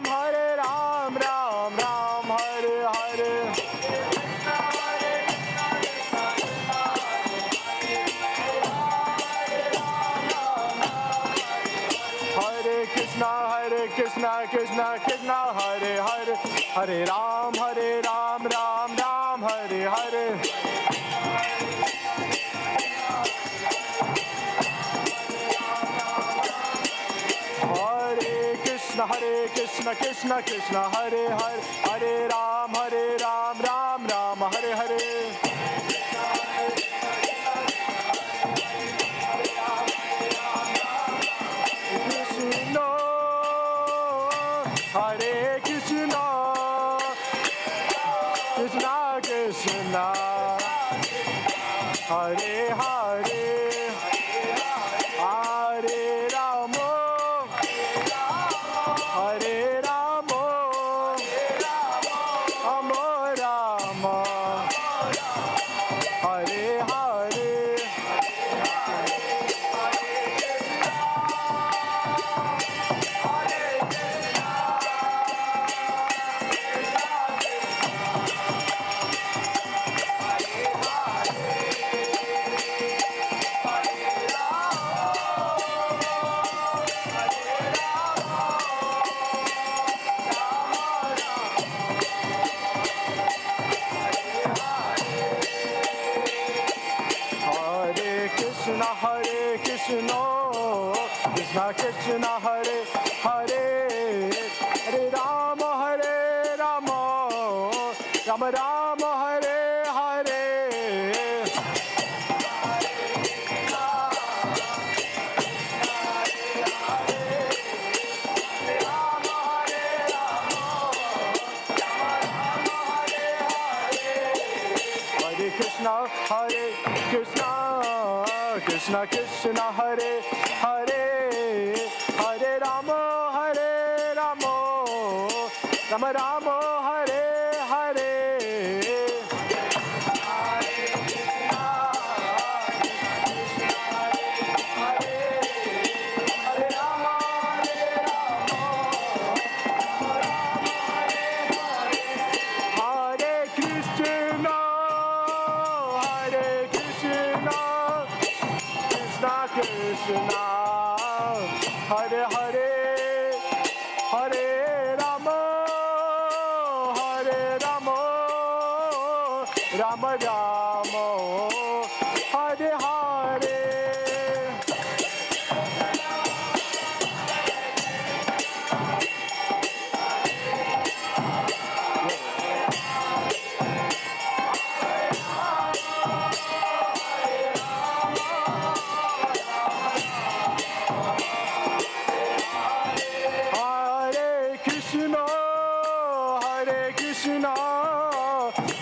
Ram Ram Hare Hare Krishna Krishna Krishna Hare Hare Hare Ram Ram Ram Hare Hare Hare Krishna Krishna Krishna Hare Hare Hare Ram Ram Ram Hare Hare Hare Krishna, Krishna Krishna, Hare Hare, Hare Rama, Hare Rama, Rama Rama, Hare Hare. Hare Krishna, Krishna Krishna Hare Hare, Hare Rama, Rama Rama Hare Hare. Hare Krishna, Krishna Krishna Hare Hare, Hare Rama, Rama Rama Hare Hare. Hare Krishna, Krishna Krishna, Hare Hare, Hare Rama, Rama Rama, Hare Hare.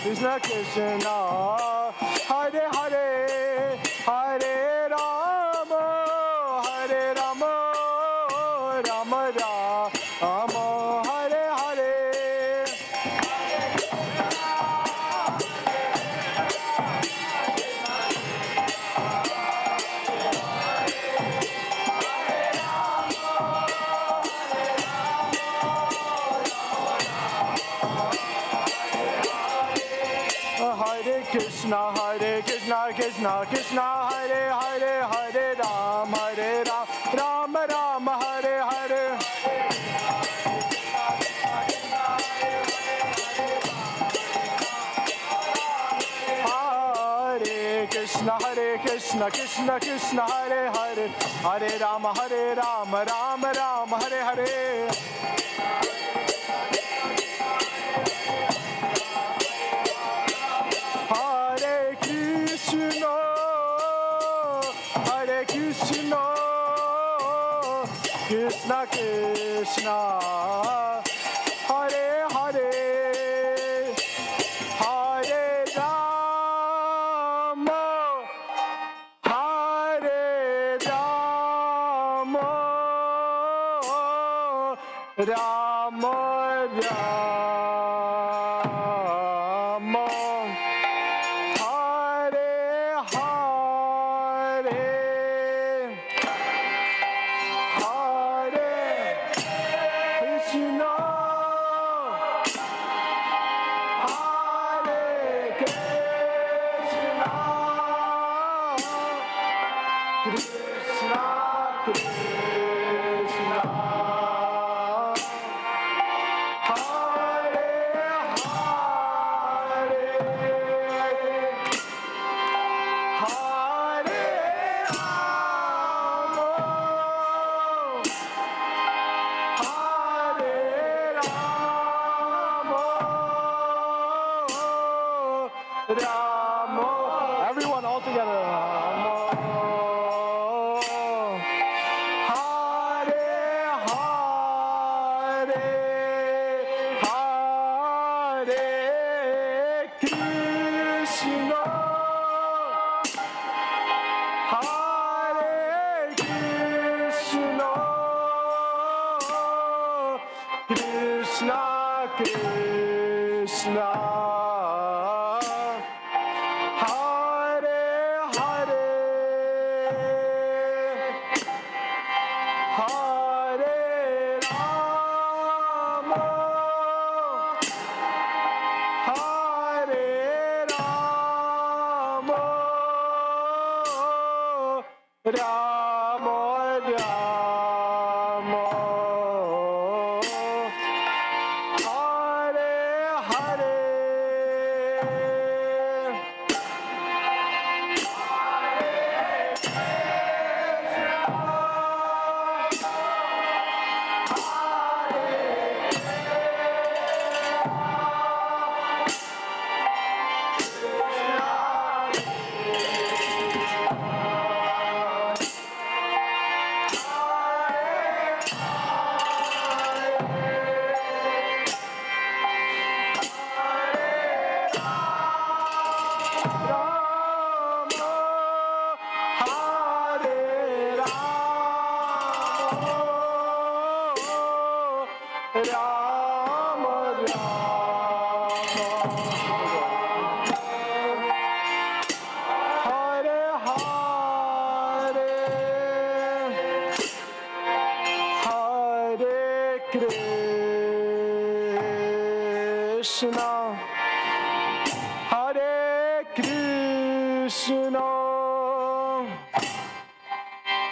Krishna Krishna, Hare Hare, Hare Rama, Rama Rama, Hare Hare. Krishna Krishna Hare Hare Hare Ram Ram Ram Hare Hare Krishna Krishna Krishna Hare Hare Hare Ram Ram Ram Hare Hare Hare Krishna Krishna Krishna Hare Hare Hare Rama Hare Rama Rama Rama Hare Hare Hare Krishna Hare Krishna Krishna Krishna Hare Hare Ramo. Everyone all together. Ramo. Hare Hare Hare Krishna Hare Krishna Krishna Krishna Hare Hare Hare Rama Hare Rama Rama Rama Hare Hare Krishna Hare Krishna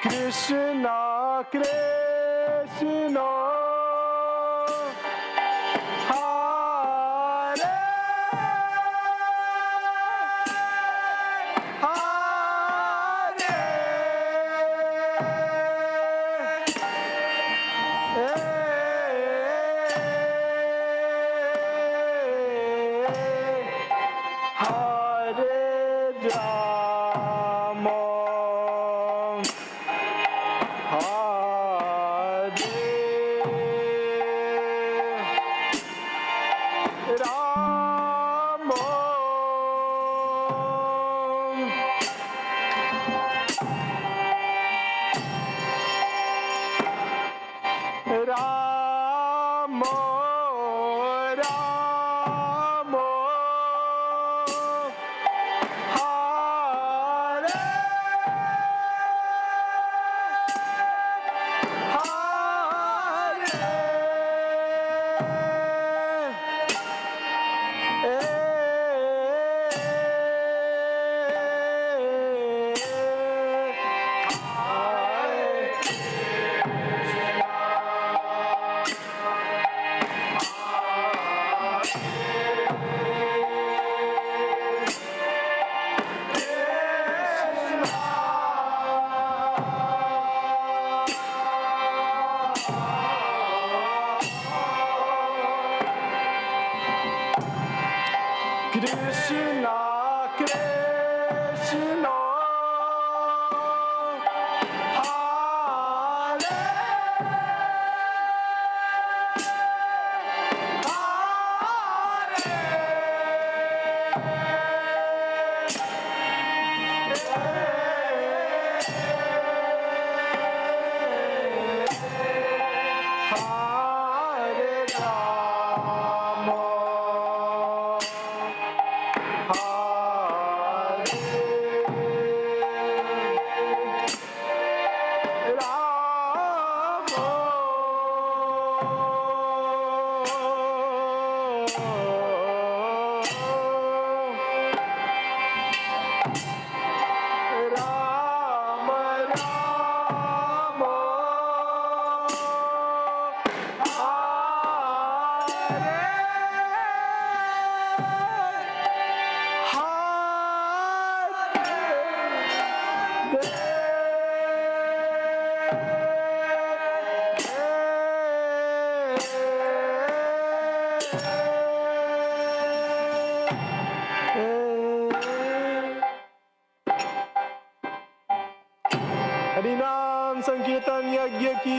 Krishna Krishna Hare Hare Hari नाम संकीर्तन यज्ञ की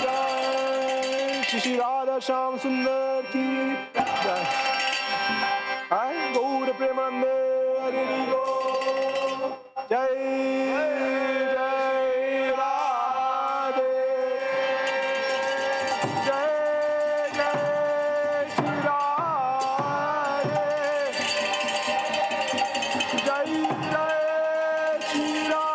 जय, श्री राधा श्याम सुंदर की जय। हाय गौर प्रेमानंदे हरि बोल, जय जय राधे, जय जय श्री राधे, जय जय Shri Radhe.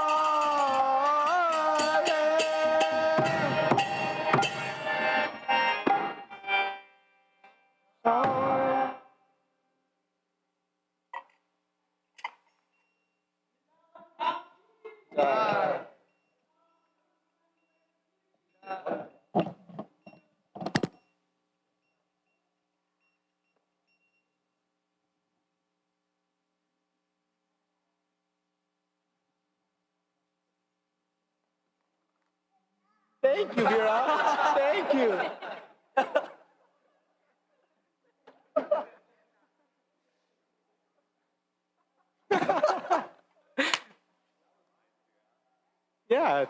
Thank you, Vera. Thank you. Yeah.